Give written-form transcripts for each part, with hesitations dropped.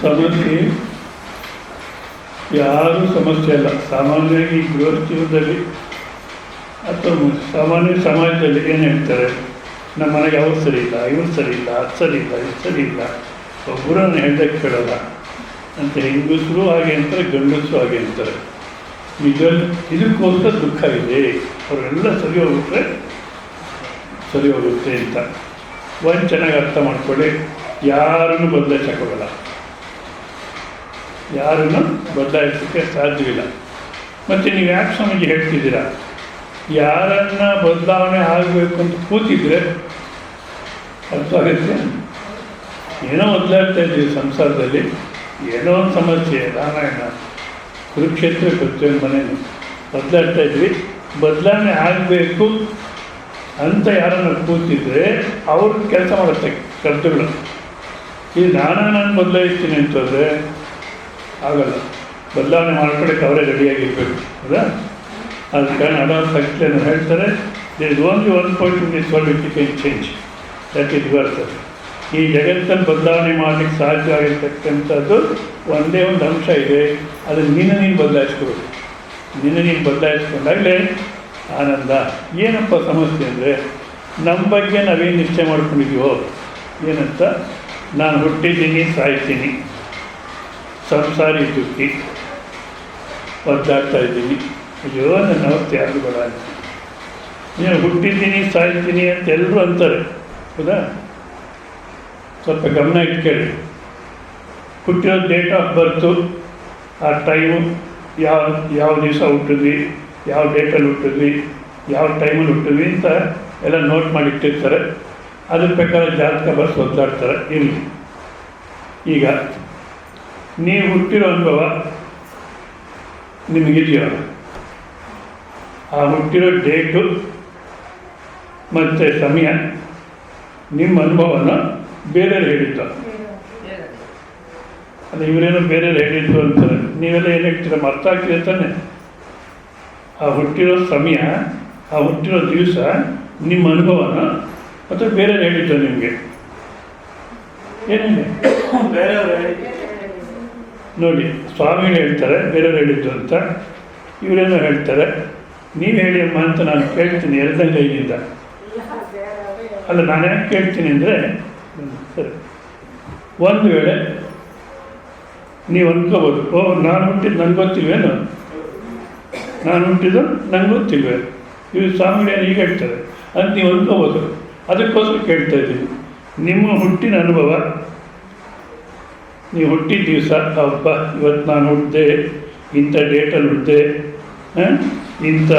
ಸಮಸ್ಯೆ ಯಾರೂ ಸಮಸ್ಯೆ ಅಲ್ಲ. ಸಾಮಾನ್ಯವಾಗಿ ಗೃಹ ಜೀವನದಲ್ಲಿ ಅಥವಾ ಸಾಮಾನ್ಯ ಸಮಾಜದಲ್ಲಿ ಏನು ಹೇಳ್ತಾರೆ, ನಮ್ಮ ಮನೆಗೆ ಅವ್ರು ಸರಿ ಇಲ್ಲ, ಇವ್ರು ಸರಿ ಇಲ್ಲ, ಅದು ಸರಿ ಇಲ್ಲ, ಇದು ಸರಿ ಇಲ್ಲ, ಒಬ್ಬರನ್ನು ಹೇಳ್ದಕ್ಕೆ ಕೇಳಲ್ಲ ಅಂತ. ಹೆಂಗಸರು ಹಾಗೆ ಅಂತಾರೆ, ಗಂಡಸರು ಹಾಗೆ ಅಂತಾರೆ. ನಿಜವಲ್ಲ, ಇದಕ್ಕೋಸ್ಕರ ದುಃಖ ಇದೆ. ಅವರೆಲ್ಲ ಸರಿ ಹೋಗುತ್ತೆ ಅಂತ ಒಂದು ಚೆನ್ನಾಗಿ ಅರ್ಥ ಮಾಡ್ಕೊಳ್ಳಿ. ಯಾರನ್ನು ಬದಲಾಯಿಸೋಕ್ಕಾಗಲ್ಲ, ಯಾರನ್ನು ಬದಲಾಯಿಸೋಕ್ಕೆ ಸಾಧ್ಯವಿಲ್ಲ. ಮತ್ತು ನೀವು ಯಾಕೆ ಸ್ವಾಮೀಜಿ ಹೇಳ್ತಿದ್ದೀರಾ, ಯಾರನ್ನ ಬದಲಾವಣೆ ಆಗಬೇಕು ಅಂತ ಕೂತಿದ್ರೆ ಅರ್ಥ ಆಗುತ್ತೆ. ಏನೋ ಬದಲಾಗ್ತಾ ಇದ್ದೀವಿ ಸಂಸಾರದಲ್ಲಿ, ಏನೋ ಒಂದು ಸಮಸ್ಯೆ, ರಾಮಾಯಣ ಕುರುಕ್ಷೇತ್ರ ಪ್ರತಿಯೊಂದು ಮನೇನು ಬದಲಾಗ್ತಾ ಇದ್ವಿ. ಬದಲಾವಣೆ ಆಗಬೇಕು ಅಂತ ಯಾರನ್ನು ಕೂತಿದ್ರೆ ಅವ್ರ ಕೆಲಸ ಮಾಡುತ್ತೆ ಕರ್ತವ್ಯಗಳು. ಈಗ ನಾನು ಬದಲಾಯಿಸ್ತೀನಿ ಅಂತಂದರೆ ಆಗಲ್ಲ. ಬದಲಾವಣೆ ಮಾಡ್ಕೊಳ್ಳೋಕ್ಕೆ ಅವರೇ ರೆಡಿಯಾಗಿರ್ಬೇಕು, ಹೌದಾ? ಅದ ಕಾರಣ ಅಡಾಲ್ಫ್ ಹಕ್ಸ್ಲಿ ಹೇಳ್ತಾರೆ, there is only one point in this world which can change, that is your. ಈ ಜಗತ್ತನ್ನು ಬದಲಾವಣೆ ಮಾಡಲಿಕ್ಕೆ ಸಾಧ್ಯವಾಗಿರ್ತಕ್ಕಂಥದ್ದು ಒಂದೇ ಒಂದು ಅಂಶ ಇದೆ, ಅದನ್ನು ನೀನು ಬದಲಾಯಿಸ್ಕೊಬೇಕು. ನೀನು ಬದಲಾಯಿಸ್ಕೊಂಡಾಗಲೇ ಆನಂದ. ಏನಪ್ಪ ಸಮಸ್ಯೆ ಅಂದರೆ, ನಮ್ಮ ಬಗ್ಗೆ ನಾವೇನು ನಿಶ್ಚಯ ಮಾಡ್ಕೊಂಡಿದ್ದೀವೋ ಏನಂತ, ನಾನು ಹುಟ್ಟಿದ್ದೀನಿ, ಸಾಯ್ತೀನಿ, ಸಂಸಾರಿ ದುಃಖಿ, ಒದ್ದಾಡ್ತಾ ಇದ್ದೀನಿ, ಅಯ್ಯೋ ನನ್ನ ಅವಸ್ಥೆ ಯಾರು ಬೇಡ ಅಂತ. ನೀನು ಹುಟ್ಟಿದ್ದೀನಿ, ಸಾಯ್ತೀನಿ ಅಂತ ಎಲ್ಲರೂ ಅಂತಾರೆ, ಹೌದಾ? ಸ್ವಲ್ಪ ಗಮನ ಇಟ್ಕೊಳ್ಳಿ. ಹುಟ್ಟಿರೋ ಡೇಟ್ ಆಫ್ ಬರ್ತು, ಆ ಟೈಮು, ಯಾವ ದಿವಸ ಹುಟ್ಟಿದ್ವಿ, ಯಾವ ಡೇಟಲ್ಲಿ ಹುಟ್ಟಿದ್ವಿ, ಯಾವ ಟೈಮಲ್ಲಿ ಹುಟ್ಟಿದ್ವಿ ಅಂತ ಎಲ್ಲ ನೋಟ್ ಮಾಡಿಟ್ಟಿರ್ತಾರೆ. ಅದ್ರ ಪ್ರಕಾರ ಜಾತಕ ಬರ್ಸಿ ಒದ್ದಾಡ್ತಾರೆ. ಇಲ್ಲಿ ಈಗ ನೀವು ಹುಟ್ಟಿರೋ ಅನುಭವ ನಿಮಗಿದೆಯೋ, ಆ ಹುಟ್ಟಿರೋ ಡೇಟು ಮತ್ತು ಸಮಯ ನಿಮ್ಮ ಅನುಭವನ ಬೇರೆಯವ್ರು ಹೇಳಿದ್ದು, ಅದು ಇವರೇನೋ ಬೇರೆಯವ್ರು ಹೇಳಿದ್ದು ಅಂತಾರೆ. ನೀವೆಲ್ಲ ಏನು ಹೇಳ್ತೀರ, ಅರ್ಥ ಆಗ್ತಿದೆ ತಾನೆ? ಆ ಹುಟ್ಟಿರೋ ಸಮಯ, ಆ ಹುಟ್ಟಿರೋ ದಿವಸ ನಿಮ್ಮ ಅನುಭವನ ಅಥವಾ ಬೇರೆಯವ್ರು ಹೇಳಿದ್ದು ನಿಮಗೆ ಏನಿದೆ? ಬೇರೆಯವ್ರು ನೋಡಿ, ಸ್ವಾಮಿಗಳು ಹೇಳ್ತಾರೆ ಬೇರೆಯವ್ರು ಹೇಳಿದ್ದು ಅಂತ, ಇವರೇನೋ ಹೇಳ್ತಾರೆ. ನೀವು ಹೇಳಿ ಅಮ್ಮ ಅಂತ ನಾನು ಕೇಳ್ತೀನಿ ಎರಡನೇ ಕೈಯಿಂದ. ಅಲ್ಲ, ನಾನು ಯಾಕೆ ಕೇಳ್ತೀನಿ ಅಂದರೆ, ಸರಿ, ಒಂದು ವೇಳೆ ನೀವು ಅಂದ್ಕೋಬೋದು, ಓ ನಾನು ಹುಟ್ಟಿದ್ದು ನನಗೆ ಗೊತ್ತಿಲ್ವೇನು, ನಾನು ಹುಟ್ಟಿದ್ದು ನನಗೆ ಗೊತ್ತಿಲ್ವೇ, ಇವರು ಸ್ವಾಮಿಗಳೇನು ಈಗ ಹೇಳ್ತಾರೆ ಅಂತ ನೀವು ಅಂದ್ಕೋಬೋದು. ಅದಕ್ಕೋಸ್ಕರ ಕೇಳ್ತಾ ಇದ್ದೀನಿ. ನಿಮ್ಮ ಹುಟ್ಟಿನ ಅನುಭವ, ನೀವು ಹುಟ್ಟಿದ ದಿವಸ, ಹಬ್ಬ, ಇವತ್ತು ನಾನು ಹುಟ್ಟಿದೆ, ಇಂಥ ಡೇಟಲ್ಲಿ ಹುಟ್ಟಿದೆ, ಇಂಥ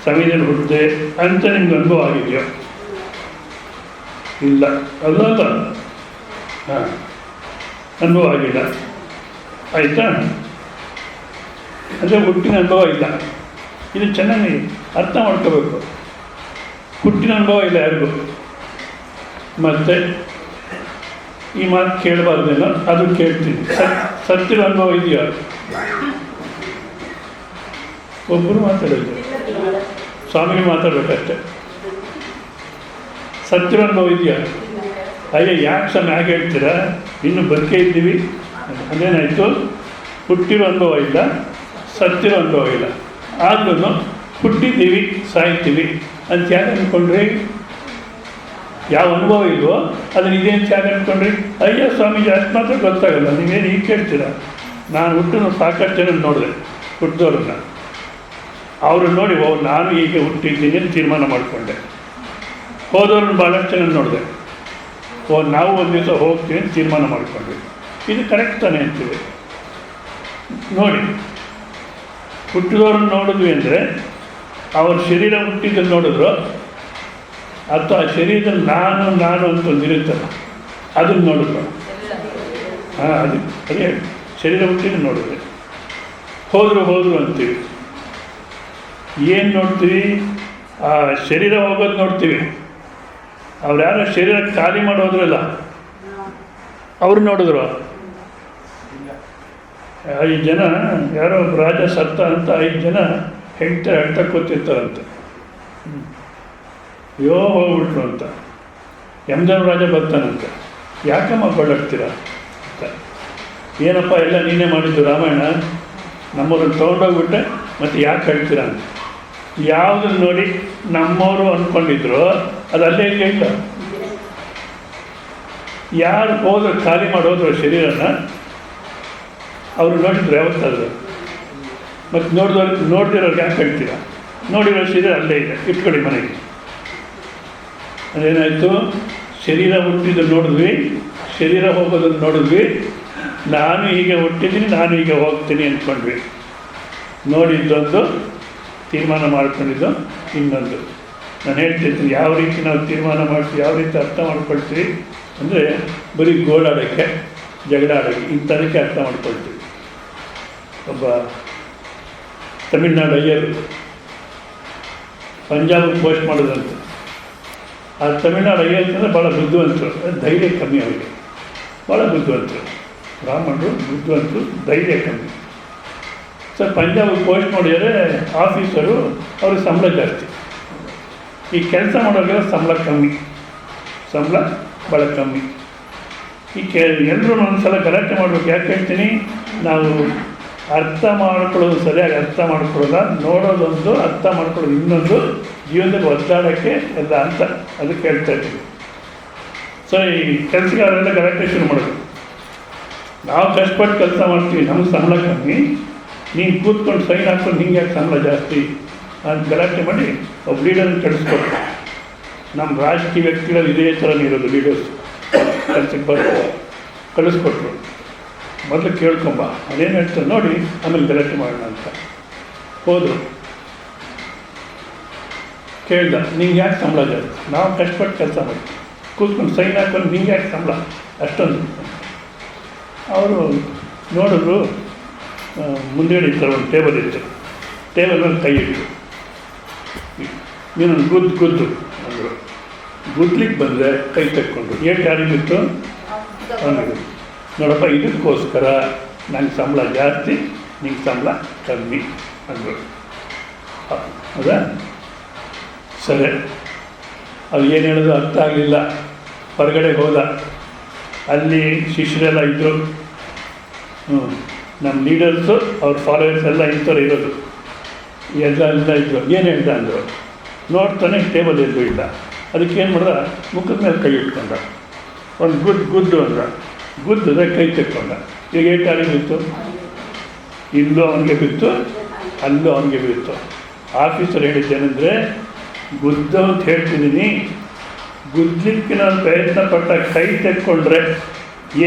ಸಮಯದಲ್ಲಿ ಹುಟ್ಟಿದೆ ಅಂತ ನಿಮ್ಗೆ ಅನುಭವ ಆಗಿದೆಯೋ? ಇಲ್ಲ, ಅಲ್ಲ, ಹಾಂ, ಅನುಭವ ಆಗಿಲ್ಲ, ಆಯಿತಾ? ಅಂದರೆ ಹುಟ್ಟಿನ ಅನುಭವ ಇಲ್ಲ. ಇದು ಚೆನ್ನಾಗಿ ಅರ್ಥ ಮಾಡ್ಕೋಬೇಕು. ಹುಟ್ಟಿನ ಅನುಭವ ಇಲ್ಲ ಯಾರಿಗೂ. ಮತ್ತು ಈ ಮಾತು ಕೇಳಬಾರ್ದೇನೋ, ಅದು ಕೇಳ್ತೀನಿ. ಸತ್ತಿರೋ ಅನುಭವ ಇದೆಯಾ? ಒಬ್ಬರು ಮಾತಾಡೋದು, ಸ್ವಾಮಿಗಳು ಮಾತಾಡಬೇಕಷ್ಟೆ. ಸತ್ತಿರೋ ಅನುಭವ ಇದೆಯಾ? ಅಯ್ಯ, ಯಾಕೆ ಸ್ವಾಮಿ ಹಾಗೆ ಹೇಳ್ತೀರಾ, ಇನ್ನು ಬದುಕೇ ಇದ್ದೀವಿ, ಅದೇನಾಯಿತು? ಹುಟ್ಟಿರೋ ಅನುಭವ ಇಲ್ಲ, ಸತ್ತಿರೋ ಅನುಭವ ಇಲ್ಲ, ಆದ್ರೂ ಹುಟ್ಟಿದ್ದೀವಿ, ಸಾಯ್ತೀವಿ ಅಂತ ಯಾಕೆ ಅಂದ್ಕೊಂಡ್ರಿ? ಯಾವ ಅನುಭವ ಇಲ್ವೋ ಅದನ್ನು ಇದೆ ಅಂತ ಯಾಕೆ ಅಂದ್ಕೊಂಡ್ರಿ? ಅಯ್ಯ ಸ್ವಾಮೀಜಿ, ಅಷ್ಟು ಮಾತ್ರ ಗೊತ್ತಾಗಲ್ಲ. ನೀವೇನು ಈಗ ಕೇಳ್ತೀರಾ? ನಾನು ಹುಟ್ಟು ಸಾಕಷ್ಟು ಜನ ನೋಡಿದೆ, ಹುಟ್ಟಿದವ್ರನ್ನ. ಅವರು ನೋಡಿ, ಓ ನಾನು ಹೀಗೆ ಹುಟ್ಟಿದ್ದೀನಿ ಅಂತ ತೀರ್ಮಾನ ಮಾಡಿಕೊಂಡೆ. ಹೋದವ್ರನ್ನ ಭಾಳಷ್ಟು ಜನ ನೋಡಿದೆ, ಓ ನಾವು ಒಂದು ದಿವಸ ಹೋಗ್ತೀವಿ ಅಂತ ತೀರ್ಮಾನ ಮಾಡಿಕೊಂಡ್ವಿ. ಇದು ಕರೆಕ್ಟ್ ತಾನೇ ಅಂತೀವಿ. ನೋಡಿ, ಹುಟ್ಟಿದವ್ರನ್ನ ನೋಡಿದ್ವಿ ಅಂದರೆ ಅವ್ರ ಶರೀರ ಹುಟ್ಟಿದ್ದನ್ನು ನೋಡಿದ್ರು, ಅಥವಾ ಆ ಶರೀರದಲ್ಲಿ ನಾನು ಅಂತ ಒಂದಿರುತ್ತಲ್ಲ ಅದನ್ನು ನೋಡಿದ್ರು. ಹಾಂ, ಅದೇ ಶರೀರ ಹುಟ್ಟಿದ್ದು ನೋಡಿದ್ವಿ. ಹೋದರು ಅಂತೀವಿ. ಏನು ನೋಡ್ತೀವಿ? ಆ ಶರೀರ ಹೋಗೋದು ನೋಡ್ತೀವಿ. ಅವ್ರು ಯಾರೋ ಶರೀರ ಖಾಲಿ ಮಾಡೋದ್ರಲ್ಲ, ಅವ್ರು ನೋಡಿದ್ರು. 5 ಜನ, ಯಾರೋ ಒಬ್ಬ ರಾಜ ಸತ್ತ ಅಂತ 5 ಜನ ಹೇಳ್ತಾ ಕೂತಿರ್ತಾರಂತೆ. ಅಯ್ಯೋ ಹೋಗ್ಬಿಟ್ರು ಅಂತ. ಯಮಧರ್ಮ ರಾಜ ಬರ್ತಾನಂತೆ. ಯಾಕಮ್ಮ ಕೊಳ್ಳಾಡ್ತೀರಾ ಅಂತ. ಏನಪ್ಪ ಎಲ್ಲ ನೀನೇ ಮಾಡಿದ್ದು ರಾಮಾಯಣ, ನಮ್ಮವ್ರನ್ನ ತೊಗೊಂಡೋಗ್ಬಿಟ್ಟೆ ಮತ್ತು ಯಾಕೆ ಹೇಳ್ತೀರ ಅಂತ. ಯಾವುದನ್ನು ನೋಡಿ ನಮ್ಮವರು ಅಂದ್ಕೊಂಡಿದ್ರು ಅದು ಅಲ್ಲೇ ಇಲ್ಲ. ಯಾರು ಹೋದ್ರು ಖಾಲಿ ಮಾಡೋದ್ರು ಶರೀರನ ಅವರು ನೋಡಿದ್ರು ಯಾವತ್ತಾದ್ರು. ಮತ್ತು ನೋಡ್ದಿರೋರು ಯಾಕೆ ಹೇಳ್ತೀರ? ನೋಡಿರೋ ಶರೀರ ಅಲ್ಲೇ ಇದೆ, ಇಟ್ಕೊಳ್ಳಿ ಮನೆಗೆ. ಅದೇನಾಯಿತು, ಶರೀರ ಹುಟ್ಟಿದ್ದು ನೋಡಿದ್ವಿ, ಶರೀರ ಹೋಗೋದನ್ನು ನೋಡಿದ್ವಿ, ನಾನು ಹೀಗೆ ಹುಟ್ಟಿದ್ದೀನಿ, ನಾನು ಹೀಗೆ ಹೋಗ್ತೀನಿ ಅಂದ್ಕೊಂಡ್ವಿ. ನೋಡಿದ್ದೊಂದು, ತೀರ್ಮಾನ ಮಾಡ್ಕೊಂಡಿದ್ದು ಇನ್ನೊಂದು. ನಾನು ಹೇಳ್ತಿರ್ತೀನಿ, ಯಾವ ರೀತಿ ನಾವು ತೀರ್ಮಾನ ಮಾಡ್ತೀವಿ, ಯಾವ ರೀತಿ ಅರ್ಥ ಮಾಡ್ಕೊಳ್ತೀವಿ ಅಂದರೆ ಬರೀ ಗೋಳಾಡೋಕ್ಕೆ, ಜಗಳ ಆಡೋಕ್ಕೆ, ಇಂಥದಕ್ಕೆ ಅರ್ಥ ಮಾಡ್ಕೊಳ್ತೀವಿ. ಒಬ್ಬ ತಮಿಳ್ನಾಡು ಅಯ್ಯರು ಪಂಜಾಬಿಗೆ ಪೋಸ್ಟ್ ಮಾಡೋದಂತೆ. ಆ ತಮಿಳ್ನಾಡು ಅಯ್ಯಂತಂದರೆ ಭಾಳ ಬುದ್ಧಿವಂತರು, ಧೈರ್ಯ ಕಮ್ಮಿ ಅವರಿಗೆ, ಭಾಳ ಬುದ್ಧಿವಂತರು. ಬ್ರಾಹ್ಮಣರು ಬುದ್ಧಿವಂತರು, ಧೈರ್ಯ ಕಮ್ಮಿ. ಸರ್ ಪಂಜಾಬಿಗೆ ಪೋಸ್ಟ್ ಮಾಡಿದರೆ ಆಫೀಸರು ಅವ್ರಿಗೆ ಸಂಬಳ ಜಾಸ್ತಿ, ಈ ಕೆಲಸ ಮಾಡೋರಿಗೆಲ್ಲ ಸಂಬಳ ಕಮ್ಮಿ, ಸಂಬಳ ಭಾಳ ಕಮ್ಮಿ. ಈ ಎಲ್ಲರೂ ಒಂದ್ಸಲ ಗಲಾಟೆ ಮಾಡಬೇಕು. ಯಾಕೆ ಹೇಳ್ತೀನಿ, ನಾವು ಅರ್ಥ ಮಾಡ್ಕೊಳ್ಳೋದು ಸರಿಯಾಗಿ ಅರ್ಥ ಮಾಡ್ಕೊಳ್ಳೋದ, ನೋಡೋದೊಂದು, ಅರ್ಥ ಮಾಡ್ಕೊಳ್ಳೋದು ಇನ್ನೊಂದು, ಜೀವನದಲ್ಲಿ ಒದ್ದಾಡೋಕ್ಕೆ ಎಲ್ಲ ಅಂತ ಅದಕ್ಕೆ ಹೇಳ್ತಾ ಇದ್ದೀವಿ. ಸೊ ಈ ಕೆಲಸಗಾರರೆಲ್ಲ ಗಲಾಟೆ ಶುರು ಮಾಡೋದು. ನಾವು ಕಷ್ಟಪಟ್ಟು ಕೆಲಸ ಮಾಡ್ತೀವಿ, ನಮಗೆ ಸಂಬಳ ಕಮ್ಮಿ, ನೀನು ಕೂತ್ಕೊಂಡು ಸೈನ್ ಹಾಕ್ಕೊಂಡು ಹಿಂಗೆ ಯಾಕೆ ಸಂಬಳ ಜಾಸ್ತಿ ಅಂತ ಗಲಾಟೆ ಮಾಡಿ ಒಬ್ಬ ಲೀಡರ್ನ ಕೆಡಿಸ್ಕೊಟ್ರು. ನಮ್ಮ ರಾಜಕೀಯ ವ್ಯಕ್ತಿಗಳು ಇದೇ ಥರನೇ ಇರೋದು, ಲೀಡರ್ಸ್ ಕೆಲಸಕ್ಕೆ ಬರ್ತಾರೆ, ಕಳಿಸ್ಕೊಟ್ರು. ಮೊದಲು ಕೇಳ್ಕೊಂಬ, ಅದೇನು ಹೇಳ್ತಾರೆ ನೋಡಿ, ಆಮೇಲೆ ಗಲಾಟೆ ಮಾಡೋಣ ಅಂತ ಹೋದರು. ಕೇಳ್ದ, ನಿಂಗೆ ಯಾಕೆ ಸಂಬಳ ಜಾಸ್ತಿ? ನಾವು ಕಷ್ಟಪಟ್ಟು ಕೆಲಸ ಮಾಡ್ತೀವಿ, ಕೂತ್ಕೊಂಡು ಸೈನ್ ಹಾಕೊಂಡು ನಿಂಗೆ ಯಾಕೆ ಸಂಬಳ ಅಷ್ಟೊಂದು? ಅವರು ನೋಡಿದ್ರು, ಮುಂದೆಗಡೆ ಇರ್ತಾರೆ, ಒಂದು ಟೇಬಲ್ ಇತ್ತು, ಟೇಬಲ್ ಮೇಲೆ ಕೈ ಇಟ್ಟು ನೀನು ಗುದ್ದು ಅಂದರು. ಗುದ್ಲಿಕ್ಕೆ ಬಂದರೆ ಕೈ ತಕ್ಕೊಂಡು ಏಟು ಯಾರಿಗಿತ್ತು ಅವನಿಗೆ, ನೋಡಪ್ಪ ಇದಕ್ಕೋಸ್ಕರ ನನಗೆ ಸಂಬಳ ಜಾಸ್ತಿ, ನಿಂಗೆ ಸಂಬಳ ಕಮ್ಮಿ ಅಂದರು. ಹೌದಾ? ಸರಿ, ಅದು ಏನು ಹೇಳೋದು ಅರ್ಥ ಆಗಲಿಲ್ಲ. ಹೊರಗಡೆ ಹೋದ, ಅಲ್ಲಿ ಶಿಷ್ಯರೆಲ್ಲ ಇದ್ದರು, ನಮ್ಮ ಲೀಡರ್ಸು ಅವ್ರ ಫಾಲೋವರ್ಸ್ ಎಲ್ಲ ಇಂಥವ್ರು ಇರೋದು, ಎಲ್ಲ ಇದ್ದರು. ಏನು ಹೇಳ್ದ ಅಂದರು. ನೋಡ್ತಾನೆ ಟೇಬಲ್ ಎಲ್ಲೂ ಇಲ್ಲ. ಅದಕ್ಕೇನು ಮಾಡ್ದ, ಮುಖದ ಮೇಲೆ ಕೈ ಇಟ್ಕೊಂಡ, ಒಂದು ಗುದ್ದು ಅಂದ, ಗುದ್ದರೆ ಕೈ ತೆಕ್ಕೊಂಡ. ಈಗ ಏಟಾಳಿ ಬಿತ್ತು, ಇಲ್ಲೂ ಅವನಿಗೆ ಬಿತ್ತು, ಅಲ್ಲೂ ಅವನಿಗೆ ಬಿತ್ತು. ಆಫೀಸರ್ ಹೇಳಿದ್ದೇನೆಂದರೆ, ಗುದ್ದು ಅಂತ ಹೇಳ್ತಿದ್ದೀನಿ, ಗುದ್ದಲಿಕ್ಕೆ ನಾನು ಪ್ರಯತ್ನ ಪಟ್ಟ ಕೈ ತೆಕ್ಕೊಂಡ್ರೆ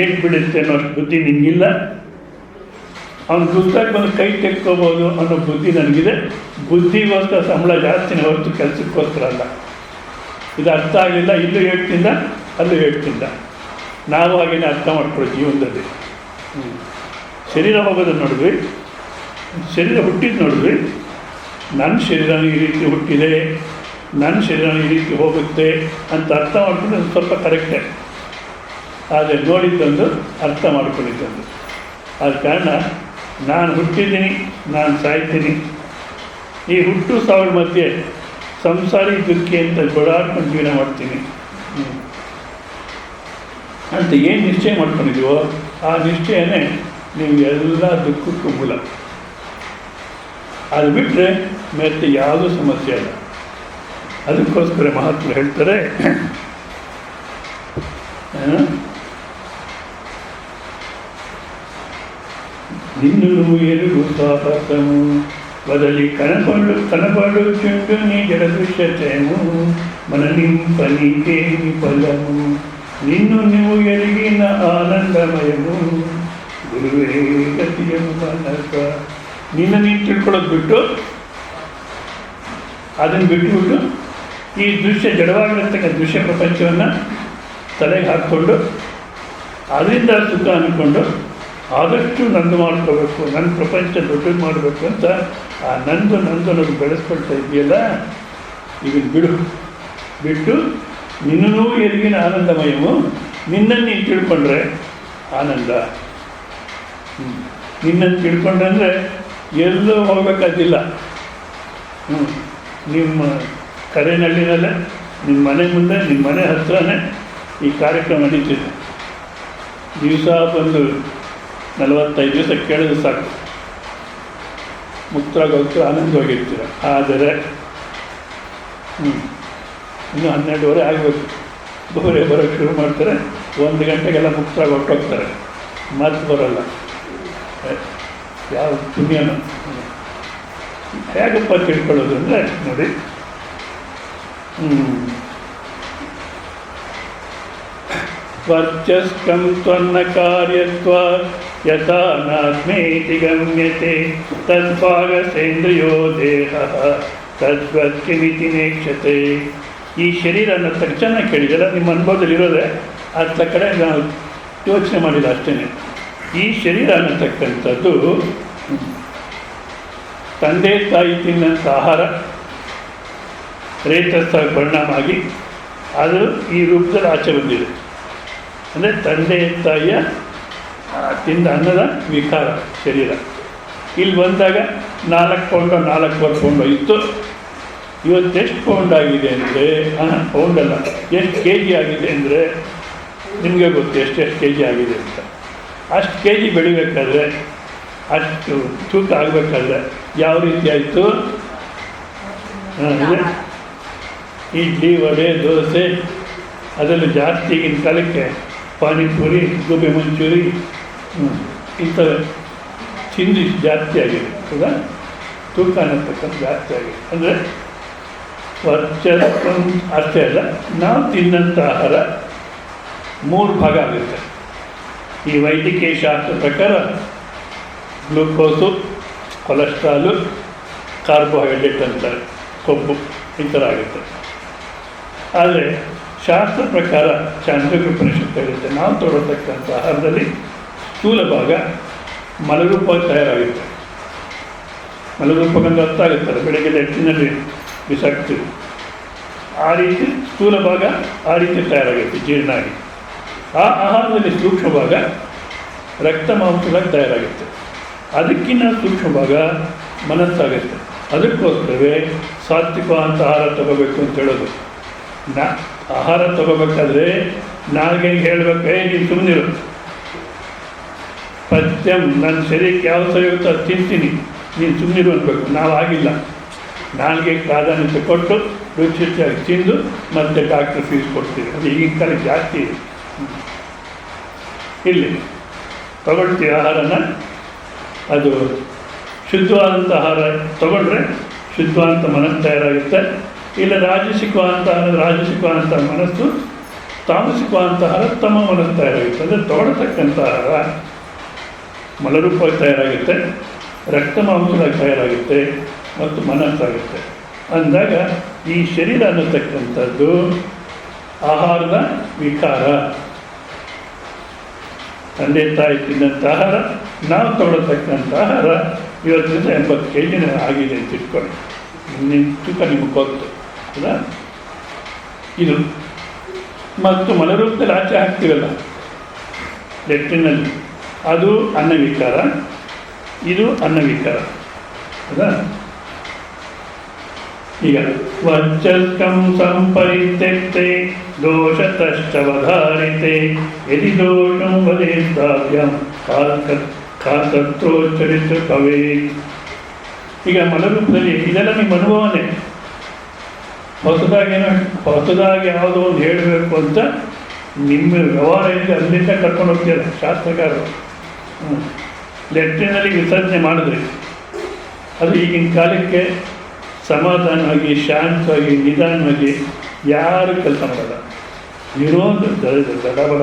ಏಟ್ ಬಿಡುತ್ತೆ ಅನ್ನೋ ಬುದ್ಧಿ ನಿಮಗಿಲ್ಲ. ಅವ್ನು ಗುದ್ದಾಗಿ ಬಂದು ಕೈ ತೆಕ್ಕೋಬೋದು ಅನ್ನೋ ಬುದ್ಧಿ ನನಗಿದೆ. ಬುದ್ಧಿಗೋಸ್ಕರ ಸಂಬಳ ಜಾಸ್ತಿನೇ ಹೊರತು ಕೆಲಸಕ್ಕೋಸ್ಕರ ಅಲ್ಲ. ಇದು ಅರ್ಥ ಆಗಲಿಲ್ಲ, ಇಲ್ಲೂ ಹೇಳ್ತಿದ್ದ, ಅಲ್ಲೂ ಹೇಳ್ತಿದ್ದ. ನಾವು ಹಾಗೇನೆ ಅರ್ಥ ಮಾಡ್ಕೊಳ್ಳೋ ಜೀವನದಲ್ಲಿ. ಶರೀರ ಹೋಗೋದನ್ನು ನೋಡಿದ್ವಿ, ಶರೀರ ಹುಟ್ಟಿದ್ದು ನೋಡಿದ್ವಿ. ನನ್ನ ಶರೀರ ಈ ರೀತಿ ಹುಟ್ಟಿದೆ, ನನ್ನ ಶರೀರ ಈ ರೀತಿ ಹೋಗುತ್ತೆ ಅಂತ ಅರ್ಥ ಮಾಡ್ಕೊಂಡು ಅದು ಸ್ವಲ್ಪ ಕರೆಕ್ಟೇ. ಆದರೆ ನೋಡಿದ್ದೊಂದು, ಅರ್ಥ ಮಾಡ್ಕೊಂಡಿದ್ದೊಂದು. ಆದ ಕಾರಣ ನಾನು ಹುಟ್ಟಿದ್ದೀನಿ, ನಾನು ಸಾಯ್ತೀನಿ. ಈ ಹುಟ್ಟು ಸಾವಿರ ಮಧ್ಯೆ ಸಂಸಾರಿ ದುಃಖಿ ಅಂತ ಗೋಳಾಡ್ಕೊಂಡು ಜೀವನ ಮಾಡ್ತೀನಿ ಅಂತ ಏನು ನಿಶ್ಚಯ ಮಾಡ್ಕೊಂಡಿದ್ದೀವೋ ಆ ನಿಶ್ಚಯನೇ ನೀವು ಎಲ್ಲ ದುಃಖಕ್ಕೂ ಮೂಲ. ಅದು ಬಿಟ್ಟರೆ ಮತ್ತೆ ಯಾವುದೂ ಸಮಸ್ಯೆ ಇಲ್ಲ. ಅದಕ್ಕೋಸ್ಕರ ಮಹಾತ್ಮರು ಹೇಳ್ತಾರೆ, నిన్ను ఎరుగు సాహసము వదలి కనపడుచుండు నీ జడ దృశ్యము మన నింపనికేమి ఫలము నిన్ను నువ్వు ఎరిగిన ఆనందమయము ಗುರುವೇ ಗತಿಯನು ಮನಕ. ನಿನ್ನ ನೀನು ತಿಳ್ಕೊಳ್ಳೋದು ಬಿಟ್ಟು, ಅದನ್ನು ಬಿಟ್ಟುಬಿಟ್ಟು ಈ ದೃಶ್ಯ ಜಡವಾಗಿರತಕ್ಕ ದೃಶ್ಯ ಪ್ರಪಂಚವನ್ನು ತಲೆಗೆ ಹಾಕ್ಕೊಂಡು ಅದರಿಂದ ಸುಖ ಅಂದ್ಕೊಂಡು ಆದಷ್ಟು ನಂದು ಮಾಡ್ಕೋಬೇಕು, ನನ್ನ ಪ್ರಪಂಚ ದೊಡ್ಡದು ಮಾಡಬೇಕು ಅಂತ ಆ ನಂದು ಅನ್ನೋದು ಬೆಳೆಸ್ಕೊಳ್ತಾ ಇದೆಯಲ್ಲ, ಇದನ್ನು ಬಿಟ್ಟು ನಿನ್ನೂ ಎರಿಗಿನ ಆನಂದಮಯವು. ನಿನ್ನನ್ನು ನೀನು ತಿಳ್ಕೊಂಡ್ರೆ ಆನಂದ. ನಿನ್ನನ್ನು ತಿಳ್ಕೊಂಡ್ರೆ ಅಂದರೆ ಎಲ್ಲೂ ಹೋಗಬೇಕಾದಿಲ್ಲ. ನಿಮ್ಮ ಕರೆನಳ್ಳಿನಲ್ಲೇ, ನಿಮ್ಮ ಮನೆ ಮುಂದೆ, ನಿಮ್ಮ ಮನೆ ಹತ್ರನೇ ಈ ಕಾರ್ಯಕ್ರಮ ನಡೀತಿದೆ. ದಿವಸ ಬಂದು 45 ದಿವಸ ಕೇಳಿದ್ರೆ ಸಾಕು, ಮುಕ್ತರಾಗೋಗ್ತೀರ, ಆನಂದವಾಗಿರ್ತೀರ. ಆದರೆ ಇನ್ನೂ 12:30 ಆಗಬೇಕು, ಬಹುರೇ ಬರೋಕ್ಕೆ ಶುರು ಮಾಡ್ತಾರೆ, 1 ಗಂಟೆಗೆಲ್ಲ ಮುಕ್ತರಾಗಿ ಹೊರಟೋಗ್ತಾರೆ, ಮತ್ತೆ ಬರೋಲ್ಲ. ಯಾವ ಪುಣ್ಯನೋ ಹೇಗಪ್ಪ ತಿಳ್ಕೊಳ್ಳೋದು ಅಂದರೆ ನೋಡಿ, ವರ್ಚಸ್ಕಂ ತ್ವನ್ನ ಕಾರ್ಯತ್ವ ಯಥಾ ನಾತ್ಮೇತಿ ಗಮ್ಯತೆ ತದ್ಭಾಗಸೇಂದ್ರಿಯೋ ದೇಹ ತದ್ವತ್ಕಿಮಿತಿ ನೇಕ್ಷತೆ. ಈ ಶರೀರ ಅನ್ನೋ ತಕ್ಷಣ ಕೇಳಿದಲ್ಲ, ನಿಮ್ಮ ಅನುಭವದಲ್ಲಿರೋದೆ ಅತ್ತ ಕಡೆ ನಾವು ಯೋಚನೆ ಮಾಡಿಲ್ಲ ಅಷ್ಟೇ. ಈ ಶರೀರ ಅನ್ನತಕ್ಕಂಥದ್ದು ತಂದೆ ತಾಯಿ ತಿನ್ನಂಥ ಆಹಾರ ರೇತಸ್ಸಾಗಿ ಪರಿಣಾಮ ಆಗಿ ಅದು ಈ ರೂಪದಲ್ಲಿ ಆಚೆ ಬಂದಿದೆ. ಅಂದರೆ ತಂದೆ ತಾಯಿಯ ತಿಂದ ಅನ್ನದ ವಿಕಾರ ಶರೀರ. ಇಲ್ಲಿ ಬಂದಾಗ 4 ಪೌಂಡೋ 4.25 ಪೌಂಡೋ ಇತ್ತು, ಇವತ್ತು ಎಷ್ಟು ಪೌಂಡ್ ಆಗಿದೆ ಅಂದರೆ, ಪೌಂಡಲ್ಲ, ಎಷ್ಟು ಕೆ ಜಿ ಆಗಿದೆ ಅಂದರೆ ನಿಮಗೆ ಗೊತ್ತು ಎಷ್ಟೆಷ್ಟು ಕೆ ಜಿ ಆಗಿದೆ ಅಂತ. ಅಷ್ಟು ಕೆ ಜಿ ಬೆಳಿಬೇಕಾದ್ರೆ, ಅಷ್ಟು ತೂಕ ಆಗಬೇಕಾದ್ರೆ ಯಾವ ರೀತಿ ಆಯಿತು? ಇಡ್ಲಿ, ವಡೆ, ದೋಸೆ, ಅದರಲ್ಲಿ ಜಾಸ್ತಿ ಈಗಿನ ಕಾಲಕ್ಕೆ ಪಾನಿಪುರಿ, ಗೋಬಿ ಮಂಚೂರಿ ಇಂಥವು ತಿಂದು ಜಾಸ್ತಿ ಆಗಿದೆ. ಹೌದಾ? ತೂಕ ಅನ್ನತಕ್ಕಂಥ ಜಾಸ್ತಿ ಆಗಿದೆ. ಅಂದರೆ ಅಷ್ಟೇ ಅಲ್ಲ, ನಾವು ತಿನ್ನಂಥ ಆಹಾರ 3 ಭಾಗ ಆಗುತ್ತೆ. ಈ ವೈದ್ಯಕೀಯ ಶಾಸ್ತ್ರ ಪ್ರಕಾರ ಗ್ಲೂಕೋಸು, ಕೊಲೆಸ್ಟ್ರಾಲು, ಕಾರ್ಬೋಹೈಡ್ರೇಟ್ ಅಂತಾರೆ, ಕೊಬ್ಬು, ಈ ಥರ ಆಗುತ್ತೆ. ಆದರೆ ಶಾಸ್ತ್ರ ಪ್ರಕಾರ ಚಾಂದ್ರಕ ಉಪನಿಷತ್ತು ಹೇಳುತ್ತೆ, ನಾವು ತೊಗೊಳ್ತಕ್ಕಂಥ ಆಹಾರದಲ್ಲಿ ಸ್ಥೂಲ ಭಾಗ ಮಲರೂಪವಾಗಿ ತಯಾರಾಗುತ್ತೆ. ಮಲರೂಪಗಂದು ಅರ್ಥ ಆಗುತ್ತಲ್ಲ, ಬೆಳಗ್ಗೆ ಲೆಟ್ಟಿನಲ್ಲಿ ಬಿಸಾಕ್ತೀವಿ, ಆ ರೀತಿ ಸ್ಥೂಲ ಭಾಗ ಆ ರೀತಿ ತಯಾರಾಗುತ್ತೆ ಜೀರ್ಣ ಆಗಿ. ಆ ಆಹಾರದಲ್ಲಿ ಸೂಕ್ಷ್ಮ ಭಾಗ ರಕ್ತ ಮಾಂಸವಾಗಿ ತಯಾರಾಗುತ್ತೆ. ಅದಕ್ಕಿಂತ ಸೂಕ್ಷ್ಮ ಭಾಗ ಮನಸ್ಸಾಗುತ್ತೆ. ಅದಕ್ಕೋಸ್ಕರವೇ ಸಾತ್ವಿಕವಾದಂಥ ಆಹಾರ ತಗೋಬೇಕು ಅಂತ ಹೇಳೋದು. ಆಹಾರ ತಗೋಬೇಕಾದ್ರೆ ನಾಲ್ಗೆಗೆ ಹೇಳಬೇಕು, ನೀನು ಸುಮ್ಮನಿರು, ಪಥ್ಯಂ, ನನ್ನ ಶರೀರಕ್ಕೆ ಯಾವ ಸರಿಯುತ್ತೋ ಅದು ತಿಂತೀನಿ, ನೀನು ಸುಮ್ಮನಿರು ಅನ್ಬೇಕು. ನಾವು ಆಗಿಲ್ಲ, ನಾಲ್ಗೆಗೆ ಪ್ರಾಧಾನ್ಯತೆ ಕೊಟ್ಟು ರುಚಿಯಾಗಿ ತಿಂದು ಮತ್ತೆ ಡಾಕ್ಟ್ರ್ ಫೀಸ್ ಕೊಡ್ತೀವಿ. ಅದು ಈಗಿನ ಕಾಲಕ್ಕೆ ಜಾಸ್ತಿ ಇದೆ. ಇಲ್ಲಿ ತಗೊಳ್ತೀವಿ ಆಹಾರನ, ಅದು ಶುದ್ಧವಾದಂಥ ಆಹಾರ ತಗೊಂಡ್ರೆ ಶುದ್ಧವಾದಂಥ ಮನಸ್ಸು ತಯಾರಾಗುತ್ತೆ. ಇಲ್ಲ ರಾಜಸಿಕವಾದಂಥ ಮನಸ್ಸು, ತಾಮಸಿಕವಾದಂಥ ಆಹಾರ ತಮ್ಮ ಮನಸ್ಸು ತಯಾರಾಗುತ್ತೆ. ಅಂದರೆ ತಗೊಳ್ತಕ್ಕಂಥ ಆಹಾರ ಮಲರೂಪವಾಗಿ ತಯಾರಾಗುತ್ತೆ, ರಕ್ತ ಮಾಂಸವಾಗಿ ತಯಾರಾಗುತ್ತೆ ಮತ್ತು ಮನಸ್ಸಾಗುತ್ತೆ. ಅಂದಾಗ ಈ ಶರೀರ ಅನ್ನತಕ್ಕಂಥದ್ದು ಆಹಾರದ ವಿಕಾರ. ತಂದೆ ತಾಯಿ ತಿನ್ನಂಥ ಆಹಾರ, ನಾವು ತಗೊಳ್ತಕ್ಕಂಥ ಆಹಾರ 50-80 kg ಆಗಿದೆ ಅಂತ ಇಟ್ಕೊಳ್ಳಿ. ನಿಮ್ಮ ತೂಕ ನಿಮಗೆ ಗೊತ್ತು, ಹೌದಾ? ಇದು ಮತ್ತು ಮಲರೂಪದಲ್ಲಿ ಆಚೆ ಹಾಕ್ತೀವಲ್ಲ ಲೆಟ್ಟಿನಲ್ಲಿ, ಅದು ಅನ್ನವಿಕಾರ, ಇದು ಅನ್ನವಿಕಾರ, ಹೌದಾ? ಈಗ ವರ್ಚಸ್ಕಂ ಸಂಪರಿತ್ಯಕ್ತೆ ದೋಷತಶ್ಚವಧಾರಿತೆ ಯದಿ ದೋಷಂ ವದೇತಾವ್ಯಂ ಕಾತತ್ರೋಚ್ಚರಿತ ಕವೇ. ಈಗ ಮಲರೂಪದಲ್ಲಿ ಇದೆಲ್ಲ ನಿಮ್ಮ ಅನುಭವನೇ. ಹೊಸದಾಗಿ ಯಾವುದೋ ಒಂದು ಹೇಳಬೇಕು ಅಂತ ನಿಮ್ಮ ವ್ಯವಹಾರ ಇದೆ, ಅಲ್ಲಿಂದ ಕರ್ಕೊಂಡು ಹೋಗ್ತೀರ ಶಾಸ್ತ್ರಕಾರರು. ಲೆಟ್ಟಿನಲ್ಲಿ ವಿಸರ್ಜನೆ ಮಾಡಿದ್ರಿ, ಅದು ಈಗಿನ ಕಾಲಕ್ಕೆ ಸಮಾಧಾನವಾಗಿ, ಶಾಂತವಾಗಿ, ನಿಧಾನವಾಗಿ ಯಾರು ಕೆಲಸ ಮಾಡಲ್ಲ. ಇರೋದು ದಡಬಡ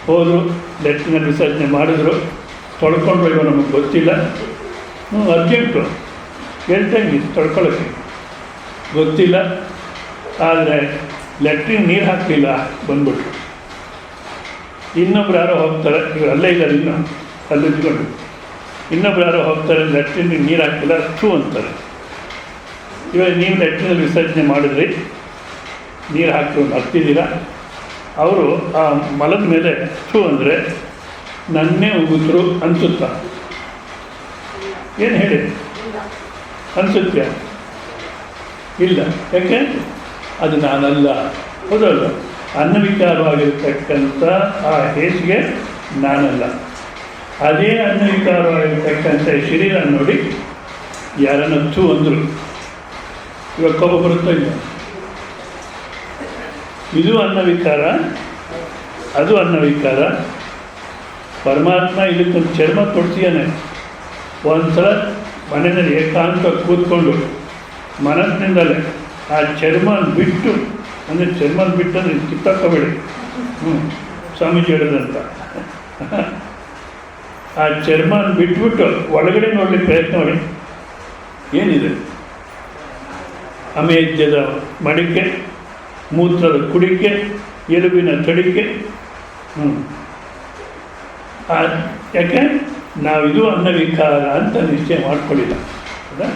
ಹೋದರು, ಲೆಟ್ಟಿನಲ್ಲಿ ವಿಸರ್ಜನೆ ಮಾಡಿದ್ರು, ತೊಳ್ಕೊಂಡ್ರು, ಇವಾಗ ನಮಗೆ ಗೊತ್ತಿಲ್ಲ, ಅರ್ಜೆಂಟು ಹೇಳ್ತಂಗೆ ತೊಳ್ಕೊಳ್ಳೋಕ್ಕೆ ಗೊತ್ತಿಲ್ಲ. ಆದರೆ ಲೆಟ್ರಿನ್ ನೀರು ಹಾಕಲಿಲ್ಲ, ಬಂದ್ಬಿಟ್ರು. ಇನ್ನೊಬ್ರು ಯಾರೋ ಹೋಗ್ತಾರೆ, ಇವರು ಅಲ್ಲೇ ಇದ್ದಾರೆ, ಇನ್ನೂ ಅಲ್ಲಿದ್ಕೊಂಡು ಇನ್ನೊಬ್ರು ಯಾರೋ ಹೋಗ್ತಾರೆ, ಲೆಟ್ರಿನಿಗೆ ನೀರು ಹಾಕಿಲ್ಲ, ಥೂ ಅಂತಾರೆ. ಇವಾಗ ನೀವು ಲೆಟ್ರಿನಲ್ಲಿ ವಿಸರ್ಜನೆ ಮಾಡಿದ್ರಿ, ನೀರು ಹಾಕಿ ಹತ್ತಿದ್ದೀರ, ಅವರು ಆ ಮಲದ ಮೇಲೆ ಥೂ ಅಂದರೆ ನನ್ನೇ ಉಗಿದ್ರು ಅನಿಸುತ್ತಾ? ಏನು ಹೇಳಿ, ಅನಿಸುತ್ತೆ? ಇಲ್ಲ. ಯಾಕೆ? ಅದು ನಾನಲ್ಲ, ಹೌದಲ್ಲ? ಅನ್ನವಿಕಾರವಾಗಿರ್ತಕ್ಕಂಥ ಆ ಹೇಸಿಗೆ ನಾನಲ್ಲ. ಅದೇ ಅನ್ನವಿಕಾರವಾಗಿರ್ತಕ್ಕಂಥ ಶರೀರ ನೋಡಿ ಯಾರನ್ನ ಥೂ ಅಂದರು, ಇವಾಗ ಕೋಪ ಬರುತ್ತಾ ಇಲ್ಲ? ಇದು ಅನ್ನವಿಕಾರ, ಅದು ಅನ್ನವಿಕಾರ. ಪರಮಾತ್ಮ ಇದಕ್ಕೊಂದು ಚರ್ಮ ಕೊಡ್ತೀಯಾನೆ. ಒಂದ್ಸಲ ಮನೆಯಲ್ಲಿ ಏಕಾಂತ ಕೂತ್ಕೊಂಡು ಮನಸ್ಸಿನಿಂದಲೇ ಆ ಚರ್ಮ ಬಿಟ್ಟು, ಅಂದರೆ ಚರ್ಮ ಬಿಟ್ಟು ಅಂದರೆ ಕಿತ್ತಕ್ಕಬೇಡಿ, ಸ್ವಾಮೀಜಿ ಹೇಳಿದಂತ ಆ ಚರ್ಮ ಬಿಟ್ಬಿಟ್ಟು ಒಳಗಡೆ ನೋಡ್ಲಿಕ್ಕೆ ಪ್ರಯತ್ನ ಮಾಡಿ. ಏನಿದೆ? ಅಮೇಧ್ಯದ ಮಡಿಕೆ, ಮೂತ್ರದ ಕುಡಿಕೆ, ಎಲುಬಿನ ತಡಿಕೆ. ಯಾಕೆ ನಾವಿದು ಅನ್ನವಿಕಾರ ಅಂತ ನಿಶ್ಚಯ ಮಾಡ್ಕೊಳ್ಳಿಲ್ಲ. ಹೌದಾ?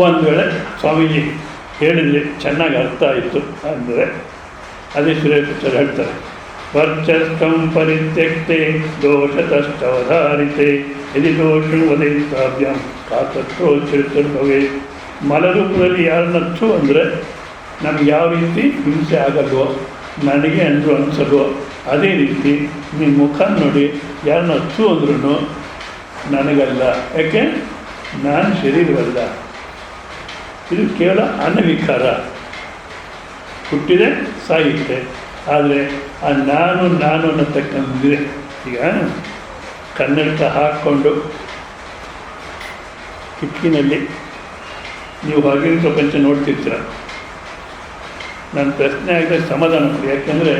ಒಂದು ವೇಳೆ ಸ್ವಾಮೀಜಿ ಹೇಳಿದರೆ ಚೆನ್ನಾಗಿ ಅರ್ಥ ಆಯಿತು ಅಂದರೆ ಅದೇ ಸುರೇಶ್ವರ ಹೇಳ್ತಾರೆ, ವರ್ಚಸ್ಕಂ ಪರಿತ್ಯಕ್ತೆ ದೋಷತಶ್ಚವಧಾರಿತೆ ಯದಿ ದೋಷಂ ವದಯಿತಾಭ್ಯಾಂ ಕಾತತ್ರೋಚ್ಛಿರ್ತರ್ಭವೇ. ಮಲರೂಪದಲ್ಲಿ ಯಾರನ್ನ ಥೂ ಅಂದರೆ ನಮ್ಗೆ ಯಾವ ರೀತಿ ಹಿಂಸೆ ಆಗಲ್ವೋ, ನನಗೆ ಅಂದರು ಅನಿಸಲ್ವೋ ಅದೇ ರೀತಿ ನಿಮ್ಮ ಮುಖ ನೋಡಿ ಯಾರನ್ನ ಥೂ ಅಂದ್ರೂ ನನಗಲ್ಲ. ಯಾಕೆ? ನಾನು ಶರೀರವಲ್ಲ. ಇದು ಕೇವಲ ಅನ್ನವಿಕಾರ. ಹುಟ್ಟಿದೆ, ಸಾಯುತ್ತೆ. ಆದರೆ ಆ ನಾನು ಅನ್ನತಕ್ಕಂಥದ್ದಿದೆ. ಈಗ ಕನ್ನಡಕ ಹಾಕ್ಕೊಂಡು ಕಿಟಕಿನಲ್ಲಿ ನೀವು ಹೊರಗಿನ ಪ್ರಪಂಚ ನೋಡ್ತಿರ್ತೀರ. ನನ್ನ ಪ್ರಶ್ನೆ ಆಗಿದ್ರೆ ಸಮಾಧಾನ ಕೊಡಿ. ಯಾಕೆಂದರೆ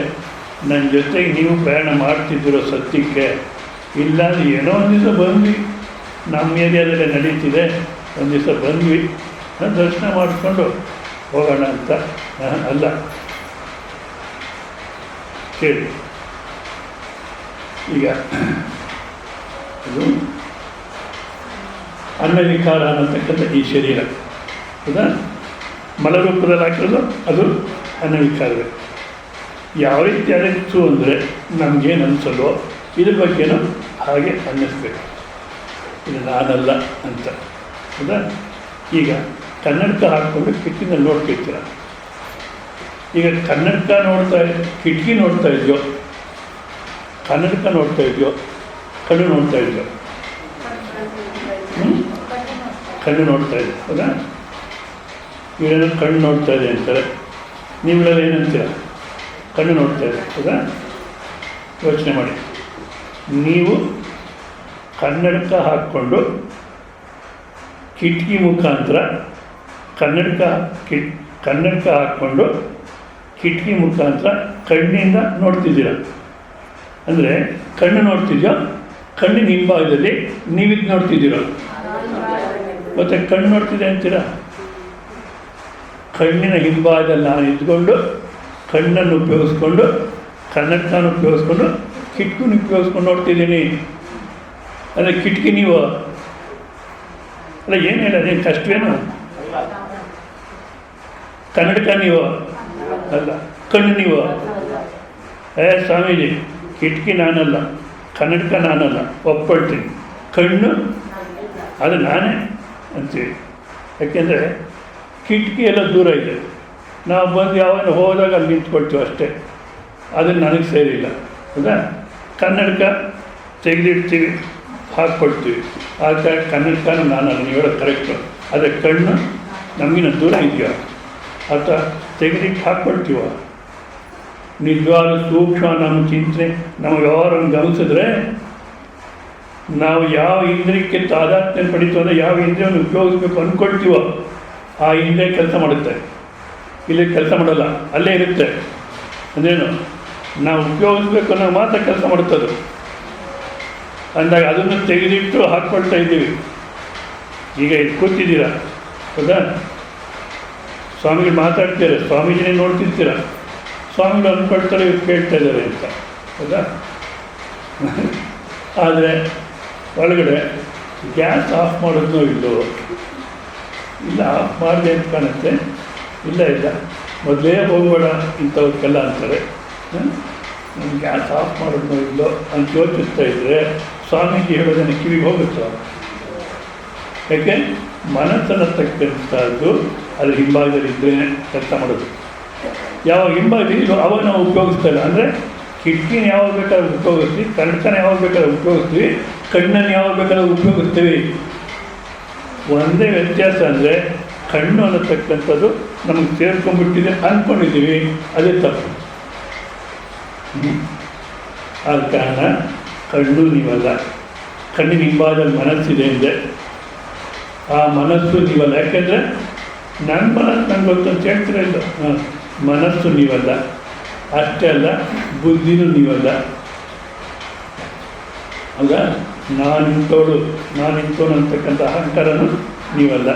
ನನ್ನ ಜೊತೆಗೆ ನೀವು ಪ್ರಯಾಣ ಮಾಡ್ತಿದ್ದೀರೋ ಸತ್ಯಕ್ಕೆ. ಇಲ್ಲ ಏನೋ ಒಂದು ದಿವಸ ಬಂದ್ವಿ, ನಮ್ಮ ಏರಿಯಾದಲ್ಲೇ ನಡೀತಿದೆ, ಒಂದು ದಿವಸ ಬಂದ್ವಿ, ದರ್ಶನ ಮಾಡಿಕೊಂಡು ಹೋಗೋಣ ಅಂತ ಅಲ್ಲ. ಕೇಳಿ, ಈಗ ಅದು ಅನ್ನವಿಕಾರ ಅನ್ನತಕ್ಕಂಥ ಈ ಶರೀರ, ಹೌದಾ? ಮಲರೂಪದಲ್ಲಿ ಹಾಕಿರೋದು ಅದು ಅನ್ನವಿಕಾರವೇ. ಯಾವ ರೀತಿ ಅನಿಸ್ತು ಅಂದರೆ ನಮಗೇನು ಅನಿಸಲ್ವೋ ಇದ್ರ ಬಗ್ಗೆನೂ ಹಾಗೆ ಅನ್ನಿಸ್ಬೇಕು. ಇದು ನಾನಲ್ಲ ಅಂತ, ಹೌದಾ? ಈಗ ಕನ್ನಡಕ ಹಾಕ್ಕೊಂಡು ಕಿಟಕಿನಲ್ಲಿ ನೋಡ್ತಿರ್ತೀರ. ಈಗ ಕನ್ನಡಕ ಕಿಟಕಿ ನೋಡ್ತಾ ಇದೆಯೋ, ಕನ್ನಡಕ ನೋಡ್ತಾ ಇದೆಯೋ, ಕಣ್ಣು ನೋಡ್ತಾ ಇದೆಯೋ? ಕಣ್ಣು ನೋಡ್ತಾ ಇದೆ, ಹೌದಾ? ಇವರೇನೋ ಕಣ್ಣು ನೋಡ್ತಾ ಇದೆ ಅಂತಾರೆ, ನೀವುಗಳೆಲ್ಲ ಏನಂತೀರ? ಕಣ್ಣು ನೋಡ್ತಾ ಇದೆ, ಹೌದಾ? ಯೋಚನೆ ಮಾಡಿ. ನೀವು ಕನ್ನಡಕ ಹಾಕ್ಕೊಂಡು ಕಿಟಕಿ ಮುಖಾಂತರ ಕನ್ನಡಕ ಹಾಕ್ಕೊಂಡು ಕಿಟಕಿ ಮುಖಾಂತರ ಕಣ್ಣಿಂದ ನೋಡ್ತಿದ್ದೀರ. ಅಂದರೆ ಕಣ್ಣು ನೋಡ್ತಿದ್ಯೋ, ಕಣ್ಣಿನ ಹಿಂಭಾಗದಲ್ಲಿ ನೀವಿದ್ದು ನೋಡ್ತಿದ್ದೀರೋ? ಮತ್ತು ಕಣ್ಣು ನೋಡ್ತಿದ್ದೆ ಅಂತೀರ? ಕಣ್ಣಿನ ಹಿಂಭಾಗದಲ್ಲಿ ನಾನು ಇದ್ಕೊಂಡು ಕಣ್ಣನ್ನು ಉಪಯೋಗಿಸ್ಕೊಂಡು ಕನ್ನಡಕನ ಉಪಯೋಗಿಸ್ಕೊಂಡು ಕಿಟಕಿನ ಉಪಯೋಗಿಸ್ಕೊಂಡು ನೋಡ್ತಿದ್ದೀನಿ. ಅಂದರೆ ಕಿಟಕಿ ನೀವು ಅಲ್ಲ, ಏನು ಹೇಳ, ಅದೇನು ಕಷ್ಟವೇನು? ಕನ್ನಡಕ ನೀವು ಅಲ್ಲ, ಕಣ್ಣು ನೀವು. ಸ್ವಾಮೀಜಿ ಕಿಟಕಿ ನಾನಲ್ಲ, ಕನ್ನಡಕ ನಾನಲ್ಲ, ಒಪ್ಕೊಳ್ತೀನಿ. ಕಣ್ಣು ಅದು ನಾನೇ ಅಂತೀವಿ. ಯಾಕೆಂದರೆ ಕಿಟಕಿ ಎಲ್ಲ ದೂರ ಇದೆ, ನಾವು ಬಂದು ಯಾವಾಗ ಹೋದಾಗ ಅಲ್ಲಿ ನಿಂತ್ಕೊಳ್ತೀವಿ ಅಷ್ಟೇ. ಅದನ್ನು ನನಗೆ ಸೇರಿಲ್ಲ, ಹೌದಾ? ಕನ್ನಡಕ ತೆಗೆದಿಡ್ತೀವಿ, ಹಾಕ್ಕೊಳ್ತೀವಿ. ಆ ಕನ್ನಡಕನ ನಾನಲ್ಲ, ನೀವು ಹೇಳೋದು ಕರೆಕ್ಟು. ಅದೇ ಕಣ್ಣು ನಮಗಿನ ದೂರ ಇದೆಯಾ ಅಥವಾ ತೆಗೆದಿಟ್ಟು ಹಾಕ್ಕೊಳ್ತೀವ? ನಿಜವಾದ ಸೂಕ್ಷ್ಮ ನಮ್ಮ ಚಿಂತನೆ, ನಮ್ಮ ವ್ಯವಹಾರವನ್ನು ಗಮನಿಸಿದ್ರೆ ನಾವು ಯಾವ ಇಂದ್ರಿಯಕ್ಕೆ ತಾದಾತ್ಮ್ಯ ಪಡಿತೀವೋ ಅಂದರೆ ಯಾವ ಇಂದ್ರಿಯವನ್ನು ಉಪಯೋಗಿಸ್ಬೇಕು ಅಂದ್ಕೊಳ್ತೀವೋ ಆ ಇಂದ್ರಿಯ ಕೆಲಸ ಮಾಡುತ್ತೆ. ಇಲ್ಲಿ ಕೆಲಸ ಮಾಡಲ್ಲ, ಅಲ್ಲೇ ಇರುತ್ತೆ. ಅಂದ್ರೇನು? ನಾವು ಉಪಯೋಗಿಸ್ಬೇಕು ಅನ್ನೋ ಮಾತ್ರ ಕೆಲಸ ಮಾಡುತ್ತದು. ಅಂದಾಗ ಅದನ್ನು ತೆಗೆದಿಟ್ಟು ಹಾಕ್ಕೊಳ್ತಾ ಇದ್ದೀವಿ. ಈಗ ಇದು ಕೂತಿದ್ದೀರ, ಹೌದಾ? ಸ್ವಾಮಿಗಳು ಮಾತಾಡ್ತೀರ, ಸ್ವಾಮೀಜಿನೇ ನೋಡ್ತಿರ್ತೀರ, ಸ್ವಾಮಿಗಳು ಅಂದ್ಕೊಳ್ತಾರೆ ಇವ್ರು ಕೇಳ್ತಾ ಇದ್ದಾರೆ ಅಂತ, ಹೌದಾ? ಆದರೆ ಒಳಗಡೆ ಗ್ಯಾಸ್ ಆಫ್ ಮಾಡೋದನ್ನೋ ಇಲ್ಲೋ? ಇಲ್ಲ, ಆಫ್ ಮಾಡಿದೆ ಅಂತ ಕಾಣುತ್ತೆ. ಇಲ್ಲ ಮೊದಲೇ ಹೋಗಬೇಡ ಇಂಥವಕ್ಕೆಲ್ಲ ಅಂತಾರೆ. ನಾನು ಗ್ಯಾಸ್ ಆಫ್ ಮಾಡೋದನ್ನೋ ಇಲ್ಲೋ ಅಂತ ಯೋಚಿಸ್ತಾ ಇದ್ದರೆ ಸ್ವಾಮೀಜಿ ಹೇಳೋದನ್ನು ಕಿವಿಗೆ ಹೋಗುತ್ತೆ. ಯಾಕೆ? ಮನಸ್ಸನ್ನು ತಕ್ಕಂಥದ್ದು ಅದ್ರ ಹಿಂಭಾಗದಲ್ಲಿ ಇದ್ದರೆ ಕೆಲಸ ಮಾಡೋದು. ಯಾವಾಗ ಹಿಂಭಾಗದಲ್ಲಿ ಅವಾಗ ನಾವು ಉಪಯೋಗಿಸ್ತಾ ಇಲ್ಲ. ಅಂದರೆ ಕಿಟಕಿನ ಯಾವಾಗ ಬೇಕಾದ್ರೆ ಉಪಯೋಗಿಸ್ತೀವಿ, ಕನ್ನಡಕನ ಯಾವಾಗ ಬೇಕಾದ್ರೆ ಉಪಯೋಗಿಸ್ತೀವಿ, ಕಣ್ಣನ್ನು ಯಾವಾಗ ಬೇಕಾದ್ರೆ ಉಪಯೋಗಿಸ್ತೀವಿ. ಒಂದೇ ವ್ಯತ್ಯಾಸ ಅಂದರೆ ಕಣ್ಣು ಅನ್ನತಕ್ಕಂಥದ್ದು ನಮಗೆ ಸೇರ್ಕೊಂಡ್ಬಿಟ್ಟಿದೆ ಅಂದ್ಕೊಂಡಿದ್ದೀವಿ, ಅದೇ ತಪ್ಪು. ಆದ ಕಾರಣ ಕಣ್ಣು ನೀವಲ್ಲ. ಕಣ್ಣಿನ ಹಿಂಭಾಗದಲ್ಲಿ ಮನಸ್ಸಿದೆ ಅಂದರೆ ಆ ಮನಸ್ಸು ನೀವಲ್ಲ. ಯಾಕೆಂದರೆ ನನ್ನ ಮನಸ್ಸು ನಂಗೆ ಗೊತ್ತು ಅಂತ ಹೇಳ್ತೀರ ಇಲ್ಲ, ಮನಸ್ಸು ನೀವಲ್ಲ. ಅಷ್ಟೇ ಅಲ್ಲ, ಬುದ್ಧಿನೂ ನೀವಲ್ಲ. ಆಗ ನಾನಿಂತೋಳು ಅಂತಕ್ಕಂಥ ಅಹಂಕಾರನೂ ನೀವಲ್ಲ.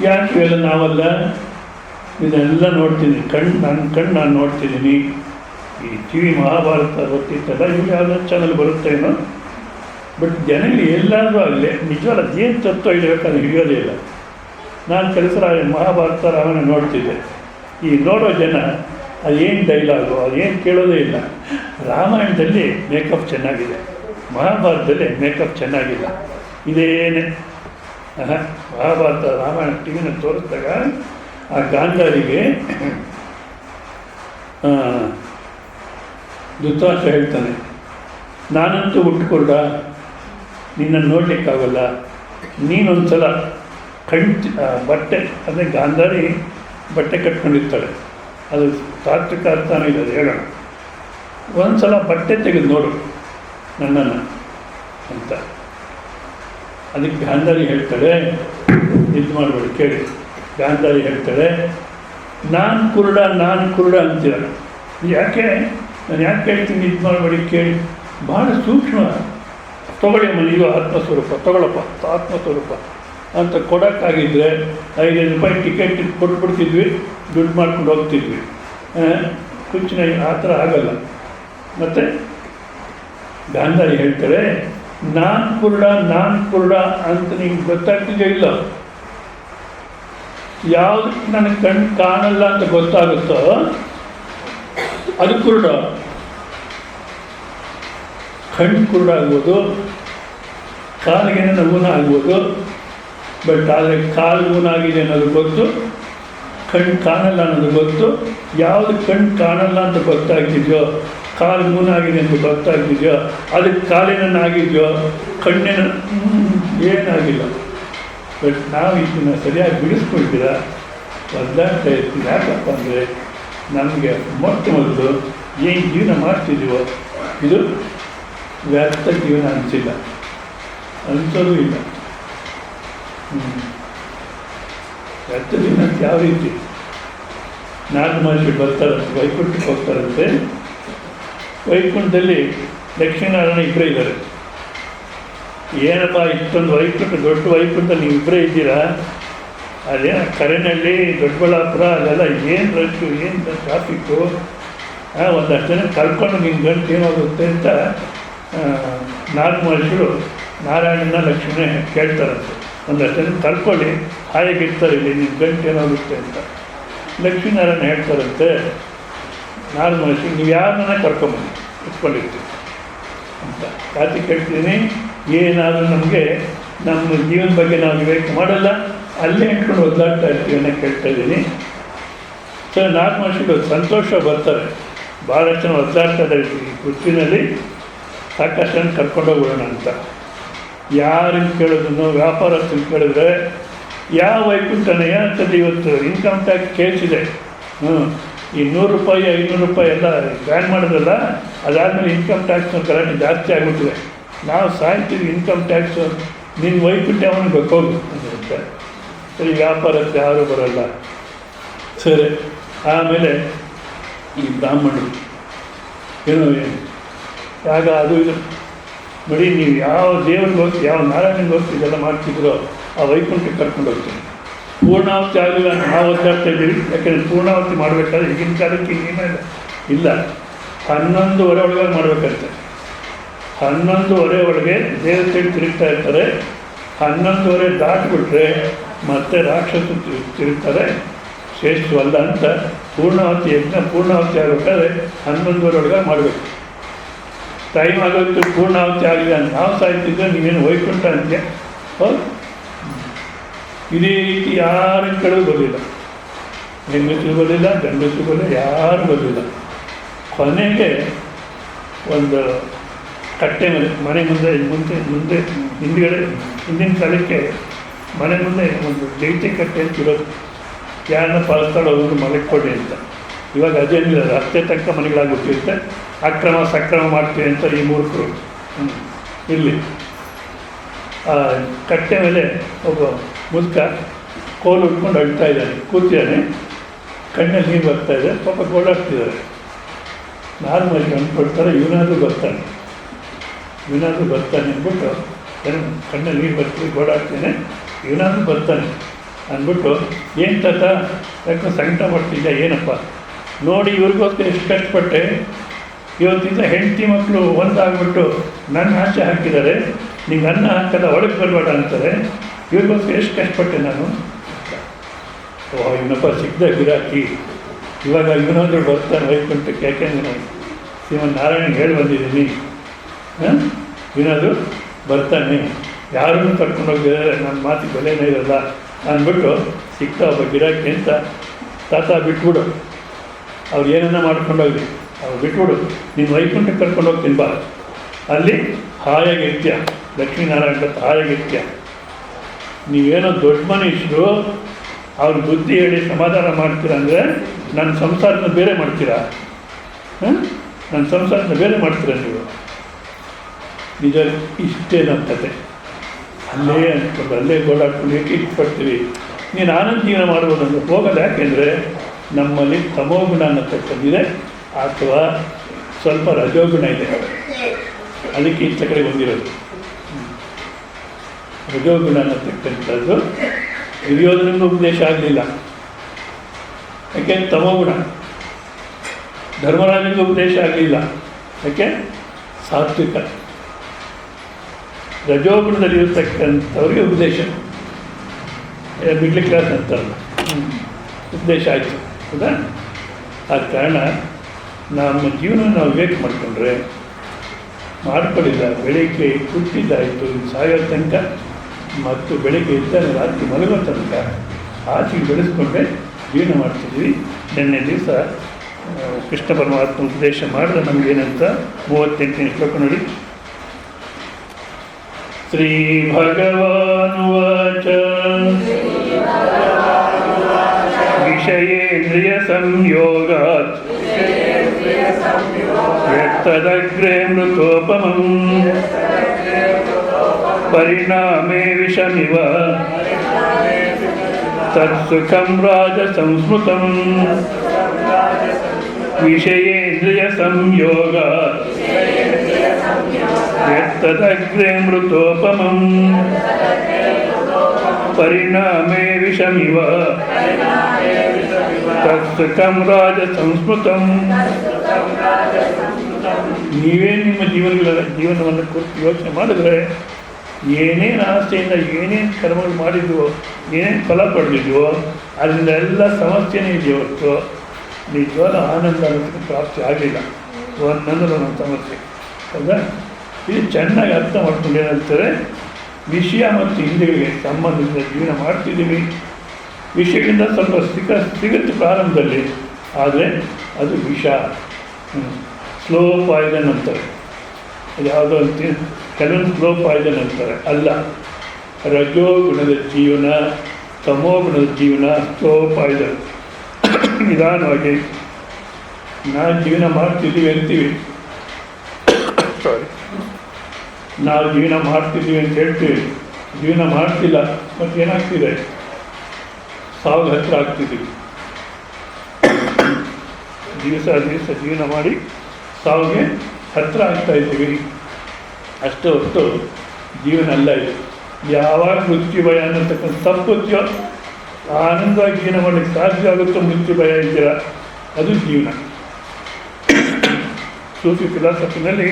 ಯಾಕೆ ಇವೆಲ್ಲ ನಾವಲ್ಲ? ಇದೆಲ್ಲ ನೋಡ್ತೀನಿ, ನನ್ನ ಕಣ್ಣು ನಾನು ನೋಡ್ತಿದ್ದೀನಿ. ಈ ಟಿ ವಿ ಮಹಾಭಾರತ ಗೊತ್ತಿತ್ತಲ್ಲ, ಇವು ಯಾವುದೋ ಚಾನಲ್ ಬರುತ್ತೇನೋ, ಬಟ್ ಜನಗಳು ಎಲ್ಲಾದರೂ ಆಗಲಿ ನಿಜವಾದ ಏನು ತತ್ವ ಹಿಡಿಯೋಕ್ಕಂದ್ರೆ ಹಿಡಿಯೋದೇ ಇಲ್ಲ. ನಾನು ಕೆಲಸ ಮಹಾಭಾರತ ರಾಮಾಯಣ ನೋಡ್ತಿದ್ದೆ. ಈ ನೋಡೋ ಜನ ಅದೇನು ಡೈಲಾಗು ಅದೇನು ಕೇಳೋದೇ ಇಲ್ಲ. ರಾಮಾಯಣದಲ್ಲಿ ಮೇಕಪ್ ಚೆನ್ನಾಗಿದೆ, ಮಹಾಭಾರತದಲ್ಲಿ ಮೇಕಪ್ ಚೆನ್ನಾಗಿಲ್ಲ. ಇದೇನೆ ಮಹಾಭಾರತ ರಾಮಾಯಣ ಟಿ ವಿನ ತೋರಿಸಿದಾಗ ಆ ಗಾಂಧಾರಿಗೆ ಧೃತರಾಷ್ಟ್ರ ಹೇಳ್ತಾನೆ, ನಾನಂತೂ ಹುಟ್ಟುಕೊಂಡ ನಿನ್ನನ್ನು ನೋಡಲಿಕ್ಕಾಗಲ್ಲ, ನೀನೊಂದು ಸಲ ಬಟ್ಟೆ ಅಂದರೆ ಗಾಂಧಾರಿ ಬಟ್ಟೆ ಕಟ್ಕೊಂಡಿರ್ತಾಳೆ, ಅದು ತಾತ್ವಿಕ ಅರ್ಥನೂ ಇಲ್ಲ, ಅದು ಹೇಳೋಣ. ಒಂದು ಸಲ ಬಟ್ಟೆ ತೆಗೆದು ನೋಡು ನನ್ನನ್ನು ಅಂತ. ಅದಕ್ಕೆ ಗಾಂಧಾರಿ ಹೇಳ್ತಾಳೆ, ಇದು ಮಾಡಬೇಡಿ ಕೇಳಿ. ಗಾಂಧಾರಿ ಹೇಳ್ತಾಳೆ, ನಾನು ಕುರುಡ ಅಂತೀರ. ಯಾಕೆ ನಾನು ಯಾಕೆ ಹೇಳ್ತೀನಿ ಇದು ಮಾಡಬೇಡಿ ಕೇಳಿ, ಭಾಳ ಸೂಕ್ಷ್ಮ. ತೊಗೊಳ್ಳಿ ನೀವು ಆತ್ಮಸ್ವರೂಪ ತೊಗೊಳಪ್ಪ, ಆತ್ಮಸ್ವರೂಪ ಅಂತ ಕೊಡೋಕ್ಕಾಗಿದ್ದರೆ 5 ರೂಪಾಯಿ ಟಿಕೆಟ್ ಕೊಟ್ಬಿಡ್ತಿದ್ವಿ, ದುಡ್ಡು ಮಾಡ್ಕೊಂಡು ಹೋಗ್ತಿದ್ವಿ. ಕುಂಚಿನ ಆ ಥರ ಆಗಲ್ಲ. ಮತ್ತು ಗಾಂಧಾರಿ ಹೇಳ್ತಾಳೆ, ನಾನು ಕುರುಡ ಅಂತ ನಿಮ್ಗೆ ಗೊತ್ತಾಗ್ತಿದೆಯೋ ಇಲ್ಲ? ಯಾವುದಕ್ಕೆ ನನಗೆ ಕಣ್ಣು ಕಾಣಲ್ಲ ಅಂತ ಗೊತ್ತಾಗುತ್ತೋ ಅದು ಕುರುಡ. ಕಣ್ಣು ಕುರುಡಾಗ್ಬೋದು, ಕಾಲಿಗೆ ಊನ ಆಗ್ಬೋದು, ಬಟ್ ಆದರೆ ಕಾಲು ಊನಾಗಿದೆ ಅನ್ನೋದು ಗೊತ್ತು, ಕಣ್ಣು ಕಾಣಲ್ಲ ಅನ್ನೋದು ಗೊತ್ತು. ಯಾವುದು ಕಣ್ಣು ಕಾಣಲ್ಲ ಅಂತ ಗೊತ್ತಾಗ್ತಿದೆಯೋ, ಕಾಲು ಊನಾಗಿದೆ ಅಂತ ಗೊತ್ತಾಗ್ತಿದೆಯೋ, ಅದಕ್ಕೆ ಕಾಲಿನಾಗಿದೆಯೋ, ಕಣ್ಣಿನ ಏನಾಗಿಲ್ಲ. ಬಟ್ ನಾವು ಇದನ್ನು ಸರಿಯಾಗಿ ಬಿಡಿಸ್ಕೊಳ್ತೀರ ಒದ್ದಾಡ್ತಾ ಇರ್ತೀವಿ. ಯಾಕಪ್ಪ ಅಂದರೆ ನಮಗೆ ಮೊದಲು ಏನು ಜೀವನ ಮಾಡ್ತಿದ್ದೀವೋ ಇದು ವ್ಯರ್ಥ ಜೀವನ ಅನಿಸೋದು ಇಲ್ಲ. ವ್ಯರ್ಥ ಜೀವನ ಅಂತ ಯಾವ ರೀತಿ? ನಾಲ್ಕು ಮನುಷ್ಯರು ಬರ್ತಾರಂತೆ, ವೈಕುಂಠಕ್ಕೆ ಹೋಗ್ತಾರಂತೆ. ವೈಕುಂಠದಲ್ಲಿ ಲಕ್ಷ್ಮೀನಾರಾಯಣ ಇಬ್ಬರೇ ಇದ್ದಾರೆ. ಏನಪ್ಪ ಇಷ್ಟೊಂದು ವೈಕುಂಠ, ದೊಡ್ಡ ವೈಕುಂಠದಲ್ಲಿ ನೀವು ಇಬ್ಬರೇ ಇದ್ದೀರಾ? ಅದೇನ ಕರೆನಹಳ್ಳಿ, ದೊಡ್ಡಬಳ್ಳಾಪುರ ಅಲ್ಲೆಲ್ಲ ಏನು ರಶ್ಶು, ಏನು ಟ್ರಾಫಿಕ್ಕು, ಒಂದಷ್ಟು ಜನ ಕರ್ಕೊಂಡು ನಿನ್ನ ಗಂಟು ಏನಾಗುತ್ತೆ ಅಂತ ನಾಲ್ಕು ಮನುಷ್ಯರು ನಾರಾಯಣನ ಲಕ್ಷ್ಮೀನೇ ಕೇಳ್ತಾರಂತೆ. ಒಂದಷ್ಟು ಜನ ಕರ್ಕೊಳ್ಳಿ, ಹಾಯಾಗಿರ್ತಾರೆ ಇಲ್ಲಿ, ನಿನ್ನ ಗಂಟು ಏನಾಗುತ್ತೆ ಅಂತ. ಲಕ್ಷ್ಮೀನಾರಾಯಣ ಹೇಳ್ತಾರಂತೆ ನಾಲ್ಕು ಮನುಷ್ಯರು, ನೀವು ಯಾರನ್ನ ಕರ್ಕೊಂಬನ್ನಿ, ಇಟ್ಕೊಂಡಿರ್ತೀವಿ ಅಂತ. ಖಾತೆ ಕೇಳ್ತೀನಿ, ಏನಾದರೂ ನಮಗೆ ನಮ್ಮ ಜೀವನ ಬಗ್ಗೆ ನಾವು ವಿವೇಕ ಮಾಡಲ್ಲ, ಅಲ್ಲೇ ಇಟ್ಕೊಂಡು ಒದ್ದಾಡ್ತಾ ಇರ್ತೀವಿ ಅನ್ನೋ ಕೇಳ್ತಾ ಇದ್ದೀನಿ. ಸೊ ನಾಲ್ಕು ಮನುಷ್ಯರು ಸಂತೋಷ ಬರ್ತಾರೆ, ಭಾಳ ಜನ ಒದ್ದಾಡ್ತಾ ಇದ್ದಾರೆ ಈ ಪೃಥ್ವಿನಲ್ಲಿ, ಸಾಕಷ್ಟು ಜನ ಕರ್ಕೊಂಡೋಗ್ಬಿಡೋಣ ಅಂತ. ಯಾರನ್ನು ಕೇಳೋದನ್ನು ವ್ಯಾಪಾರಸ್ಥನ್ನು ಕೇಳಿದ್ರೆ ಯಾವ ವೈಕುಂಠನಯ್ಯ ಅಂತಂದು ಇವತ್ತು ಇನ್ಕಮ್ ಟ್ಯಾಕ್ಸ್ ಕೇಸ್ ಇದೆ. ಈ 100 ರೂಪಾಯಿ 500 ರೂಪಾಯಿ ಎಲ್ಲ ಬ್ಯಾನ್ ಮಾಡೋದಲ್ಲ, ಅದಾದಮೇಲೆ ಇನ್ಕಮ್ ಟ್ಯಾಕ್ಸ್ನ ಗಲಾಟೆ ಜಾಸ್ತಿ ಆಗಿಬಿಟ್ಟಿದೆ. ನಾವು ಸಾಯ್ತೀವಿ ಇನ್ಕಮ್ ಟ್ಯಾಕ್ಸು, ನಿನ್ನ ವೈಕುಂಠ ಅವನಿಗೆ ಗೊತ್ತೋಗು ಅಂತ. ಸರಿ, ವ್ಯಾಪಾರಕ್ಕೆ ಯಾರೂ ಬರೋಲ್ಲ. ಸರಿ, ಆಮೇಲೆ ಈ ಬ್ರಾಹ್ಮಣರು ಏನೋ ಯಾಗ ಅದು ಇದು ನೋಡಿ, ನೀವು ಯಾವ ದೇವ್ರಿಗೆ ಹೋಗಿ ಯಾವ ನಾರಾಯಣನಿಗೆ ಹೋಗಿ ಇದೆಲ್ಲ ಮಾಡ್ತಿದ್ರೋ ಆ ವೈಕುಂಠಕ್ಕೆ ಕರ್ಕೊಂಡು ಹೋಗ್ತೀನಿ. ಪೂರ್ಣಾವತಿ ಆಗಲಿಲ್ಲ ನಾವು ಒದ್ದಾಡ್ತಾ ಇದ್ದೀವಿ. ಯಾಕೆಂದರೆ ಪೂರ್ಣಾವತಿ ಮಾಡಬೇಕಾದ್ರೆ ಈಗಿನ ಕಾಲಕ್ಕೆ ಇನ್ನೇನಿಲ್ಲ ಇಲ್ಲ, 11:30 ಒಳಗೆ ಮಾಡಬೇಕಂತೆ. 11:30 ಒಳಗೆ ದೇವತೆಗಳು ತಿರುಗ್ತಾ ಇರ್ತಾರೆ. 11:30 ದಾಟಿಬಿಟ್ರೆ ಮತ್ತೆ ರಾಕ್ಷಸರು ತಿರುಗ್ತಾರೆ, ಶ್ರೇಷ್ಠವಲ್ಲ ಅಂತ ಪೂರ್ಣಾವತಿ ಯಜ್ಞ ಪೂರ್ಣಾವತಿ ಆಗಬೇಕಾದ್ರೆ 11:30 ಒಳಗೆ ಮಾಡಬೇಕು. ಟೈಮ್ ಆಗೋದು ಪೂರ್ಣಾವತಿ ಆಗಲಿಲ್ಲ ಅಂತ ನಾವು ಸಾಯ್ತಿದ್ರೆ ನೀವೇನು ವೈಕುಂಠ ಅಂತೀಯ? ಹೌದು, ಇದೇ ರೀತಿ ಯಾರ ಕಡೆ ಬರಲಿಲ್ಲ. ಹೆಂಗಸರು ಬರಲಿಲ್ಲ, ಗಂಡಸರು ಬರಲಿಲ್ಲ, ಯಾರು ಬರಲಿಲ್ಲ. ಕೊನೆಗೆ ಒಂದು ಕಟ್ಟೆ ಮನೆ ಮುಂದೆ ಹಿಂದ್ಗಡೆ ಹಿಂದಿನ ಕಾಲಕ್ಕೆ ಮನೆ ಮುಂದೆ ಒಂದು ಜೈತೆ ಕಟ್ಟೆ ಅಂತ ಇರೋದು, ಯಾರನ್ನ ಪಾಲಿಸ್ತಾಳೋ ಅವ್ರನ್ನ ಮಲಕ್ಕೊಡಿ ಅಂತ. ಇವಾಗ ಅದೇನಿಲ್ಲ, ರಸ್ತೆ ತನಕ ಮನೆಗಳಾಗ್ಬಿಟ್ಟಿರುತ್ತೆ. ಅಕ್ರಮ ಸಕ್ರಮ ಮಾಡ್ತೀವಿ ಅಂತ ಈ ಮೂರ್ಖರು ಇರಲಿ. ಆ ಕಟ್ಟೆ ಮೇಲೆ ಒಬ್ಬ ಮುದುಕ ಕೋಲು ಉಟ್ಕೊಂಡು ಅಳ್ತಾ ಇದ್ದಾನೆ, ಕೂತಿದ್ದಾನೆ, ಕಣ್ಣಲ್ಲಿ ನೀರು ಬರ್ತಾ ಇದೆ, ಪಾಪ ಗೋಳಾಡ್ತಿದ್ದಾರೆ. ನಾರ್ಮಲ್ ಅಂದ್ಕೊಳ್ತಾರೆ ಇವನಾದರೂ ಬರ್ತಾನೆ ಅಂದ್ಬಿಟ್ಟು ಕಣ್ಣಲ್ಲಿ ನೀರು ಬರ್ತೀವಿ, ಗೋಳಾಡ್ತೇನೆ, ಇವನಾದರೂ ಬರ್ತಾನೆ ಅಂದ್ಬಿಟ್ಟು, ಏನು ತಾತ ಯಾಕೆ ಸಂಕಟ ಮಾಡ್ತಿದ್ದ, ಏನಪ್ಪ ನೋಡಿ ಇವ್ರಿಗೋಸ್ಕರ ಎಷ್ಟು ಕಷ್ಟಪಟ್ಟೆ, ಇವತ್ತಿಂದ ಹೆಂಡತಿ ಮಕ್ಕಳು ಒಂದಾಗ್ಬಿಟ್ಟು ನನ್ನ ಆಚೆ ಹಾಕಿದ್ದಾರೆ, ನಿಂಗೆ ಅನ್ನ ಹಾಕಲ್ಲ ಒಳಗೆ ಬರಬೇಡ ಅಂತಾರೆ, ಇವ್ರಿಗೋಸ್ಕರ ಎಷ್ಟು ಕಷ್ಟಪಟ್ಟೆ ನಾನು. ಇನ್ನೊಬ್ಬ ಸಿಗ್ದ ಗಿರಾಕಿ, ಇವಾಗ ಇವನಾದರೂ ಬರ್ತಾನೆ ವೈಕುಂಠಕ್ಕೆ, ಯಾಕೆಂದರೆ ನಾನು ಶ್ರೀಮನ್ ನಾರಾಯಣ ಹೇಳಿ ಬಂದಿದ್ದೀನಿ, ಇವನಾದರೂ ಬರ್ತಾನೆ, ಯಾರನ್ನು ಕರ್ಕೊಂಡೋಗಿದ್ದಾರೆ, ನನ್ನ ಮಾತಿಗೆ ಬೆಲೆನೇ ಇರಲ್ಲ ಅಂದ್ಬಿಟ್ಟು ಸಿಗ್ತಾ ಒಬ್ಬ ಗಿರಾಕಿ ಅಂತ, ತಾತ ಬಿಟ್ಬಿಡು, ಅವ್ರು ಏನನ್ನ ಮಾಡ್ಕೊಂಡೋಗಿ ಅವ್ರು ಬಿಟ್ಬಿಡು, ನೀನು ವೈಕುಂಠಕ್ಕೆ ಕರ್ಕೊಂಡೋಗ್ತೀನಿ ಬಾ, ಅಲ್ಲಿ ಹಾಯಾಗಿರ್ತೀಯ, ಲಕ್ಷ್ಮೀನಾರಾಯಣ ದತ್ತ ಹಾಯಾಗಿರ್ತೀಯ. ನೀವೇನೋ ದೊಡ್ಡ ಮನುಷ್ಯರು ಅವ್ರ ಬುದ್ಧಿ ಹೇಳಿ ಸಮಾಧಾನ ಮಾಡ್ತೀರ ಅಂದರೆ ನನ್ನ ಸಂಸಾರನ ಬೇರೆ ಮಾಡ್ತೀರಾ, ನನ್ನ ಸಂಸಾರನ ಬೇರೆ ಮಾಡ್ತೀರ ನೀವು. ನಿಜ ಇಷ್ಟೇ ನಮ್ಮ ಕತೆ. ಅಲ್ಲೇ ಅಂದ್ಕೊಂಡು ಅಲ್ಲೇ ಗೋಳಾಡ್ಕೊಂಡು ಏಕೆ ಇಷ್ಟಪಡ್ತೀವಿ. ನೀನು ಆನಂದ ಜೀವನ ಮಾಡ್ಬೋದು ಅಂದರೆ ಹೋಗಲ್ಲ, ಯಾಕೆಂದರೆ ನಮ್ಮಲ್ಲಿ ತಮೋಗುಣ ಅನ್ನತಕ್ಕಂದಿದೆ ಅಥವಾ ಸ್ವಲ್ಪ ರಜೋಗುಣ ಇದೆ, ಅದಕ್ಕೆ ಇತ್ತ ಕಡೆ ಬಂದಿರೋದು. ರಜೋಗುಣ ಅನ್ನತಕ್ಕಂಥದ್ದು ದುರ್ಯೋಧನಿಗೂ ಉಪದೇಶ ಆಗಲಿಲ್ಲ, ಯಾಕೆ ತಮೋಗುಣ. ಧರ್ಮರಾಜನಿಗೂ ಉಪದೇಶ ಆಗಲಿಲ್ಲ, ಯಾಕೆ ಸಾತ್ವಿಕ. ರಜೋಗುಣದಲ್ಲಿ ಇರತಕ್ಕಂಥವ್ರಿಗೆ ಉಪದೇಶ, ಮಿಡ್ಲ್ ಕ್ಲಾಸ್ ಅಂತಾರಲ್ಲ, ಉಪದೇಶ ಆಯಿತು. ಹೌದಾ? ಆದ ಕಾರಣ ನಮ್ಮ ಜೀವನ ನಾವು ವಿವೇಕ ಮಾಡಿಕೊಂಡ್ರೆ ಮಾಡ್ಕೊಳ್ಳಿಲ್ಲ. ಬೆಳಿಗ್ಗೆ ಹುಟ್ಟಿದ್ದಾಯಿತು ಸಾಯೋ ತನಕ ಮತ್ತು ಬೆಳಿಗ್ಗೆ ಇದ್ದ ರಾತ್ರಿ ಮಲಗೋ ತನಕ ಆಚೆಗೆ ಬೆಳೆಸ್ಕೊಂಡೆ ಜೀವನ ಮಾಡ್ತಿದ್ವಿ. ನಿನ್ನೆ ದಿವಸ ಕೃಷ್ಣ ಪರಮಾತ್ಮ ಉಪದೇಶ ಮಾಡಿದ್ರೆ ನಮಗೇನಂತ 38ನೇ ಶ್ಲೋಕ ನೋಡಿ. ಶ್ರೀ ಭಗವಾನುವಾಚ ವಿಷಯೇಂದ್ರಿಯ ಸಂಯೋಗಾತ್ ಯತ್ತದಗ್ರೇ ಮೃತೋಪಮಂ ಪರಿಣಾಮೇ ವಿಷಮಿವ ತತ್ಸುಖಂ ರಾಜಸಂಸ್ಮೃತಂ. ವಿಷಯೇಂದ್ರಿಯ ಸಂಯೋಗಾತ್ ಯತ್ತದಗ್ರೇ ಮೃತೋಪಮಂ ಪರಿಣಾಮೇ ವಿಷಮಿವ ತತ್ಸುಖಂ ರಾಜಸಂಸ್ಮೃತಂ. ನೀವೇ ನಿಮ್ಮ ಜೀವನವನ್ನು ಕುರಿತು ಯೋಚನೆ ಮಾಡಿದ್ರೆ ಏನೇನು ಆಸೆಯಿಂದ ಏನೇನು ಕರ್ಮಗಳು ಮಾಡಿದ್ವೋ, ಏನೇನು ಫಲ ಪಡೆದಿದ್ವೋ ಅದರಿಂದ ಎಲ್ಲ ಸಮಸ್ಯೆನೇ ಇದೆಯೋ ಹೊರತು ನಿಜವಾದ ಆನಂದ ಅನ್ನೋದಕ್ಕೆ ಪ್ರಾಪ್ತಿ ಆಗಲಿಲ್ಲ. ಒಂದೊಂದು ನಮ್ಮ ಸಮಸ್ಯೆ. ಹೌದಾ? ಇದು ಚೆನ್ನಾಗಿ ಅರ್ಥ ಮಾಡ್ಕೊಂಡು ಏನಂತಾರೆ, ವಿಷಯ ಮತ್ತು ಇಂದ್ರಿಯಗಳಿಗೆ ಸಂಬಂಧದಿಂದ ಜೀವನ ಮಾಡ್ತಿದ್ದೀವಿ. ವಿಷಯಗಳಿಂದ ಸ್ವಲ್ಪ ಸಿಗುತ್ತೆ ಪ್ರಾರಂಭದಲ್ಲಿ, ಆದರೆ ಅದು ವಿಷ, ಸ್ಲೋ ಪಾಯ್ಸನ್ ಅಂತಾರೆ. ಅದು ಯಾವುದೋ ಅಂತ ಕೆಲವೊಂದು ಸ್ಲೋ ಪಾಯ್ಸನ್ ಅಂತಾರೆ. ಅಲ್ಲ, ರಜೋಗುಣದ ಜೀವನ, ತಮೋಗುಣದ ಜೀವನ ಸ್ಲೋ ಪಾಯ್ಸನ್. ನಿಧಾನವಾಗಿ ನಾವು ಜೀವನ ಮಾಡ್ತಿದ್ದೀವಿ ಅಂತೀವಿ, ನಾವು ಜೀವನ ಮಾಡ್ತಿದ್ದೀವಿ ಅಂತ ಹೇಳ್ತೀವಿ, ಜೀವನ ಮಾಡ್ತಿಲ್ಲ. ಮತ್ತು ಏನಾಗ್ತಿದೆ, ಸಾವಿಗೆ ಹತ್ತಿರ ಆಗ್ತಿದ್ದೀವಿ. ದಿವಸ ಜೀವನ ಮಾಡಿ ಸಾವಿಗೆ ಹತ್ತಿರ ಆಗ್ತಾ ಇದ್ದೀವಿ. ಅಷ್ಟು ಹೊತ್ತು ಜೀವನ ಅಲ್ಲ ಇದು. ಯಾವಾಗ ಮೃತ್ಯು ಭಯ ಅನ್ನತಕ್ಕಂಥ ತಪ್ಪುತ್ಯೋ ಆನಂದವಾಗಿ ಜೀವನ ಮಾಡಲಿಕ್ಕೆ ಸಾಧ್ಯ ಆಗುತ್ತೋ, ಮೃತ್ಯು ಭಯ ಇದ್ದೀರ, ಅದು ಜೀವನ. ಸೂಫಿ ಫಿಲಾಸಫಿನಲ್ಲಿ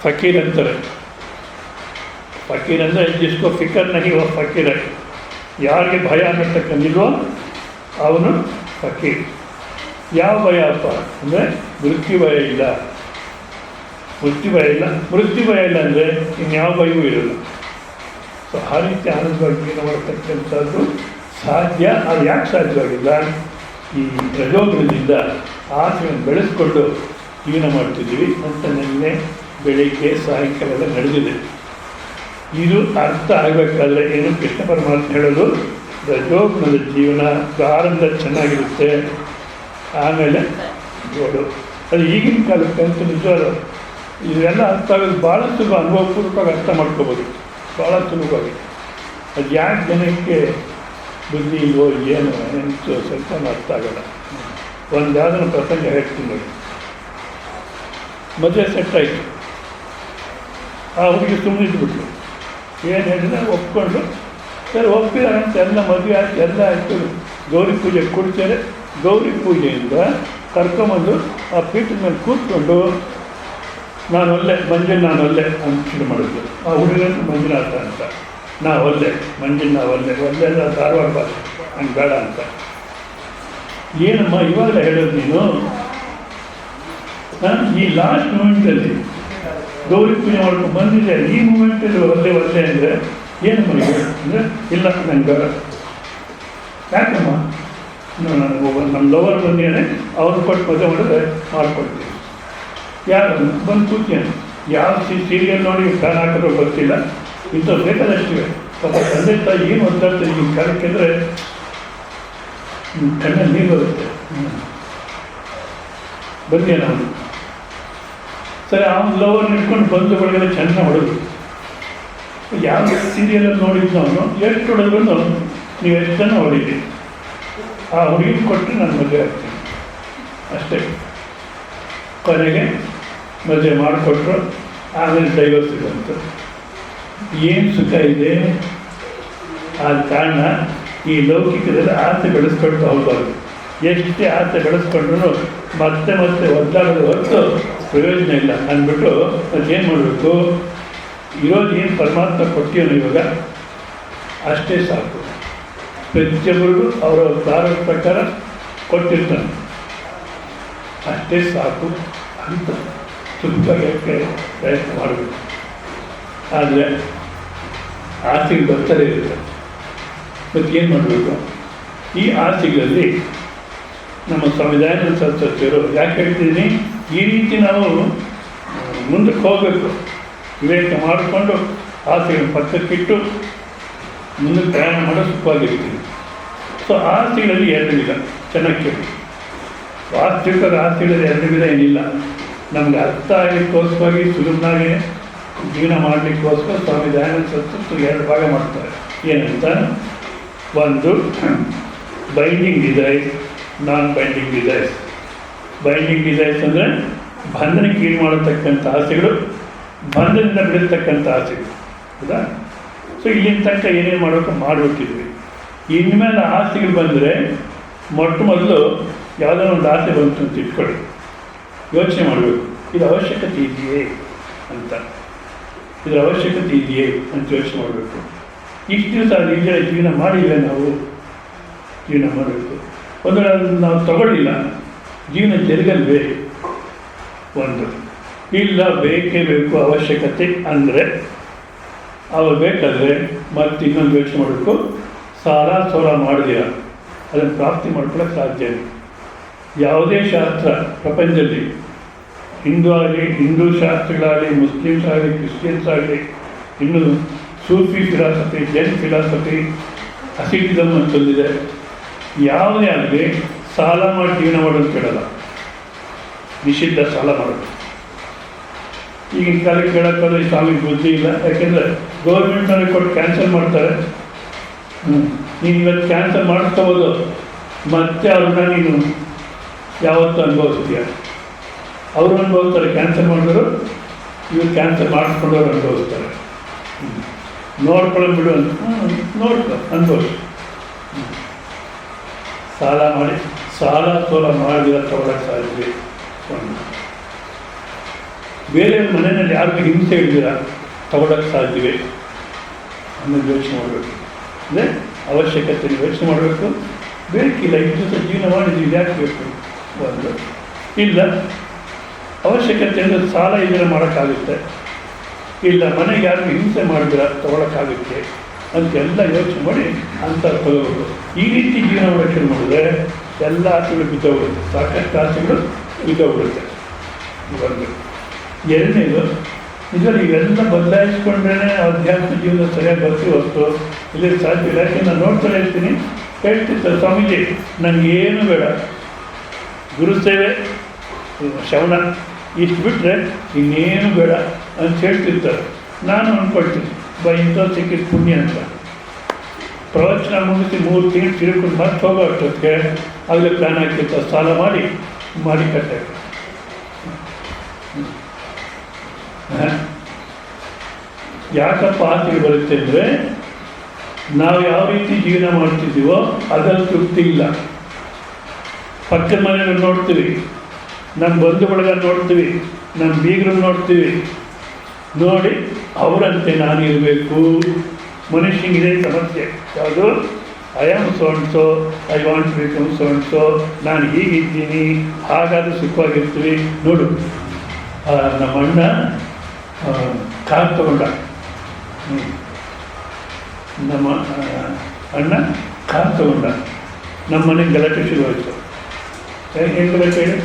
ಫಕೀರ್ ಅಂತಾರೆ. ಫಕೀರ್ ಅಂದರೆ ಜಿಸ್ಕೋ ಫಿಕರ್ ನಹಿ ಓ ಫಕೀರ್. ಯಾರಿಗೆ ಭಯ ಅನ್ನತಕ್ಕಂದಿಲ್ವೋ ಅವನು ಫಕೀರ್. ಯಾವ ಭಯ ಅಪ್ಪ ಅಂದರೆ ಮೃತ್ಯು ಭಯ ಇಲ್ಲ. ಮೃತ್ಯು ಭಯ ಇಲ್ಲ ಅಂದರೆ ಇನ್ಯಾವ ಭಯವೂ ಇರಲ್ಲ. ಸೊ ಆ ರೀತಿ ಆನಂದವಾಗಿ ಜೀವನ ಮಾಡತಕ್ಕಂಥದ್ದು ಸಾಧ್ಯ. ಅದು ಯಾಕೆ ಸಾಧ್ಯವಾಗಿಲ್ಲ? ಈ ರಜೋಗುಣದಿಂದ ಆಸೆಯನ್ನು ಬೆಳೆಸ್ಕೊಂಡು ಜೀವನ ಮಾಡ್ತಿದ್ದೀವಿ ಅಂತ ನಿನ್ನೆ ಬೆಳಿಗ್ಗೆ ಸಾಯಂಕಾಲ ನಡೆದಿದೆ. ಇದು ಅರ್ಥ ಆಗಬೇಕಾದ್ರೆ ಏನು ಕೃಷ್ಣ ಪರಮಾತ್ಮ ಹೇಳೋದು, ರಜೋಗುಣದ ಜೀವನ ಪ್ರಾರಂಭ ಚೆನ್ನಾಗಿರುತ್ತೆ, ಆಮೇಲೆ ಜೋಡು. ಅದು ಈಗಿನ ಕಾಲಕ್ಕಂತೂ ನಿಜವಾದ ಇವೆಲ್ಲ ಅರ್ಥ ಆಗೋದು ಭಾಳ ಸುಲಭ, ಅನುಭವಪೂರ್ವಕವಾಗಿ ಅರ್ಥ ಮಾಡ್ಕೋಬೋದು ಭಾಳ ಸುಲಭವಾಗಿ. ಅದು ಯಾಕೆ ಜನಕ್ಕೆ ಬುದ್ಧಿ ಇಲ್ವೋ ಏನು ಎಂಟು ಸ್ವಲ್ಪ ಅರ್ಥ ಆಗೋಲ್ಲ. ಒಂದು ಯಾವುದನ್ನು ಪ್ರಸಂಗ ಹೇಳ್ತೀನಿ ನೋಡಿ. ಮದುವೆ ಸೆಟ್ ಆಯಿತು, ಆ ಹುಡುಗಿ ಸುಮ್ಮನೆ ಇದ್ಬಿಟ್ಲು. ಏನು ಹೇಳಿದ್ರೆ ಒಪ್ಕೊಂಡು ಸರಿ ಒಪ್ಪಿದಾರಂತ ಎಲ್ಲ ಮದುವೆ ಆಯ್ತು, ಎಲ್ಲ ಆಯಿತು. ಗೌರಿ ಪೂಜೆ ಕೊಡ್ತಾರೆ. ಗೌರಿ ಪೂಜೆಯಿಂದ ಕರ್ಕೊಂಬಂದು ಆ ಪೀಠದ ಮೇಲೆ ಕೂತ್ಕೊಂಡು ನಾನು ಒಲ್ಲೆ ಮಂಜುನ್ ನಾನು ಒಲ್ಲೆ ಅಂತ ಶುರು ಮಾಡಿದ್ರು. ಆ ಹುಡುಗಂತ ಮಂಜುನಾಥ ಅಂತ, ನಾ ಒಲ್ಲೆ ಮಂಜುನ್ ನಾ ಒಲ್ಲೆ ಎಲ್ಲ ಧಾರವಾಡ ಭಾಷೆ, ಹಂಗೆ ಬೇಡ ಅಂತ. ಏನಮ್ಮ ಇವಾಗಲೇ ಹೇಳೋದು ನೀನು? ಈ ಲಾಸ್ಟ್ ಮೂಮೆಂಟಲ್ಲಿ ಗೌರಿ ಪೂಜೆ ಮಾಡ್ಕೊಂಡು ಬಂದಿದೆ, ಈ ಮೂಮೆಂಟಲ್ಲಿ ಒಲ್ಲೆ ಅಂದರೆ ಏನು ಮನೆಗೆ ಅಂದರೆ ಇಲ್ಲ ನಂಗೆ ಬೇಡ. ಯಾಕಮ್ಮ? ನಮ್ಮ ಲವರ್ ಬಂದಿದ್ದಾನೆ, ಅವ್ರು ಕೊಟ್ಟು ಮದುವೆ ಮಾಡಿದ್ರೆ ಮಾಡ್ಕೊಡ್ತೀವಿ. ಯಾರು ಬಂದು ಕೂತ್ಯಾನೆ? ಯಾವ ಸೀರಿಯಲ್ ನೋಡಿ ಫ್ಯಾನ್ ಹಾಕಿದ್ರು ಗೊತ್ತಿಲ್ಲ, ಇಂಥವ್ರು ಬೇಕಾದಷ್ಟಿವೆ. ಪಾಪ ತಂದೆ ತಾಯಿ ಏನು ಒದ್ದಾಡ್ತಾರೆ ಈಗಿನ ಕಾಲಕ್ಕೆ ಅಂದರೆ ಕಣ್ಣಲ್ಲಿ ನೀರು ಬರುತ್ತೆ. ಬಂದೇನ ಅವನು ಸರಿ, ಅವನು ಲವರ್ ನಿಟ್ಕೊಂಡು ಬಂದು ಒಳಗೆಲ್ಲ ಚೆನ್ನಾಗಿ ಹೊಡೆದು. ಯಾವ ಸೀರಿಯಲಲ್ಲಿ ನೋಡಿದ್ದು ಅವನು ಎಷ್ಟು ಹೊಡೆದ್ರು ನೀವು ಎಷ್ಟು ಜನ ಹೊಡೀರಿ, ಆ ಹುಡುಗಿ ಕೊಟ್ಟು ನಾನು ಮದುವೆ ಆಗ್ತೀನಿ ಅಷ್ಟೇ. ಕೊನೆಗೆ ಮದುವೆ ಮಾಡಿಕೊಟ್ರು, ಆಮೇಲೆ ಡೈವರ್ಸ್ ಬಂತು. ಏನು ಸುಖ ಇದೆ? ಆದ ಕಾರಣ ಈ ಲೌಕಿಕದಲ್ಲಿ ಆಸೆ ಬೆಳೆಸ್ಕೊಳ್ತಾ ಹೋಗ್ಬಾರ್ದು. ಎಷ್ಟೇ ಆಸೆ ಬೆಳೆಸ್ಕೊಂಡ್ರು ಮತ್ತೆ ಮತ್ತೆ ಒದ್ದಾಡೋದು ಹೊರತು ಪ್ರಯೋಜನ ಇಲ್ಲ ಅಂದ್ಬಿಟ್ಟು ಮತ್ತೇನು ಮಾಡಬೇಕು? ಇರೋದು ಏನು ಪರಮಾತ್ಮ ಕೊಟ್ಟಿಯೋನು ಇವಾಗ ಅಷ್ಟೇ ಸಾಕು. ಪ್ರತಿಯೊಬ್ಬರಿಗೂ ಅವರವ್ರ ಪ್ರಾರಂಭ ಪ್ರಕಾರ ಕೊಟ್ಟಿರ್ತಾನೆ, ಅಷ್ಟೇ ಸಾಕು ಅಂತ ಸುಖಕ್ಕೆ ಪ್ರಯತ್ನ ಮಾಡಬೇಕು. ಆದರೆ ಆಸೆಗೆ ಬರ್ತಾರೆ ಇರುತ್ತೆ. ಮತ್ತು ಏನು ಮಾಡಬೇಕು? ಈ ಆಸೆಗಳಲ್ಲಿ ನಮ್ಮ ಸಂವಿಧಾನದ ಸದಸ್ಯರು ಯಾಕೆ ಹೇಳ್ತಿದ್ದೀನಿ, ಈ ರೀತಿ ನಾವು ಮುಂದಕ್ಕೆ ಹೋಗಬೇಕು. ವಿವೇಕ ಮಾಡಿಕೊಂಡು ಆಸೆಗಳನ್ನು ಪಕ್ಕಕ್ಕಿಟ್ಟು ಮುಂದಕ್ಕೆ ಪ್ರಯಾಣ ಮಾಡೋ ಸುಖವಾಗಿರ್ತೀವಿ. ಸೊ ಆಸೆಗಳಲ್ಲಿ ಎರಡು ವಿಧ, ಚೆನ್ನಾಗಿ ಕೇಳಿ. ವಾಸ್ತವಿಕ ಆಸೆಗಳಲ್ಲಿ ಎರಡು ವಿಧ ಏನಿಲ್ಲ. ನಮಗೆ ಅರ್ಥ ಆಗಲಿಕ್ಕೋಸ್ಕರವಾಗಿ ಸುಲಭನಾಗಿ ಜೀವನ ಮಾಡಲಿಕ್ಕೋಸ್ಕರ ಸ್ವಾಮಿ ದಯಾನಂದ ಸರಸ್ವತಿ ಎರಡು ಭಾಗ ಮಾಡ್ತಾರೆ. ಏನಂತ? ಒಂದು ಬೈಂಡಿಂಗ್ ಡಿಸೈರ್ಸ್, ನಾನ್ ಬೈಂಡಿಂಗ್ ಡಿಸೈರ್ಸ್. ಬೈಂಡಿಂಗ್ ಡಿಸೈರ್ಸ್ ಅಂದರೆ ಬಂಧನಕ್ಕೆ ಈಡು ಮಾಡತಕ್ಕಂಥ ಆಸೆಗಳು, ಬಂಧನದಿಂದ ಬಿಡಿಸ್ತಕ್ಕಂಥ ಆಸೆಗಳು. ಹೌದಾ? ಸೊ ಇಲ್ಲಿನ ತನಕ ಏನೇನು ಮಾಡಬೇಕು ಮಾಡಿಬಿಟ್ಟಿದ್ವಿ. ಇನ್ಮೇಲೆ ಆಸೆಗಳು ಬಂದರೆ ಮೊಟ್ಟ ಮೊದಲು ಯಾವುದೋ ಒಂದು ಆಸೆ ಬಂತು ಅಂತ ಇಟ್ಕೊಳ್ಳಿ, ಯೋಚನೆ ಮಾಡಬೇಕು, ಇದು ಅವಶ್ಯಕತೆ ಇದೆಯೇ ಅಂತ. ಇದರ ಅವಶ್ಯಕತೆ ಇದೆಯೇ ಅಂತ ಯೋಚನೆ ಮಾಡಬೇಕು. ಇಷ್ಟು ದಿವಸ ಅದು ಇಲ್ಲ, ಜೀವನ ಮಾಡಿಲ್ಲ, ನಾವು ಜೀವನ ಮಾಡಬೇಕು. ಒಂದು ವೇಳೆ ಅದನ್ನು ನಾವು ತಗೊಳ್ಳಿಲ್ಲ, ಜೀವನ ಜರುಗಲ್ವೇ? ಒಂದು ಇಲ್ಲ, ಬೇಕೇ ಬೇಕು ಅವಶ್ಯಕತೆ ಅಂದರೆ ಅವಾಗ ಬೇಕಾದರೆ ಮತ್ತೆ ಇನ್ನೊಂದು ಯೋಚನೆ ಮಾಡಬೇಕು. ಸಾಲ ಸೋಲ ಮಾಡಿದಿರ ಅದನ್ನು ಪ್ರಾಪ್ತಿ ಮಾಡ್ಕೊಳ್ಳೋಕ್ಕೆ ಸಾಧ್ಯ ಇಲ್ಲ. ಯಾವುದೇ ಶಾಸ್ತ್ರ ಪ್ರಪಂಚದಲ್ಲಿ, ಹಿಂದೂ ಶಾಸ್ತ್ರಗಳಾಗಲಿ, ಮುಸ್ಲಿಮ್ಸ್ ಆಗಲಿ, ಕ್ರಿಶ್ಚಿಯನ್ಸ್ ಆಗಲಿ, ಇನ್ನು ಸೂಫಿ ಫಿಲಾಸಫಿ, ಜೈನ್ ಫಿಲಾಸಫಿ, ಹಸಿಡಿಸಮ್ ಅಂತಂದಿದೆ, ಯಾವುದೇ ಆಗಲಿ ಸಾಲ ಮಾಡಿ ಜೀವನ ಮಾಡೋದು ಕೇಳಲ್ಲ. ನಿಷಿದ್ಧ ಸಾಲ ಮಾಡೋದು. ಈಗಿನ ಕಾಲಕ್ಕೆ ಕೇಳೋಕ್ಕಾದ್ರೆ ಸ್ವಾಮಿ ಬುದ್ಧಿ ಇಲ್ಲ. ಯಾಕೆಂದರೆ ಗೌರ್ಮೆಂಟ್ನಲ್ಲಿ ಕೊಟ್ಟು ಕ್ಯಾನ್ಸಲ್ ಮಾಡ್ತಾರೆ. ನೀನು ಇವತ್ತು ಕ್ಯಾನ್ಸಲ್ ಮಾಡಿಸ್ಕೋಬೋದು, ಮತ್ತೆ ಅವ್ರನ್ನ ನೀನು ಯಾವತ್ತೂ ಅನುಭವಿಸ್ತೀಯ. ಅವರು ಅನುಭವಿಸ್ತಾರೆ, ಕ್ಯಾನ್ಸಲ್ ಮಾಡಿದ್ರು, ಇವ್ರು ಕ್ಯಾನ್ಸಲ್ ಮಾಡಿಸ್ಕೊಂಡವ್ರು ಅನುಭವಿಸ್ತಾರೆ. ನೋಡ್ಕೊಳ್ಳೋ ಬಿಡು ಅಂತ ನೋಡ್ಕೊ, ಅನುಭವಿಸಿ. ಸಾಲ ಮಾಡಿ ಸಾಲ ಸೋಲ ಮಾಡಿದ ತಗೊಳ್ಳೋಕ್ಕೆ ಸಾಧ್ಯ. ಬೇರೆ ಮನೆಯಲ್ಲಿ ಯಾರಿಗೂ ಹಿಂಸೆ ಹಿಡಿದಿರ ತಗೊಳ್ಳೋಕ್ಕೆ ಸಾಧ್ಯವೇ ಅನ್ನೋದು ಯೋಚನೆ ಮಾಡಬೇಕು. ಅಂದರೆ ಅವಶ್ಯಕತೆ ಯೋಚನೆ ಮಾಡಬೇಕು. ಬೇಕಿಲ್ಲ, ಇಷ್ಟು ದಿವಸ ಜೀವನ ಮಾಡಿದ್ದೀವಿ, ಯಾಕೆ ಬೇಕು? ಒಂದು ಇಲ್ಲ ಅವಶ್ಯಕತೆ ಅಂದರೆ ಸಾಲ ಇದ್ರೆ ಮಾಡೋಕ್ಕಾಗುತ್ತೆ. ಇಲ್ಲ ಮನೆಗೆ ಯಾರಿಗೂ ಹಿಂಸೆ ಮಾಡಿದ್ರೆ ತಗೊಳ್ಳೋಕ್ಕಾಗುತ್ತೆ. ಅಂತೆಲ್ಲ ಯೋಚನೆ ಮಾಡಿ ಅಂತ ತಗೋಬೇಕು. ಈ ರೀತಿ ಜೀವನ ಮಾಡೋಕ್ಕೆ ಶುರು ಮಾಡಿದ್ರೆ ಎಲ್ಲ ಆಸೆಗಳು ಬಿದ್ದೋಗ್ಬಿಡುತ್ತೆ, ಸಾಕಷ್ಟು ಆಸೆಗಳು ಬಿದ್ದೋಗ್ಬಿಡುತ್ತೆ. ಒಂದು ಎರಡನೇದು, ನಿಜವಾಗಿ ಇವೆಲ್ಲ ಬದಲಾಯಿಸ್ಕೊಂಡ್ರೇ ಅಧ್ಯಾತ್ಮ ಜೀವನ ಸರಿಯಾಗಿ ಬರ್ತೀವಿ ಹೊತ್ತು ಇಲ್ಲಿ ಸಾಧ್ಯ ಇಲ್ಲ. ಯಾಕೆ ನಾನು ನೋಡ್ತಾನೆ ಇರ್ತೀನಿ, ಹೇಳ್ತಿರ್ತಾರೆ ಸ್ವಾಮೀಜಿ ನನಗೇನು ಬೇಡ, ಗುರುಸೇವೆ ಶ್ರವಣ ಇಷ್ಟು ಬಿಟ್ಟರೆ ಇನ್ನೇನು ಬೇಡ ಅಂತ ಹೇಳ್ತಿರ್ತಾರೆ. ನಾನು ಅಂದ್ಕೊಳ್ತೀನಿ ಇಂಥ ಸಿಕ್ಕಿದ ಪುಣ್ಯ ಅಂತ. ಪ್ರವಚನ ಮುಗಿಸಿ 3 ತಿಂಗಳು ತಿಳ್ಕೊಂಡು ಮತ್ತೆ ಹೋಗೋ ಅಷ್ಟೊತ್ತಿಗೆ ಆಗಲೇ ಪ್ಲ್ಯಾನ್ ಹಾಕಿರ್ತಾರೆ, ಸಾಲ ಮಾಡಿ ಕಟ್ಟಾಕ. ಯಾಕಪ್ಪ ಆಸೆಗೆ ಬರುತ್ತೆ ಅಂದರೆ ನಾವು ಯಾವ ರೀತಿ ಜೀವನ ಮಾಡ್ತಿದ್ದೀವೋ ಅದರಲ್ಲಿ ತೃಪ್ತಿ ಇಲ್ಲ. ಪಕ್ಕದ ಮನೆಯವ್ರು ನೋಡ್ತೀವಿ, ನಮ್ಮ ಬಂಧು ಬಳಗ ನೋಡ್ತೀವಿ, ನಮ್ಮ ಬೀಗರನ್ನು ನೋಡ್ತೀವಿ, ನೋಡಿ ಅವರಂತೆ ನಾನಿರಬೇಕು. ಮನುಷ್ಯನಿಗಿದೆ ಸಮಸ್ಯೆ ಯಾವುದು, I am so and so, I want become so and so, ನಾನು ಹೀಗಿದ್ದೀನಿ, ಹಾಗಾದರೂ ಸುಖವಾಗಿರ್ತೀವಿ. ನೋಡು, ನಮ್ಮ ಅಣ್ಣ ಕಾರ್ ತಗೊಂಡ, ನಮ್ಮ ಅಣ್ಣ ಕಾರ್ ತಗೊಂಡ, ನಮ್ಮ ಮನೆಗೆ ಗಲಾಟೆ ಶುರುವಾಯಿತು. ಏನು ಗಲಾಟೆ ಹೇಳಿ?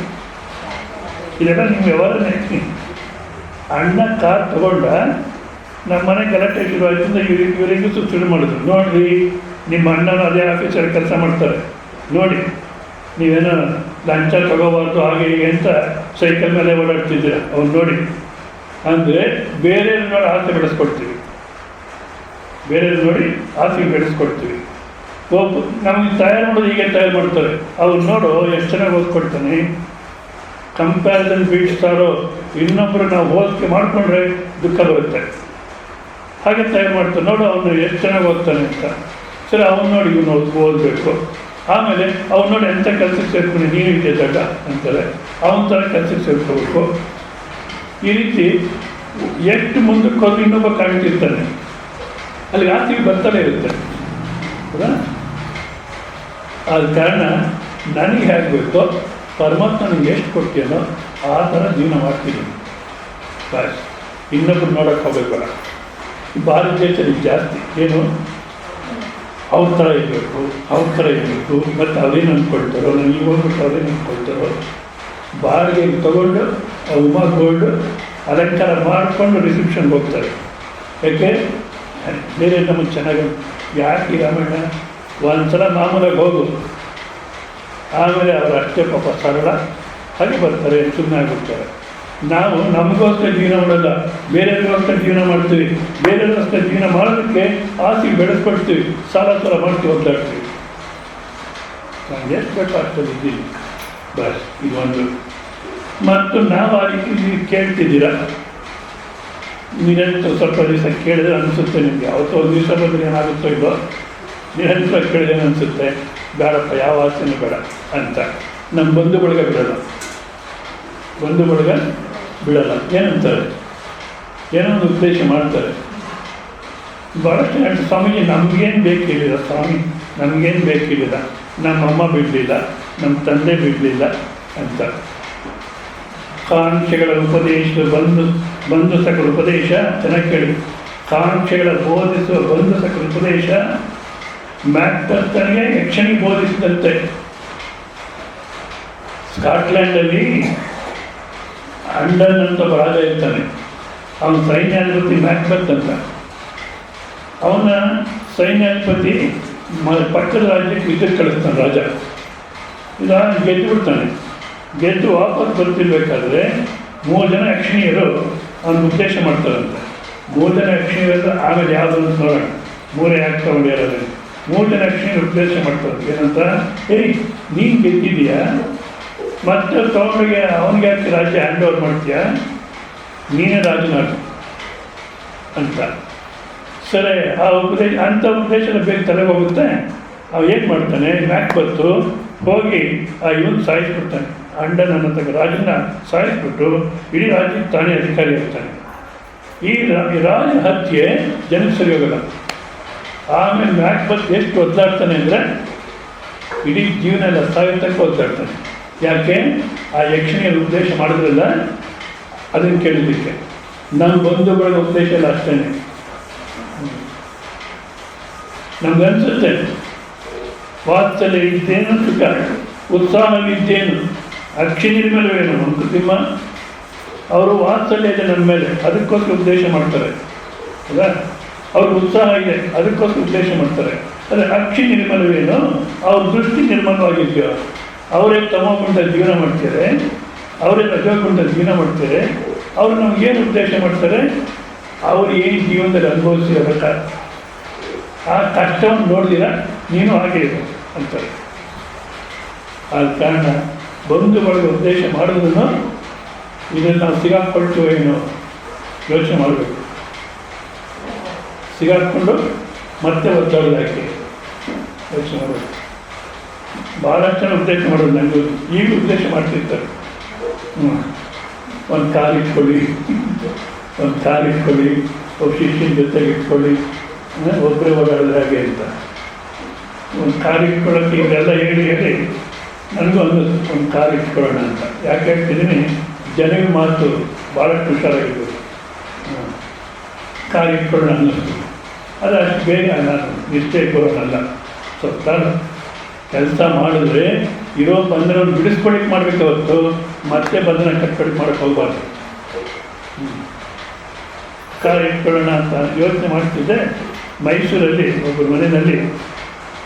ಇದೆಲ್ಲ ನಿಮ್ಮ ವ್ಯವಹಾರನೇ. ಅಣ್ಣ ಕಾರ್ ತಗೊಂಡ, ನಮ್ಮ ಮನೆಗೆ ಗಲಾಟೆ ಶುರುವಾಯಿತು ಅಂತ ಇವರಿಗೂ ಶುರು ಮಾಡಿದ್ರು. ನೋಡಿರಿ, ನಿಮ್ಮ ಅಣ್ಣನ ಅದೇ ಆಫೀಸಲ್ಲಿ ಕೆಲಸ ಮಾಡ್ತಾರೆ, ನೋಡಿ ನೀವೇನೋ ಲಂಚ ತಗೋಬಾರ್ದು ಹಾಗೆ ಹೀಗೆ ಅಂತ ಸೈಕಲ್ ಮೇಲೆ ಓಡಾಡ್ತಿದ್ದೀರ, ಅವ್ನು ನೋಡಿ. ಅಂದರೆ ಬೇರೆಯವ್ರು ನೋಡಿ ಆಸೆ ಬೆಳೆಸ್ಕೊಡ್ತೀವಿ, ಬೇರೆಯವ್ರು ನೋಡಿ ಆಸೆ ಬೆಳೆಸ್ಕೊಡ್ತೀವಿ. ನಮಗೆ ತಯಾರು ಮಾಡೋದು ಹೀಗೆ ತಯಾರು ಮಾಡ್ತಾರೆ. ಅವ್ರು ನೋಡು ಎಷ್ಟು ಚೆನ್ನಾಗಿ ಓದ್ಕೊಡ್ತಾನೆ, ಕಂಪ್ಯಾರಿಸನ್ ಬೀಳ್ಸ್ತಾರೋ, ಇನ್ನೊಬ್ಬರು ನಾವು ಹೋಲಿಕೆ ಮಾಡಿಕೊಂಡ್ರೆ ದುಃಖ ಬರುತ್ತೆ, ಹಾಗೆ ತಯಾರು ಮಾಡ್ತಾರೆ. ನೋಡು ಅವನು ಎಷ್ಟು ಚೆನ್ನಾಗಿ ಓದ್ತಾನೆ ಅಂತ. ಸರಿ, ಅವನು ನೋಡಿ ಇವನು ಓದಬೇಕು. ಆಮೇಲೆ ಅವ್ನು ನೋಡಿ ಎಂಥ ಕೆಲಸಕ್ಕೆ ಸೇರ್ಕೊಂಡು ನೀನು ಇದೆ ದಡ್ಡ ಅಂತಾರೆ, ಅವನ ಥರ ಕೆಲಸಕ್ಕೆ ಸೇರ್ಕೋಬೇಕು. ಈ ರೀತಿ ಎಷ್ಟು ಮುಂದಕ್ಕೆ ಹೋಗಿ ಇನ್ನೊಬ್ಬ ಕಾಣ್ತಿರ್ತಾನೆ, ಅಲ್ಲಿಗೆ ಆಸೆಗೆ ಬರ್ತಾನೆ ಇರುತ್ತೆ. ಹೌದಾ? ಆದ ಕಾರಣ ನನಗೆ ಹೇಗೆ ಬೇಕೋ ಪರಮಾತ್ಮ ನನಗೆ ಎಷ್ಟು ಕೊಡ್ತೀನೋ ಆ ಥರ ಜೀವನ ಮಾಡ್ತೀನಿ. ಬಸ್ ಇನ್ನೊಬ್ರು ನೋಡೋಕ್ಕೆ ಹೋಗ್ಬೇಕಲ್ಲ. ಭಾರತ ದೇಶದಲ್ಲಿ ಜಾಸ್ತಿ ಏನು ಅವ್ರ ಥರ ಇರಬೇಕು, ಅವ್ರ ಥರ ಇರಬೇಕು, ಮತ್ತು ಅವ್ರೇನು ಅಂದ್ಕೊಳ್ತಾರೋ, ನನಗೆ ಹೋಗ್ಬಿಟ್ಟು ಅವ್ರೇನು ಅಂದ್ಕೊಳ್ತಾರೋ, ಬಾಡಿಗೆಗೆ ತೊಗೊಂಡು ಉಮಾ ಗೋಲ್ಡು ಅಲಂಕಾರ ಮಾಡಿಕೊಂಡು ರಿಸೆಪ್ಷನ್ಗೆ ಹೋಗ್ತಾರೆ. ಯಾಕೆ ಬೇರೆ ನಮಗೆ ಚೆನ್ನಾಗಿ ಯಾಕೆ ರಾಮಾಯಣ ಒಂದು ಸಲ ಮಾಮೂಲಾಗಿ ಹೋಗು, ಆಮೇಲೆ ಅವರು ಅಷ್ಟೇ ಪಾಪ ಸರಳ ಹಾಗೆ ಬರ್ತಾರೆ, ಸುಮ್ಮನೆ ಆಗಿಬಿಡ್ತಾರೆ. ನಾವು ನಮಗೋಸ್ಕರ ಜೀವನ ಮಾಡೋಲ್ಲ, ಬೇರೆಯವ್ರಿಗೋಸ್ಕರ ಜೀವನ ಮಾಡ್ತೀವಿ. ಬೇರೆಯವ್ರಿಗೋಸ್ಕರ ಜೀವನ ಮಾಡೋದಕ್ಕೆ ಆಸೆ ಬೆಳೆಸ್ಕೊಡ್ತೀವಿ, ಸಾಲ ಮಾಡ್ತೀವಿ, ಒದ್ದಾಡ್ತೀವಿ. ನಾನು ಎಷ್ಟು ಬೇಕೋ ಅಷ್ಟಲ್ಲಿ ಇದ್ದೀನಿ. ಬಸ್ ಇದೊಂದು. ಮತ್ತು ನಾವು ಆ ರೀತಿ ನೀವು ಕೇಳ್ತಿದ್ದೀರ, ನಿರಂತರ ಸ್ವಲ್ಪ ದಿವಸ ಕೇಳಿದ್ರೆ ಅನಿಸುತ್ತೆ ನಿಮಗೆ, ಅವತ್ತು ಒಂದು ದಿವಸ ಬಂದರೆ ಏನಾಗುತ್ತೋ ಇಲ್ಲೋ, ನಿರಂತರ ಕೇಳಿದ್ರೆ ಅನಿಸುತ್ತೆ ಬೇಡಪ್ಪ, ಯಾವ ಆಸೆನೂ ಬೇಡ ಅಂತ. ನಮ್ಮ ಬಂಧು ಬಳಗ ಬಿಡಲ್ಲ, ಬಂಧು ಬಳಗ ಬಿಡಲ್ಲ. ಏನಂತಾರೆ, ಏನೋ ಒಂದು ಉದ್ದೇಶ ಮಾಡ್ತಾರೆ. ಭಾಳಷ್ಟು ಹೇಳ್ತಾರೆ, ಸ್ವಾಮೀಜಿ ನಮಗೇನು ಬೇಕಿಲ್ಲ, ಸ್ವಾಮಿ ನಮಗೇನು ಬೇಕಿಲ್ಲ, ನಮ್ಮ ಅಮ್ಮ ಬಿಡಲಿಲ್ಲ, ನಮ್ಮ ತಂದೆ ಬಿಡಲಿಲ್ಲ ಅಂತ. ಕಾಂಕ್ಷೆಗಳ ಉಪದೇಶ ಬಂಧು ಸಕಲ ಉಪದೇಶ, ಚೆನ್ನಾಗಿ ಕೇಳಿ. ಕಾಂಕ್ಷೆಗಳ ಬೋಧಿಸುವ ಬಂಧು ಸಕಲ ಉಪದೇಶ ಮ್ಯಾಕ್ಬೆತ್ತನಿಗೆ ಯಕ್ಷನಿಗೆ ಬೋಧಿಸಿದಂತೆ. ಸ್ಕಾಟ್ಲ್ಯಾಂಡಲ್ಲಿ ಅಂಡನ್ ಅಂತ ಒಬ್ಬ ರಾಜ ಇರ್ತಾನೆ, ಅವನ ಸೈನ್ಯಾಧಿಪತಿ ಮ್ಯಾಕ್ಬೆತ್ ಅಂತ. ಅವನ ಸೈನ್ಯಾಧಿಪತಿ ಪಕ್ಕದ ರಾಜ್ಯಕ್ಕೆ ಯುದ್ಧಕ್ಕೆ ಕಳಿಸ್ತಾನೆ ರಾಜ. ಇದನ್ನು ಗೆದ್ದು ಬಿಡ್ತಾನೆ. ಗೆದ್ದು ವಾಪಸ್ ಬರ್ತಿರ್ಬೇಕಾದ್ರೆ 3 ಜನ ಯಕ್ಷಿಣಿಯರು ಅವನ ಉದ್ದೇಶ ಮಾಡ್ತಾರಂತೆ. 3 ಜನ ಯಕ್ಷಿಣಿಯರು ಆಮೇಲೆ ಯಾವುದು ಅಂತ ನೋಡೋಣ, 3 ಯಾಕೆ ತಗೊಂಡಿರೋದು. 3 ಜನ ಯಕ್ಷಿಣಿಯರು ಉದ್ದೇಶ ಮಾಡ್ತಾರೆ. ಏನಂತ, ಏಯ್ ನೀನು ಗೆದ್ದಿದೀಯಾ, ಮತ್ತೆ ತಗೊಂಡಿಗೆ ಅವನಿಗೆ ಯಾಕೆ ರಾಜ್ಯ ಹ್ಯಾಂಡ್ ಓವರ್ ಮಾಡ್ತೀಯಾ, ನೀನೇ ರಾಜನಾಡು ಅಂತ. ಸರಿ, ಆ ಉಪದೇಶ ಅಂಥ ಉಪದೇಶದ ಬೇಗ ತಲೆಗೆ ಹೋಗುತ್ತೆ. ಅವ ಏನು ಮಾಡ್ತಾನೆ, ಮ್ಯಾಕ್ಬೆತ್ತು ಹೋಗಿ ಇವನು ಸಾಯಿಸ್ಬಿಡ್ತಾನೆ, ಅಂಡನ್ ಅನ್ನತಕ್ಕ ರಾಜನ ಸಾಯಿಸ್ಬಿಟ್ಟು ಇಡೀ ರಾಜ್ಯಕ್ಕೆ ತಾನೇ ಅಧಿಕಾರಿ ಆಗ್ತಾನೆ. ಈ ರಾಜ ಹತ್ಯೆ ಜನಕ್ಕೆ ಸರಿ ಹೋಗಲ್ಲ. ಆಮೇಲೆ ಮ್ಯಾಕ್ಬೆತ್ ಎಷ್ಟು ಒದ್ದಾಡ್ತಾನೆ ಅಂದರೆ ಇಡೀ ಜೀವನ ಎಲ್ಲ ಸಾಯುತ್ತಕ್ಕೆ ಒದ್ದಾಡ್ತಾನೆ. ಯಾಕೆ, ಆ ಯಕ್ಷಣಿಯಲ್ಲಿ ಉದ್ದೇಶ ಮಾಡಿದ್ರಲ್ಲ ಅದನ್ನು ಕೇಳಿದ್ದಕ್ಕೆ. ನಮ್ಮ ಬಂಧುಗಳ ಉದ್ದೇಶ ಎಲ್ಲ ಅಷ್ಟೇ. ನಮಗನ್ಸುತ್ತೆ ವಾತ್ಸಲ್ಯ ಇದ್ದೇನು ಸುಖ, ಉತ್ಸಾಹವಿದ್ದೇನು, ಅಕ್ಷಿ ನಿರ್ಮಲವೇನು. ಮಂಕುತಿಮ್ಮ ಅವರು ವಾತ್ಸಲ್ಯ ಇದೆ ನಮ್ಮ ಮೇಲೆ, ಅದಕ್ಕೋಸ್ಕರ ಉಪದೇಶ ಮಾಡ್ತಾರೆ. ಹೌದಾ? ಅವ್ರಿಗೆ ಉತ್ಸಾಹ ಇದೆ, ಅದಕ್ಕೋಸ್ಕರ ಉಪದೇಶ ಮಾಡ್ತಾರೆ. ಆದರೆ ಅಕ್ಷಿ ನಿರ್ಮಲವೇನು, ಅವ್ರ ದೃಷ್ಟಿ ನಿರ್ಮಲವಾಗಿದೆಯೋ. ಅವರೇ ತಮೋಗುಂಡ ಜೀವನ ಮಾಡ್ತಾರೆ, ಅವರೇ ರಜೋಗುಂಡ ಜೀವನ ಮಾಡ್ತಾರೆ. ಅವರು ನಮಗೇನು ಉಪದೇಶ ಮಾಡ್ತಾರೆ? ಅವರು ಏನು ಜೀವನದಲ್ಲಿ ಅನುಭವಿಸಿರಬೇಕ, ಆ ಕಷ್ಟವನ್ನು ನೋಡಿದಿರ ನೀನು ಹಾಗೆ ಇರು ಅಂತಾರೆ. ಆದ ಕಾರಣ ಬಂಧು ಬಳಗ ಉಪದೇಶ ಮಾಡೋದನ್ನು ಇದನ್ನು ನಾವು ಸಿಗಾಕ್ಕೊಳ್ತೀವೋ ಏನೋ ಯೋಚನೆ ಮಾಡಬೇಕು. ಸಿಗಾಕ್ಕೊಂಡು ಮತ್ತೆ ಒದ್ದಾಡೋದಾಕೆ ಯೋಚನೆ ಮಾಡಬೇಕು. ಭಾಳಷ್ಟು ಜನ ಉಪದೇಶ ಮಾಡೋದು ನನಗೂ ಈಗ ಉಪದೇಶ ಮಾಡ್ತಿರ್ತಾರೆ. ಒಂದು ಕಾರ್ ಇಟ್ಕೊಳ್ಳಿ, ಒಂದು ಕಾರ್ ಇಟ್ಕೊಳ್ಳಿ, ಒಬ್ಬ ಶಿಷ್ಯನ ಜೊತೆಗೆ ಇಟ್ಕೊಳ್ಳಿ, ಒಬ್ಬರೇ ಓಡಾಡಿದ್ರೆ ಹಾಗೆ ಅಂತ. ಒಂದು ಕಾರ್ ಇಟ್ಕೊಳ್ಳೋಕ್ಕೆ ಇವರೆಲ್ಲ ಹೇಳಿ ಹೇಳಿ ನನಗೂ ಅನ್ನಿಸ್ತು ಒಂದು ಕಾರ್ ಇಟ್ಕೊಳ್ಳೋಣ ಅಂತ. ಯಾಕೆ ಹೇಳ್ತಿದ್ದೀನಿ, ಜನಗಳ ಮಾತು ಭಾಳಷ್ಟು ಹುಷಾರಾಗಿರ್ಬೇಕು. ಕಾರ್ ಇಟ್ಕೊಳ್ಳೋಣ ಅನ್ನಿಸ್ತು. ಅದು ಅಷ್ಟು ಬೇಗ ನಾನು ನಿಶ್ಚಯ ಕೊಡೋಣಲ್ಲ. ಸ್ವಲ್ಪ ಕೆಲಸ ಮಾಡಿದ್ರೆ ಇರೋ ಬಂಧನವನ್ನು ಬಿಡಿಸ್ಕೊಳಿಕ್ಕೆ ಮಾಡಬೇಕು ಹೊರತು ಮತ್ತೆ ಬಂಧನ ಕಟ್ಕೊಳಿಕ್ಕೆ ಮಾಡೋಕ್ಕೆ ಹೋಗಬಾರ್ದು. ಕಾರ್ ಇಟ್ಕೊಳ್ಳೋಣ ಅಂತ ಯೋಚನೆ ಮಾಡ್ತಿದ್ದೆ. ಮೈಸೂರಲ್ಲಿ ಒಬ್ಬರ ಮನೆಯಲ್ಲಿ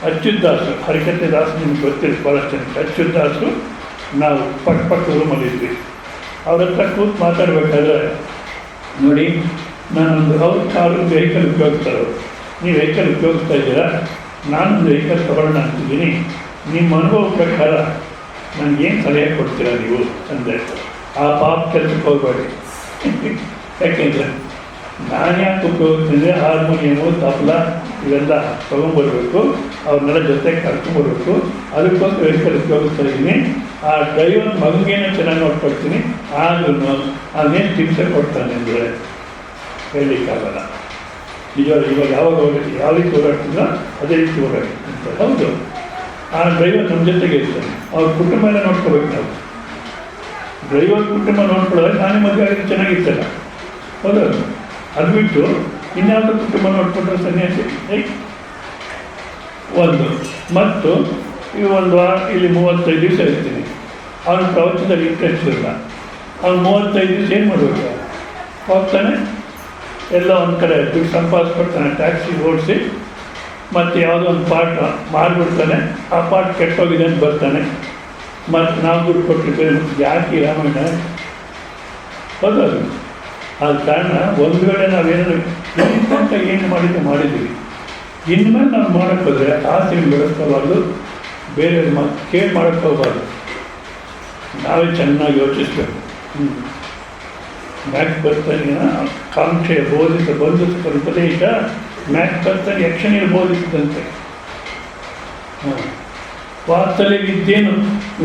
ಅಚ್ಯುತದಾಸರು, ಹರಿಕಥೆ ದಾಸರು ನಿಮ್ಗೆ ಗೊತ್ತಿರುತ್ತೆ ಭಾಳಷ್ಟು ಜನಕ್ಕೆ. ಅಚ್ಯುತದಾಸರು ನಾವು ಪಕ್ಕ ರೂಮಲ್ಲಿದ್ವಿ. ಅವ್ರ ಹತ್ರ ಕೂತು ಮಾತಾಡಬೇಕಾದ್ರೆ ನೋಡಿ, ನಾನೊಂದು ಅವ್ರ ಕಾರು ವೆಹಿಕಲ್ ಉಪಯೋಗಿಸ್ತಾರೆ. ನೀವು ವೆಹಿಕಲ್ ಉಪಯೋಗಿಸ್ತಾ ಇದ್ದೀರಾ, ನಾನೊಂದು ವೆಹಿಕಲ್ ತಗೊಳ್ಳೋಣ ಅಂತಿದ್ದೀನಿ. ನಿಮ್ಮ ಅನುಭವ ಪ್ರಕಾರ ನನಗೇನು ಸಲಹೆ ಕೊಡ್ತೀರಾ ನೀವು ಅಂದರೆ, ಆ ಪಾಪ ಕೆಲಸಕ್ಕೆ ಹೋಗಬೇಡಿ. ಯಾಕೆಂದರೆ ನಾನು ಯಾಕೆ ಉಪಯೋಗಿಸ್ತಿದ್ದೆ, ಹಾರ್ಮೋನಿಯಮು ತಬಲ ಇವೆಲ್ಲ ತೊಗೊಂಬರ್ಬೇಕು, ಅವ್ರನ್ನೆಲ್ಲ ಜೊತೆಗೆ ಕರ್ಕೊಂಬರ್ಬೇಕು. ಅದಕ್ಕೋಸ್ಕರ ವೆಹಿಕಲ್ ಉಪಯೋಗಿಸ್ತಾ ಇದ್ದೀನಿ. ಆ ಡ್ರೈವರ್ ಮಗನಿಗೇನೋ ಚೆನ್ನಾಗಿ ನೋಡ್ಕೊಳ್ತೀನಿ, ಆದ್ರೂ ಅವನೇನು ಹಿಂಸೆ ಕೊಡ್ತಾನೆ ಅಂದರೆ ಹೇಳಲಿಕ್ಕಾಗಲ್ಲ. ಇವಾಗ ಯಾವಾಗ ಯಾವ ರೀತಿ ಓಡಾಡ್ತಿದ್ರೋ ಅದೇ ರೀತಿ ಓಡಾಡಿ ಅಂತ. ಹೌದು, ಆ ಡ್ರೈವರ್ ನಮ್ಮ ಜೊತೆಗೆ ಇರ್ತಾನೆ, ಅವ್ರ ಕುಟುಂಬ ಎಲ್ಲ ನೋಡ್ಕೋಬೇಕು ನಾವು. ಡ್ರೈವರ್ ಕುಟುಂಬ ನೋಡ್ಕೊಳ್ಳೋದ್ರೆ ನಾನೇ ಮದುವೆ ಆಗಿದ್ದು ಚೆನ್ನಾಗಿರ್ತಲ್ಲ. ಹೌದು, ಅದು ಬಿಟ್ಟು ಇನ್ಯಾವುದೋ ಕುಟುಂಬ ನೋಡ್ಕೊಂಡ್ರೆ ಸನ್ಯಾಸಿ ಒಂದು. ಮತ್ತು ಈ ಒಂದು ವಾರ ಇಲ್ಲಿ 35 ದಿವಸ ಇರ್ತೀನಿ. ಅವನ ಪ್ರವಚನದಲ್ಲಿ ಇಂಟ್ರೆಸ್ಟ್ ಇಲ್ಲ. ಅವ್ನು 35 ದಿವಸ ಏನು ಮಾಡಬೇಕು? ಹೋಗ್ತಾನೆ, ಎಲ್ಲ ಒಂದು ಕಡೆ ದುಡ್ಡು ಸಂಪಾದಿಸ್ಕೊಡ್ತಾನೆ, ಟ್ಯಾಕ್ಸಿ ಓಡಿಸಿ, ಮತ್ತು ಯಾವುದೋ ಒಂದು ಪಾಠ ಮಾಡಿಬಿಡ್ತಾನೆ. ಆ ಪಾಠ ಕೆಟ್ಟೋಗಿದೆ ಅಂತ ಬರ್ತಾನೆ, ಮತ್ತು ನಾವು ದುಡ್ಡು ಕೊಟ್ಟಿರ್ತೇವೆ. ಯಾಕೆ ರಾಮಾಯಣ? ಹೌದು, ಆದ ಕಾರಣ ಒಂದು ವೇಳೆ ನಾವೇನಾದ್ರು ಅಂತ ಏನು ಮಾಡಿದ್ದೀವಿ, ಇನ್ಮೇಲೆ ನಾವು ಮಾಡೋಕ್ಕೋದ್ರೆ ಆಸೆಗಳು ಬೆಳೆಸ್ಕೋಬಾರ್ದು, ಬೇರೆಯವ್ರ ಮಾತು ಕೇಳಿ ಮಾಡೋಕ್ಕೋಗ್ಬಾರ್ದು. ನಾವೇ ಚೆನ್ನಾಗಿ ಯೋಚಿಸ್ಬೇಕು. ಮ್ಯಾಕ್ ಬರ್ತಾನೆ ಕಾಂಕ್ಷೆ ಬೋಧಿಸ ಬಂಧಿಸಿದ ಉಪದೇಶ ಮ್ಯಾಕ್ ಬರ್ತಾನೆ ಯಕ್ಷಣಿಗೆ ಬೋಧಿಸಿದಂತೆ. ವಾತ್ಸಲ್ಯವಿದ್ದೇನು,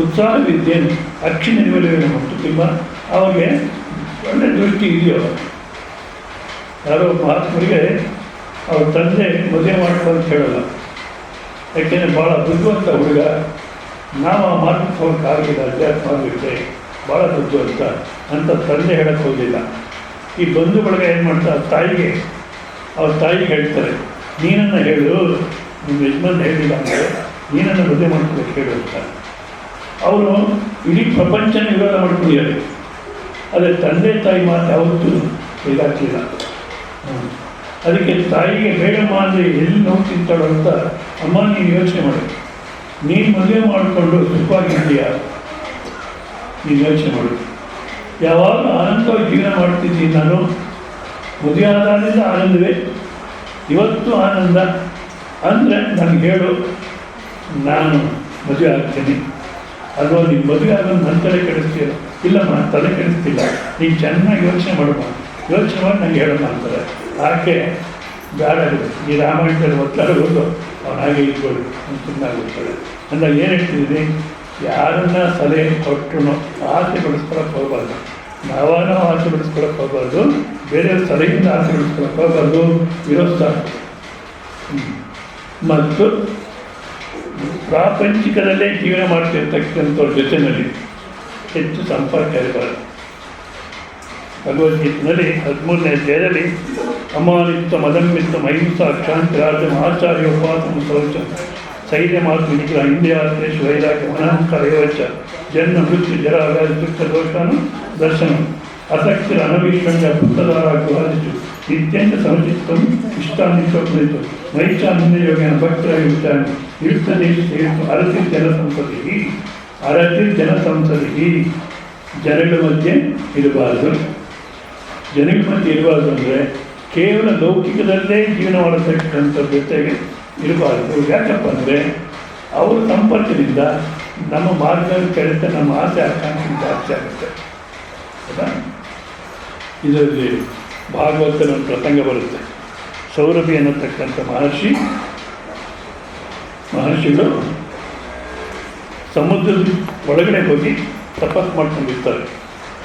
ಉತ್ಸಾಹವಿದ್ದೇನು, ಅಕ್ಷಿ ನಿರ್ಮಲವೇನು. ಮಂಕುತಿಮ್ಮ ಅವ್ರಿಗೆ ಒಳ್ಳೆ ದೃಷ್ಟಿ ಇದೆಯೋ. ಯಾರೋ ಮಹಾತ್ಮರಿಗೆ ಅವ್ರ ತಂದೆ ಮದುವೆ ಮಾಡ್ಕೊ ಅಂತ ಹೇಳೋಲ್ಲ. ಯಾಕೆಂದರೆ ಭಾಳ ಬುದ್ಧಿವಂತ ಹುಡುಗ, ನಾವು ಆ ಮಾರ್ಗಕ್ಕೆ ಹೋಗೋಕ್ಕಾಗಲಿಲ್ಲ, ಅಧ್ಯಾತ್ಮ ಆಗಲಿಕ್ಕೆ ಭಾಳ ಬುದ್ಧಿವಂತ ಅಂತ ತಂದೆ ಹೇಳಕ್ಕೆ ಹೋಗಲಿಲ್ಲ. ಈ ಬಂಧು ಬಳಗ ಏನು ಮಾಡ್ತಾರೆ, ಅವ್ರ ತಾಯಿಗೆ ಹೇಳ್ತಾರೆ, ನೀನನ್ನು ಹೇಳು, ನಿಮ್ಮ ಯಜಮಾನ್ ಹೇಳಿಲ್ಲ ಅಂದರೆ ನೀನನ್ನು ಮದುವೆ ಮಾಡ್ಕೊಬೇಕು ಹೇಳು ಅಂತ. ಅವರು ಇಡೀ ಪ್ರಪಂಚನ ವಿರೋಧ ಮಾಡ್ಕೊಂಡಿದ್ದಾರೆ. ಆದರೆ ತಂದೆ ತಾಯಿ ಮಾತು ಯಾವತ್ತೂ ಇದಾಗಲಿಲ್ಲ. ಅದಕ್ಕೆ ತಾಯಿಗೆ ಬೇಡಮ್ಮ ಅಂದರೆ ಎಲ್ಲಿ ನೋವು ತಿಂತಾಳೋ ಅಂತ, ಅಮ್ಮ ನೀನು ಯೋಚನೆ ಮಾಡು, ನೀನು ಮದುವೆ ಮಾಡಿಕೊಂಡು ಸುಖವಾಗಿದ್ದೀಯಾ, ನೀನು ಯೋಚನೆ ಮಾಡು. ಯಾವಾಗ ಆನಂದವಾಗಿ ಜೀವನ ಮಾಡ್ತಿದ್ದೀನಿ ನಾನು, ಮದುವೆ ಆದಾಗಿಂದ ಆನಂದವೇ, ಇವತ್ತು ಆನಂದ ಅಂದರೆ ನನಗೆ ಹೇಳು, ನಾನು ಮದುವೆ ಆಗ್ತೀನಿ. ಅಲ್ವಾ, ನೀನು ಮದುವೆ ಆಗೋದು ನನ್ನ ತಲೆ ಕೆಡಿಸ್ತೀಯ? ಇಲ್ಲಮ್ಮ, ತಲೆ ಕೆಡಿಸ್ತಿಲ್ಲ, ನೀನು ಚೆನ್ನಾಗಿ ಯೋಚನೆ ಮಾಡಮ್ಮ, ಯೋಚನೆ ಮಾಡಿ ನನಗೆ ಹೇಳಮ್ಮ ಅಂತಾರೆ. ಆಕೆ ಬೇಡ, ಈ ರಾಮಾಯಣದಲ್ಲಿ ಒತ್ತಾಡೋದು ಅವನು ಹಾಗೆ ಇಟ್ಕೊಳ್ಳಿ ಅಂತ ಸುಮ್ಮನಾಗ್ಬಿಡ್ತಾರೆ. ಅಂದಾಗ ಏನು ಹೇಳ್ತಿದ್ದೀನಿ, ಯಾರನ್ನ ಸಲಹೆ ಕೊಟ್ಟರು ಆಸೆ ಪಡಿಸ್ಕೊಳಕ್ಕೆ ಹೋಗಬಾರ್ದು. ನಾವು ಆಸೆ ಪಡಿಸ್ಕೊಳಕ್ಕೆ ಹೋಗಬಾರ್ದು, ಬೇರೆಯವ್ರ ಸಲಹೆಯಿಂದ ಆಸೆ ಪಡಿಸ್ಕೊಳಕ್ಕೆ ಹೋಗಬಾರ್ದು, ವಿರೋಧ. ಮತ್ತು ಪ್ರಾಪಂಚಿಕದಲ್ಲೇ ಜೀವನ ಮಾಡ್ತಿರ್ತಕ್ಕಂಥವ್ರ ಜೊತೆಯಲ್ಲಿ ಹೆಚ್ಚು ಸಂಪರ್ಕ ಇರಬಾರ್ದು. ಭಗವದ್ಗೀತೆಯಲ್ಲಿ 13ನೇ ಅಧ್ಯಾಯದಲ್ಲಿ ಅಮಾನಿತ್ವ ಮದನ್ಮಿತ್ವ ಅಹಿಂಸಾ ಕ್ಷಾಂತಿರಾಜ ಆಚಾರ್ಯ ಉಪಾಸನ ಶೌಚ ಸೈನ್ಯ ಮಾತು ನಿಗ್ರಹ ಇಂದ್ರಿಯಾದೇಶ ವೈರಾಗ್ಯ ಮನಂಕಾರ ಯೋಚ ಜನ್ಮ ಮೃತ್ಯು ಜರ ವ್ಯಾಧಿ ದುಃಖ ದೋಷಾನು ದರ್ಶನ ಅಸಕ್ತಿರ ಅನವೀಕ್ಷಣ್ಯ ಪುತ್ರಧಾರ ಗೃಹಾದಿಚು ನಿತ್ಯಂತ ಸಮಚಿತ್ತಂ ಇಷ್ಟಾನಿಷ್ಟೋಪನಿತು ಮೈಚಾನ್ಯ ಯೋಗೇನ ಭಕ್ತರಾಗಿ ವಿಚಾರಣೆ ನಿರುತ್ತದೇಶ ಅರಸಿ ಜನ ಸಂಸದಿ ಜನಗಳ ಮಧ್ಯೆ ಇರಬಾರದು. ಜನಗಳ ಮಧ್ಯೆ ಇರಬಾರ್ದು ಅಂದರೆ ಕೇವಲ ಲೌಕಿಕದಲ್ಲೇ ಜೀವನ ಮಾಡತಕ್ಕಂಥ ಜೊತೆಗೆ ಇರಬಾರ್ದು. ಯಾಕಪ್ಪ ಅಂದರೆ ಅವರ ಸಂಪರ್ಕದಿಂದ ನಮ್ಮ ಮಾರ್ಗವನ್ನು ಕೆಳಗೆ ನಮ್ಮ ಆಸೆ ಆಕಾಂಕ್ಷೆ ಜಾಸ್ತಿ ಆಗುತ್ತೆ. ಹೌದಾ? ಇದರಲ್ಲಿ ಭಾಗವತನ ಪ್ರಸಂಗ ಬರುತ್ತೆ. ಸೌರಭಿ ಅನ್ನತಕ್ಕಂಥ ಮಹರ್ಷಿಗಳು ಸಮುದ್ರದ ಒಳಗಡೆ ಹೋಗಿ ತಪಸ್ಸು ಮಾಡ್ಕೊಂಡಿರ್ತಾರೆ.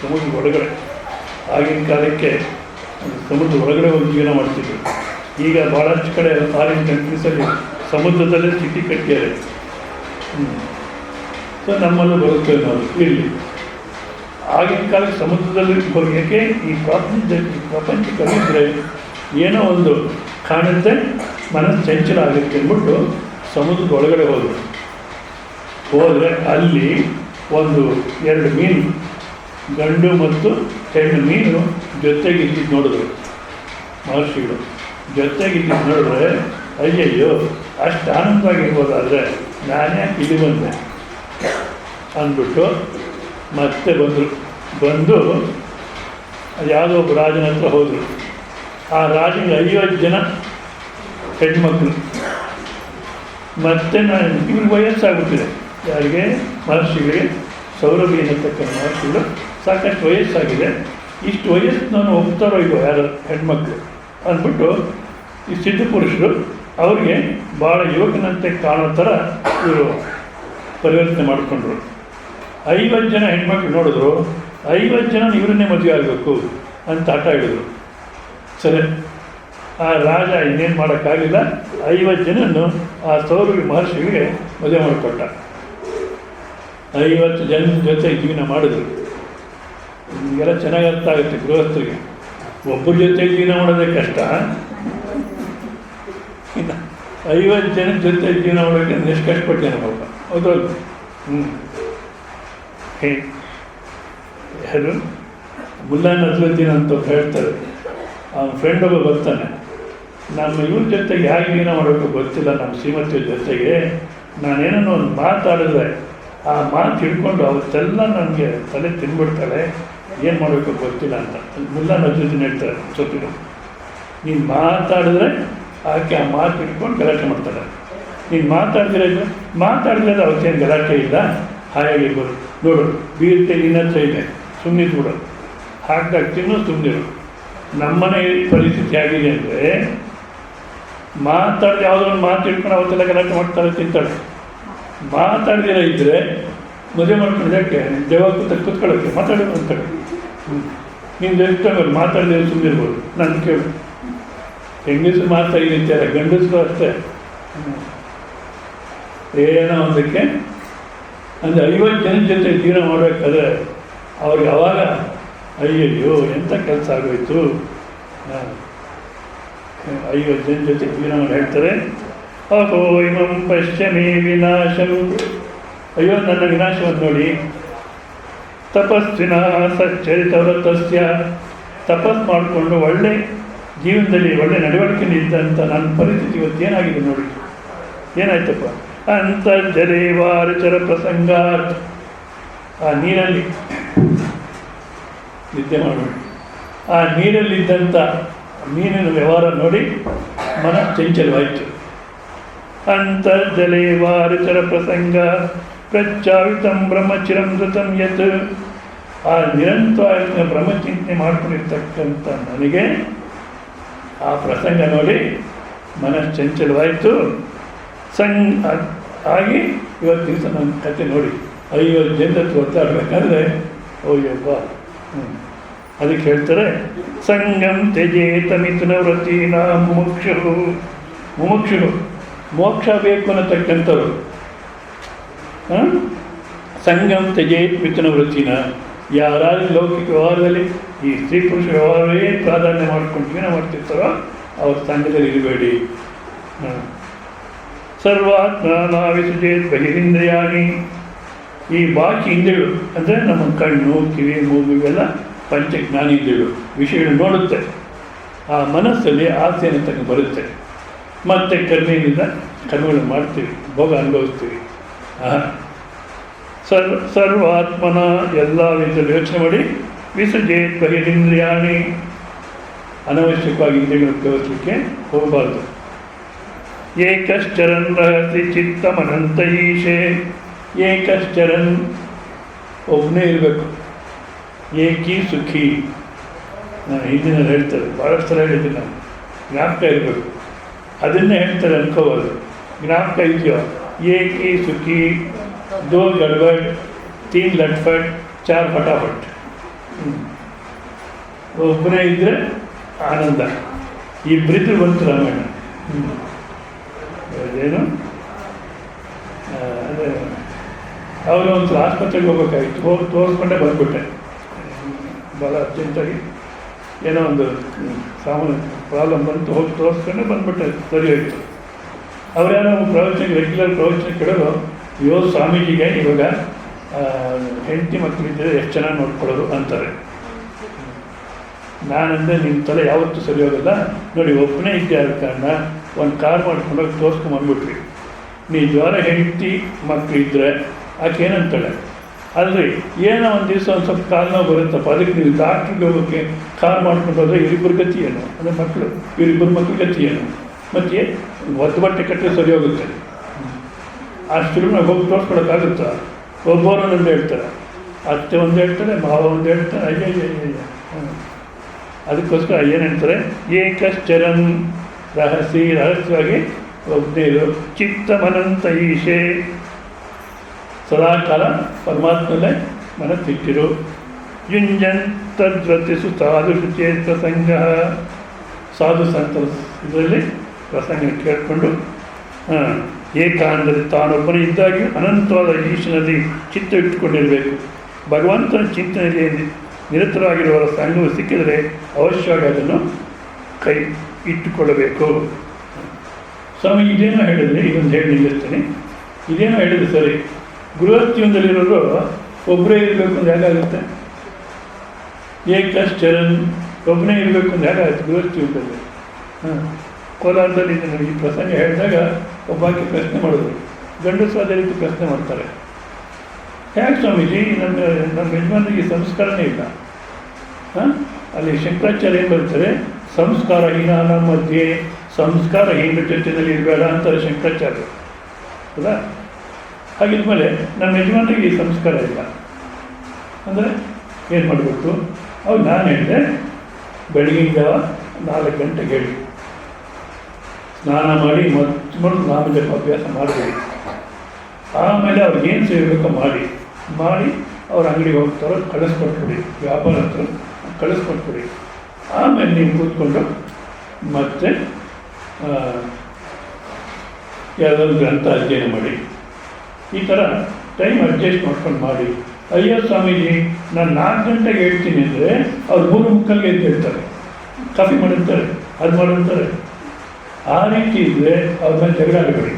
ಸಮುದ್ರದ ಒಳಗಡೆ ಆಗಿನ ಕಾಲಕ್ಕೆ ಸಮುದ್ರ ಒಳಗಡೆ ಹೋಗಿ ಜೀವನ ಮಾಡ್ತಿದ್ರು. ಈಗ ಭಾಳಷ್ಟು ಕಡೆ ಫಾರಿನ್ ಕಂಟ್ರೀಸಲ್ಲಿ ಸಮುದ್ರದಲ್ಲೇ ಸಿಟಿ ಕಟ್ಟಿದ್ದಾರೆ. ಸೊ ನಮ್ಮಲ್ಲೂ ಬರುತ್ತೆ ನಾವು ಇಲ್ಲಿ. ಆಗಿನ ಕಾಲಕ್ಕೆ ಸಮುದ್ರದಲ್ಲಿ ಹೋಗಿ ಯಾಕೆ ಈ ಪ್ರಪಂಚ ಕಲಿದ್ರೆ ಏನೋ ಒಂದು ಕಾಣುತ್ತೆ, ಮನಸ್ಸು ಚಂಚಲ ಆಗುತ್ತೆ ಅಂದ್ಬಿಟ್ಟು ಸಮುದ್ರದ ಒಳಗಡೆ ಹೋದರೆ ಅಲ್ಲಿ ಒಂದು 2 ಮೀನು, ಗಂಡು ಮತ್ತು ಹೆಣ್ಣು ಮೀನು ಜೊತೆಗಿದ್ದಿದ್ದು ನೋಡಿದ್ರು ಮಹರ್ಷಿಗಳು. ಜೊತೆಗಿದ್ದಿದ್ದು ನೋಡಿದ್ರೆ ಅಯ್ಯಯ್ಯೋ ಅಷ್ಟು ಆನಂದವಾಗಿರ್ಬೋದಾದರೆ ನಾನ್ಯಾಕೆ ಇಲ್ಲಿ ಬಂದೆ ಅಂದ್ಬಿಟ್ಟು ಮತ್ತೆ ಬಂದು ಅದು ಯಾವುದೋ ಒಬ್ಬ ರಾಜನ ಹತ್ರ ಹೋದರು. ಆ ರಾಜನಿಗೆ 50 ಜನ ಹೆಣ್ಮಕ್ಳು. ಮತ್ತೆ ಇವ್ರಿಗೆ ವಯಸ್ಸಾಗುತ್ತಿದೆ. ಯಾರಿಗೆ? ಮಹರ್ಷಿಗಳಿಗೆ. ಸೌರಭಿ ಅನ್ನತಕ್ಕಂಥ ಮಹರ್ಷಿಗಳು ಸಾಕಷ್ಟು ವಯಸ್ಸಾಗಿದೆ. ಇಷ್ಟು ವಯಸ್ಸನ್ನು ಒಪ್ತಾರೋ ಇಲ್ವೋ ಯಾರು ಹೆಣ್ಮಕ್ಳು ಅಂದ್ಬಿಟ್ಟು ಈ ಸಿದ್ಧಪುರುಷರು ಅವ್ರಿಗೆ ಭಾಳ ಯುವಕನಂತೆ ಕಾಣೋ ಥರ ಇವರು ಪರಿವರ್ತನೆ ಮಾಡಿಕೊಂಡ್ರು. 50 ಜನ ಹೆಣ್ಮಕ್ಳು ನೋಡಿದ್ರು. 50 ಜನ ಇವರನ್ನೇ ಮದುವೆ ಆಗಬೇಕು ಅಂತ ಹಠ ಹಿಡಿದ್ರು. ಸರಿ, ಆ ರಾಜ ಇನ್ನೇನು ಮಾಡೋಕ್ಕಾಗಿಲ್ಲ. 50 ಜನನ್ನು ಆ ಸೌರಭಿ ಮಹರ್ಷಿಗಳಿಗೆ ಮದುವೆ ಮಾಡಿಕೊಟ್ಟ. 50 ಜನದ ಜೊತೆ ಜೀವನ ಮಾಡಿದ್ರು. ನಿಮಗೆಲ್ಲ ಚೆನ್ನಾಗಿ ಅರ್ಥ ಆಗುತ್ತೆ ಗೃಹಸ್ಥರಿಗೆ. ಒಬ್ಬರ ಜೊತೆ ಜೀವನ ಮಾಡೋದೇ ಕಷ್ಟ, ಇನ್ನು 50 ಜನದ ಜೊತೆ ಜೀವನ ಮಾಡೋಕ್ಕೆ ಎಷ್ಟು ಕಷ್ಟಪಟ್ಟೆ ಪಾಪ. ಹೌದಲ್ಲ? ಯಾರು ಮುಲ್ಲಾ ನಜರುದ್ದೀನ್ ಅಂತ ಹೇಳ್ತಾರೆ. ಅವನ ಫ್ರೆಂಡ್ ಒಬ್ಬ ಬರ್ತಾನೆ. ನಮ್ಮ ಇವ್ರ ಜೊತೆಗೆ ಹೇಗೆ ಜೀವನ ಮಾಡಬೇಕು ಗೊತ್ತಿಲ್ಲ, ನಮ್ಮ ಶ್ರೀಮತಿಯ ಜೊತೆಗೆ ನಾನೇನೋ ಒಂದು ಮಾತಾಡಿದ್ರೆ ಆ ಮಾತು ಹಿಡ್ಕೊಂಡು ಅವತ್ತೆಲ್ಲ ನನಗೆ ತಲೆ ತಿನ್ಬಿಡ್ತಾಳೆ, ಏನು ಮಾಡಬೇಕು ಗೊತ್ತಿಲ್ಲ ಅಂತ ಮುಲ್ಲಾ ನಜರುದ್ದೀನ್ ಹೇಳ್ತಾರೆ. ಸೊಪ್ಪಿನ ನೀನು ಮಾತಾಡಿದ್ರೆ ಆಕೆ ಆ ಮಾತು ಹಿಡ್ಕೊಂಡು ಗಲಾಟೆ ಮಾಡ್ತಾಳೆ. ನೀನು ಮಾತಾಡಿದ್ರೆ ಅವತ್ತೇನು ಗಲಾಟೆ ಇಲ್ಲ, ಹಾಯಾಗಿರ್ಬೋದು. ನೋಡು ಬೀರ್ತೆ ನಿನ್ನ ಹತ್ರ ಇದೆ, ಸುಮ್ಮನಿದ್ದು ಬಿಡು, ಹಾಕ್ದಾಗ ತಿನ್ನು, ಸುಮ್ಮನಿರು. ನಮ್ಮನೆ ಪರಿಸ್ಥಿತಿ ಆಗಿದೆ ಅಂದರೆ ಮಾತಾಡಿದ್ರೆ ಯಾವುದೋ ಒಂದು ಮಾತು ಇಟ್ಕೊಂಡು ಅವತ್ತೆಲ್ಲ ಗಲಾಟೆ ಮಾಡ್ತಾಳೆ, ತಿಂತಾಳೆ. ಮಾತಾಡ್ದಿರ ಇದ್ದರೆ ಮದುವೆ ಮಾಡ್ಕೊಂಡು ಯಾಕೆ ದೇವ ಕೂತ್ಕೊಳ್ಳೋಕ್ಕೆ ಮಾತಾಡೋದು ಅಂತಾಳೆ. ನಿಂದು ಎಷ್ಟು ಮಾತಾಡಿದ್ರೆ ಸುಮ್ಮನಿರ್ಬೋದು. ನಾನು ಕೇಳು, ಹೆಂಗಸರು ಮಾತಾಡಿರ್ತಾರೆ, ಗಂಡಸರು ಅಷ್ಟೇ. ಏನೋ ಒಂದಕ್ಕೆ ಅಂದರೆ 50 ಜನ ಜೊತೆ ಜೀವನ ಮಾಡಬೇಕಾದ್ರೆ ಅವ್ರಿಗೆ ಅವಾಗ ಅಯ್ಯಯ್ಯೋ ಎಂಥ ಕೆಲಸ ಆಗೋಯ್ತು. 50 ಜನ ಜೊತೆ ಜೀವನ ಮಾಡಿ ಹೇಳ್ತಾರೆ, ಅಹೋ ಇಮಂ ಪಶ್ಯಮೇ ವಿನಾಶಂ, ಅಯ್ಯೋ ನನ್ನ ವಿನಾಶವನ್ನು ನೋಡಿ. ತಪಸ್ವಿನ ಸಚ್ಚರಿತವ್ರತಸ್ಯ, ತಪಸ್ ಮಾಡಿಕೊಂಡು ಒಳ್ಳೆ ಜೀವನದಲ್ಲಿ ಒಳ್ಳೆ ನಡವಳಿಕೆಯಲ್ಲಿ ಇದ್ದಂಥ ನನ್ನ ಪರಿಸ್ಥಿತಿ ಇವತ್ತು ಏನಾಗಿದೆ ನೋಡಿ. ಏನಾಯ್ತಪ್ಪ? ಅಂತರ್ಜಲೇವಾರಚರ ಪ್ರಸಂಗಾತ್, ಆ ನೀರಲ್ಲಿ ನಿದ್ದೆ ಮಾಡೋಣ. ಆ ನೀರಲ್ಲಿದ್ದಂಥ ಮೀನಿನ ವ್ಯವಹಾರ ನೋಡಿ ಮನ ಚಂಚಲವಾಯಿತು. ಅಂತರ್ಜಲೇವಾರಚರ ಪ್ರಸಂಗ ಪ್ರಚ್ಚಾವಿತಂ ಬ್ರಹ್ಮಚಿರಂ ಧೃತಂ ಯತ್, ಆ ನಿರಂತರ ಬ್ರಹ್ಮಚಿಂತನೆ ಮಾಡ್ಕೊಂಡಿರ್ತಕ್ಕಂಥ ನನಗೆ ಆ ಪ್ರಸಂಗ ನೋಡಿ ಮನಶ್ಚಂಚಲವಾಯಿತು. ಆಗಿ ಇವತ್ತು ದಿವಸ ನನ್ನ ಕತೆ ನೋಡಿ 50 ಜನಕ್ಕೆ ಒತ್ತಾಡಬೇಕಾದ್ರೆ ಓಯ್ಯಪ್ಪ. ಅದಕ್ಕೆ ಹೇಳ್ತಾರೆ, ಸಂಗಂ ತ್ಯಜೇತ ಮಿಥುನ ವ್ರತೀನ ಮುಮುಕ್ಷು ಮೋಕ್ಷ ಬೇಕು ಅನ್ನತಕ್ಕಂಥವ್ರು. ಸಂಗಂ ತ್ಯಜೇತ್ ಮಿಥುನ ವೃತ್ತಿನ, ಯಾರಾದ್ರೂ ಲೌಕಿಕ ವ್ಯವಹಾರದಲ್ಲಿ ಈ ಸ್ತ್ರೀ ಪುರುಷ ವ್ಯವಹಾರವೇ ಪ್ರಾಧಾನ್ಯ ಮಾಡ್ಕೊಂಡು ಜೀವನ ಮಾಡ್ತಿರ್ತಾರೋ ಅವ್ರ ಸಂಘದಲ್ಲಿ ಇರಬೇಡಿ. ಸರ್ವಾತ್ಮನ ವಿಸೃಜೇತ್ ಬಹಿರಿಂದ್ರಿಯಾಣಿ. ಈ ಬಾಕಿ ಇಂದ್ರಿಯಗಳು ಅಂದರೆ ನಮ್ಮ ಕಣ್ಣು, ಕಿವಿ, ಮೂಗು ಇವೆಲ್ಲ ಪಂಚ ಜ್ಞಾನೇಂದ್ರಿಯಗಳು ವಿಷಯಗಳು ನೋಡುತ್ತೆ. ಆ ಮನಸ್ಸಲ್ಲಿ ಆಸೆಯನ್ನು ತನಗೆ ಬರುತ್ತೆ. ಮತ್ತು ಕರ್ಮೆಯಿಂದ ಕರ್ಮಗಳನ್ನು ಮಾಡ್ತೀವಿ, ಭೋಗ ಅನುಭವಿಸ್ತೀವಿ. ಸರ್ವಾತ್ಮನ ಎಲ್ಲ ವಿಧದಲ್ಲಿ ಯೋಚನೆ ಮಾಡಿ ವಿಸೃಜೇತ್ ಬಹಿರಿಂದ್ರಿಯಾಣಿ. ಅನವಶ್ಯಕವಾಗಿ ಇಂದ್ರಿಯಗಳನ್ನು ಉಪಯೋಗಿಸಲಿಕ್ಕೆ ಹೋಗಬಾರ್ದು. ಏಕಶ್ಚರನ್ ರಹಸಿ ಚಿತ್ತಮನಂತ ಈಶೆ. ಏಕಶ್ಚರನ್ ಒಬ್ಬನೇ ಇರಬೇಕು. ಏಕಿ ಸುಖಿ. ನಾನು ಹಿಂದಿನಲ್ಲಿ ಹೇಳ್ತಾರೆ, ಭಾಳಷ್ಟು ಸಲ ಹೇಳಿದ್ದೀನಿ ನಾನು. ಜ್ಞಾಪಕ ಇರಬೇಕು, ಅದನ್ನೇ ಹೇಳ್ತಾರೆ ಅನ್ಕೋಬಾರ್ದು. ಜ್ಞಾಪಕ ಇದೆಯೋ? ಏಕಿ ಸುಖಿ, ದೋ ಗಡ್ಬಡ್, ತೀನ್ ಲಟ್ಫಟ್, ಚಾರ್ ಫಟಾಫಟ್. ಒಬ್ಬನೇ ಇದ್ದರೆ ಆನಂದ. ಇಬ್ಬರಿದ್ರು ಬಂತು ರಾಮಾಯಣ. ಅದೇನು ಅದೇ ಅವರು ಒಂದು ಆಸ್ಪತ್ರೆಗೆ ಹೋಗ್ಬೇಕಾಗಿತ್ತು. ಹೋಗಿ ತೋರಿಸ್ಕೊಂಡೇ ಬಂದ್ಬಿಟ್ಟೆ. ಭಾಳ ಅರ್ಜೆಂಟಾಗಿ ಏನೋ ಒಂದು ಸಾಮಾನ್ಯ ಪ್ರಾಬ್ಲಮ್ ಬಂತು, ಹೋಗಿ ತೋರಿಸ್ಕೊಂಡೆ ಬಂದ್ಬಿಟ್ಟೆ. ಸರಿ ಹೋಯಿತು. ಅವರ್ಯಾರೋ ಪ್ರವಚನಕ್ಕೆ ರೆಗ್ಯುಲರ್ ಪ್ರವಚನ ಕೇಳೋರು, ಅಯ್ಯೋ ಸ್ವಾಮೀಜಿಗೆ ಇವಾಗ ಹೆಂಡತಿ ಮಕ್ಕಳಿದ್ದರೆ ಎಷ್ಟು ಚೆನ್ನಾಗಿ ನೋಡ್ಕೊಳ್ಳೋರು ಅಂತಾರೆ. ನಾನಂದರೆ ನಿಮ್ಮ ತಲೆ ಯಾವತ್ತೂ ಸರಿ ಹೋಗಲ್ಲ ನೋಡಿ. ಒಬ್ಬನೇ ಇದ್ದೆ ಆದ ಕಾರಣ ಒಂದು ಕಾರ್ ಮಾಡ್ಕೊಂಡೋಗಿ ತೋರಿಸ್ಕೊಂಬಂದ್ಬಿಟ್ರಿ. ನಿಜವಾದ ಹೆಂಡತಿ ಮಕ್ಕಳಿದ್ದರೆ ಆಕೆ ಏನಂತಾಳೆ, ಅಲ್ರಿ ಏನೋ ಒಂದು ದಿವಸ ಒಂದು ಸ್ವಲ್ಪ ಕಾಲು ನೋವು ಬರುತ್ತಪ್ಪ, ಅದಕ್ಕೆ ನೀವು ಡಾಕ್ಟ್ರಿಗೆ ಹೋಗೋಕ್ಕೆ ಕಾರ್ ಮಾಡ್ಕೊಂಡು ಹೋದರೆ ಇವರಿಬ್ಬರು ಗತಿ ಏನು? ಅಂದರೆ ಮಕ್ಕಳು, ಇವರಿಬ್ಬರು ಮಕ್ಕಳು ಗತಿ ಏನು? ಮತ್ತು ಒದ್ದು ಬಟ್ಟೆ ಕಟ್ಟರೆ ಸರಿ ಹೋಗುತ್ತೆ. ಅಷ್ಟು ನಾವು ಹೋಗಿ ತೋರಿಸ್ಕೊಳಕ್ಕಾಗುತ್ತಾ? ಒಬ್ಬರು ಒಂದು ಹೇಳ್ತಾರೆ, ಅತ್ತೆ ಒಂದು ಹೇಳ್ತಾರೆ, ಮಾವ ಒಂದು ಹೇಳ್ತಾರೆ. ಅಯ್ಯ ಅದಕ್ಕೋಸ್ಕರ ಏನು ಹೇಳ್ತಾರೆ? ಏಕಶ್ಚರನ್ ರಹಸ್ಯವಾಗಿ ಒಬ್ಬನೇ ಇರು. ಚಿತ್ತಮನಂತ ಈಶೆ. ಸದಾಕಾಲ ಪರಮಾತ್ಮಲ್ಲೇ ಮನಸ್ಸಿಟ್ಟಿರು. ಯುಂಜನ್ ತದ್ವತಿಸು ಸಾಧು ಶುಚೇತ ಸಂಘ. ಸಾಧು ಸಂತರ ಇದರಲ್ಲಿ ಪ್ರಸಂಗ ಕೇಳಿಕೊಂಡು ಏಕಾಂತದಲ್ಲಿ ತಾನೊಬ್ಬನೇ ಇದ್ದಾಗಿ ಅನಂತವಾದ ಈಶನಲ್ಲಿ ಚಿತ್ತ ಇಟ್ಟುಕೊಂಡಿರಬೇಕು. ಭಗವಂತನ ಚಿಂತನೆಯಲ್ಲಿ ನಿರತರಾಗಿರುವವರ ಸಂಘವು ಸಿಕ್ಕಿದರೆ ಅವಶ್ಯವಾಗಿ ಅದನ್ನು ಕೈ ಇಟ್ಟುಕೊಳ್ಳಬೇಕು. ಸ್ವಾಮಿ ಇದೇನೋ ಹೇಳಿದ್ರೆ, ಇದೊಂದು ಹೇಳಿ ನಿಲ್ಲಿಸ್ತೀನಿ. ಇದೇನೋ ಹೇಳಿದ್ರೆ ಸರಿ, ಗೃಹಸ್ಥಿಯೊಂದಲ್ಲಿರೋರು ಒಬ್ಬರೇ ಇರಬೇಕು ಅಂದ್ರೆ ಹೇಗಾಗುತ್ತೆ? ಏಕಶ್ಚರನ್ ಒಬ್ಬನೇ ಇರಬೇಕು ಅಂದ್ರೆ ಹೇಗಾಗುತ್ತೆ ಗೃಹಸ್ಥಿಯೊಂದಲ್ಲಿ? ಕೋಲಾರದಲ್ಲಿ ನನಗೆ ಈ ಪ್ರಸಂಗ ಹೇಳಿದಾಗ ಒಬ್ಬಾಕೆ ಪ್ರಶ್ನೆ ಮಾಡಿದ್ರು. ಗಂಡಸು ಅದೇ ರೀತಿ ಪ್ರಶ್ನೆ ಮಾಡ್ತಾರೆ, ಹೇಗೆ ಸ್ವಾಮೀಜಿ ನಮ್ಮ ಯಜಮಾನರಿಗೆ ಸಂಸ್ಕಾರನೇ ಇಲ್ಲ? ಅಲ್ಲಿ ಶಂಕರಾಚಾರ್ಯ ಏನು ಬರ್ತಾರೆ, ಸಂಸ್ಕಾರಹೀನ ಮಧ್ಯೆ ಸಂಸ್ಕಾರಹೀನ ಜೊತೆಯಲ್ಲಿ ಇರಬೇಡ ಅಂತಾರೆ ಶಂಕರಾಚಾರ್ಯ. ಹೌದಾ? ಹಾಗಿದ್ಮೇಲೆ ನಮ್ಮ ಯಜಮಾನರಿಗೆ ಈ ಸಂಸ್ಕಾರ ಇಲ್ಲ ಅಂದರೆ ಏನು ಮಾಡಬೇಕು? ಅವಾಗ ನಾನು ಹೇಳಿದೆ, ಬೆಳಗಿನ ಜಾವ 4 ಗಂಟೆಗೆ ಹೇಳಿ ಸ್ನಾನ ಮಾಡಿ ಮತ್ತು ನಾಮಜಪ ಅಭ್ಯಾಸ ಮಾಡಬೇಡಿ. ಆಮೇಲೆ ಅವ್ರಿಗೇನು ಸೇರಬೇಕೋ ಮಾಡಿ ಅವ್ರ ಅಂಗಡಿಗೆ ಹೋಗ್ತಾರೋ ಕಳಿಸ್ಕೊಟ್ಬಿಡಿ, ವ್ಯಾಪಾರ ಹತ್ರ ಕಳಿಸ್ಕೊಟ್ಬಿಡಿ. ಆಮೇಲೆ ನೀವು ಕೂತ್ಕೊಂಡು ಮತ್ತೆ ಯಾವುದಾದ್ರು ಗ್ರಂಥ ಅಧ್ಯಯನ ಮಾಡಿ. ಈ ಥರ ಟೈಮ್ ಅಡ್ಜಸ್ಟ್ ಮಾಡ್ಕೊಂಡು ಮಾಡಿ. ಅಯ್ಯೋ ಸ್ವಾಮೀಜಿ ನಾನು 4 ಗಂಟೆಗೆ ಹೇಳ್ತೀನಿ ಅಂದರೆ ಅವ್ರು 3:45ಗೆ ಎದ್ದು ಹೇಳ್ತಾರೆ, ಕಾಫಿ ಮಾಡಿರ್ತಾರೆ, ಅದು ಮಾಡಿರ್ತಾರೆ. ಆ ರೀತಿ ಇದ್ದರೆ ಅವ್ರ ಮೇಲೆ ಜಗಳ ಆಡಬೇಡಿ,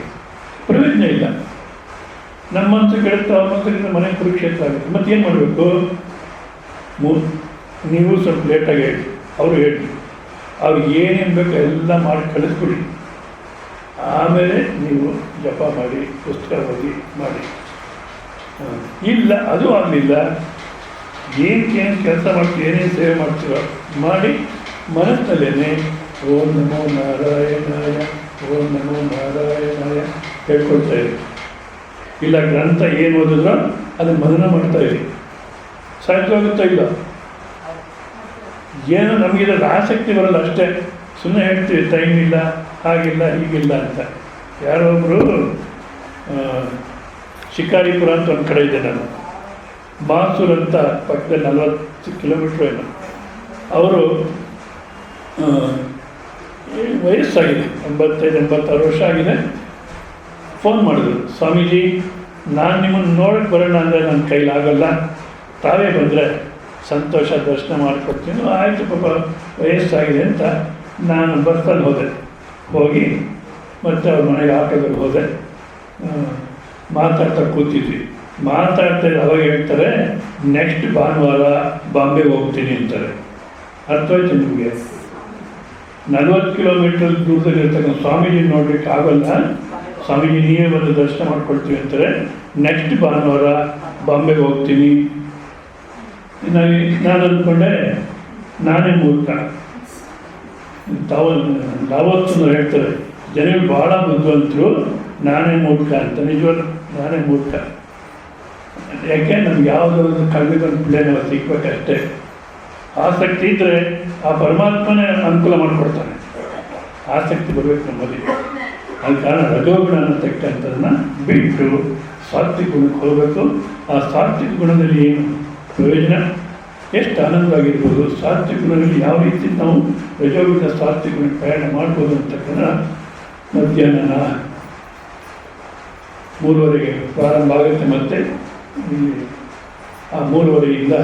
ಪ್ರಯೋಜನ ಇಲ್ಲ. ನಮ್ಮ ಮನಸ್ಸು ಕೆಡುತ್ತೆ, ಅವ್ರ ಮನಸ್ಸಿಗೆ ಮನೆ ಕುರುಕ್ಷೇತ್ರ ಆಗುತ್ತೆ. ಮತ್ತೇನು ಮಾಡಬೇಕು? ನೀವು ಸ್ವಲ್ಪ ಲೇಟಾಗಿ ಹೇಳಿ, ಅವರು ಹೇಳಿ, ಅವ್ರಿಗೆ ಏನೇನು ಬೇಕೋ ಎಲ್ಲ ಮಾಡಿ ಕಳಿಸ್ಬಿಡಿ. ಆಮೇಲೆ ನೀವು ಜಪ ಮಾಡಿ, ಪುಸ್ತಕ ಓದಿ ಮಾಡಿ. ಇಲ್ಲ ಅದು ಆಗಲಿಲ್ಲ, ಏನು ಕೆಲಸ ಮಾಡ್ತೀವಿ, ಏನೇನು ಸೇವೆ ಮಾಡ್ತೀರೋ ಮಾಡಿ ಮನಸ್ಸಿನಲ್ಲೇ ಓಂ ನಮೋ ನಾರಾಯಣಾಯ, ಓಂ ನಮೋ ನಾರಾಯಣಾಯ ಹೇಳ್ಕೊಳ್ತಾ ಇರಿ. ಇಲ್ಲ ಗ್ರಂಥ ಏನು ಓದಿದ್ರೋ ಅದನ್ನು ಮನನ ಮಾಡ್ತಾ ಇರಿ. ಸಾಧ್ಯವಾಗುತ್ತಾ? ಇಲ್ಲ, ಏನೋ ನಮಗಿದ್ರಲ್ಲಿ ಆಸಕ್ತಿ ಬರಲ್ಲ ಅಷ್ಟೇ. ಸುಮ್ಮನೆ ಹೇಳ್ತೀವಿ ಟೈಮ್ ಇಲ್ಲ, ಹಾಗಿಲ್ಲ, ಹೀಗಿಲ್ಲ ಅಂತ. ಯಾರೋ ಒಬ್ಬರು ಶಿಕಾರಿಪುರ ಅಂತ ಒಂದು ಕಡೆ ಇದೆ, ನಾನು ಮಾಸೂರು ಅಂತ ಪಕ್ಕದಲ್ಲಿ 40 ಕಿಲೋಮೀಟ್ರ್ ಏನು. ಅವರು ವಯಸ್ಸಾಗಿದೆ, 85-86 ವರ್ಷ ಆಗಿದೆ. ಫೋನ್ ಮಾಡಿದ್ರು, ಸ್ವಾಮೀಜಿ ನಾನು ನಿಮ್ಮನ್ನು ನೋಡೋಕ್ಕೆ ಬರೋಣ ಅಂದರೆ ನನ್ನ ಕೈಲಾಗಲ್ಲ, ತಾವೇ ಬಂದರೆ ಸಂತೋಷ ದರ್ಶನ ಮಾಡಿಕೊಡ್ತೀನಿ. ಆಯಿತು ಪಾಪ ವಯಸ್ಸಾಗಿದೆ ಅಂತ ನಾನು ಬಸ್ಸಲ್ಲಿ ಹೋಗಿ ಮತ್ತೆ ಅವ್ರ ಮನೆಗೆ ಆಟೋದಲ್ಲಿ ಹೋದೆ. ಮಾತಾಡ್ತಾ ಕೂತಿದ್ವಿ. ಮಾತಾಡ್ತಾ ಅವಾಗ ಹೇಳ್ತಾರೆ, ನೆಕ್ಸ್ಟ್ ಭಾನುವಾರ ಬಾಂಬೆಗೆ ಹೋಗ್ತೀನಿ ಅಂತಾರೆ. ಅರ್ಥವಾಯ್ತು ನಿಮಗೆ? 40 ಕಿಲೋಮೀಟರ್ ದೂರದಲ್ಲಿರ್ತಕ್ಕಂಥ ಸ್ವಾಮೀಜಿ ನೋಡ್ಲಿಕ್ಕೆ ಆಗೋಲ್ಲ, ಸ್ವಾಮೀಜಿ ನೀವೇ ಬಂದು ದರ್ಶನ ಮಾಡ್ಕೊಳ್ತೀವಿ ಅಂತಾರೆ. ನೆಕ್ಸ್ಟ್ ಭಾನುವಾರ ಬಾಂಬೆಗೆ ಹೋಗ್ತೀನಿ. ನಾನು ಅಂದ್ಕೊಂಡೆ ನಾನೇ ಮೂರ್ಖ. ದಾವೋತ್ಸವ ಹೇಳ್ತಾರೆ, ಜನಗಳು ಭಾಳ ಬುದ್ಧಿವಂತರು, ನಾನೇ ಮೂರ್ಖ ಅಂತ. ನಿಜವಲ್ಲ, ನಾನೇ ಮೂರ್ಖ. ಯಾಕೆ ನಮ್ಗೆ ಯಾವುದಾದ್ರು ಕಣ್ಣಿಗೊಂದು ಪ್ಲೇನ್ ಸಿಗ್ಬೇಕಷ್ಟೇ. ಆಸಕ್ತಿ ಇದ್ದರೆ ಆ ಪರಮಾತ್ಮನೇ ಅನುಕೂಲ ಮಾಡಿಕೊಡ್ತಾನೆ. ಆಸಕ್ತಿ ಬರಬೇಕು ನಮ್ಮಲ್ಲಿ. ಅದ ಕಾರಣ ರಜೋಗುಣ ಅನ್ನತಕ್ಕಂಥದ್ದನ್ನ ಬಿಟ್ಟು ಸಾತ್ವಿಕ ಗುಣಕ್ಕೆ ಹೋಗಬೇಕು. ಆ ಸಾತ್ವಿಕ ಗುಣದಲ್ಲಿ ಏನು ಪ್ರಯೋಜನ, ಎಷ್ಟು ಆನಂದವಾಗಿರ್ಬೋದು, ಸಾತ್ವಿಕ ಗುಣದಲ್ಲಿ ಯಾವ ರೀತಿ ನಾವು ರಜೋಗುಣ ಸಾತ್ವಿಕ ಗುಣಕ್ಕೆ ಪ್ರಯಾಣ ಮಾಡ್ಬೋದು ಅಂತಕ್ಕಂಥ ಮಧ್ಯಾಹ್ನ 3:30ಗೆ ಪ್ರಾರಂಭ ಆಗುತ್ತೆ. ಮತ್ತು ಆ 3:30ಯಿಂದ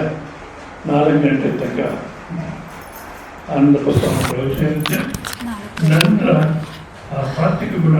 4 ಗಂಟೆ ತನಕ ಆನಂದ ಪ್ರಸ್ತಾವ ಪ್ರವಚನ ಇರುತ್ತೆ. ನಂತರ ಆ ಸಾತ್ವಿಕ ಗುಣ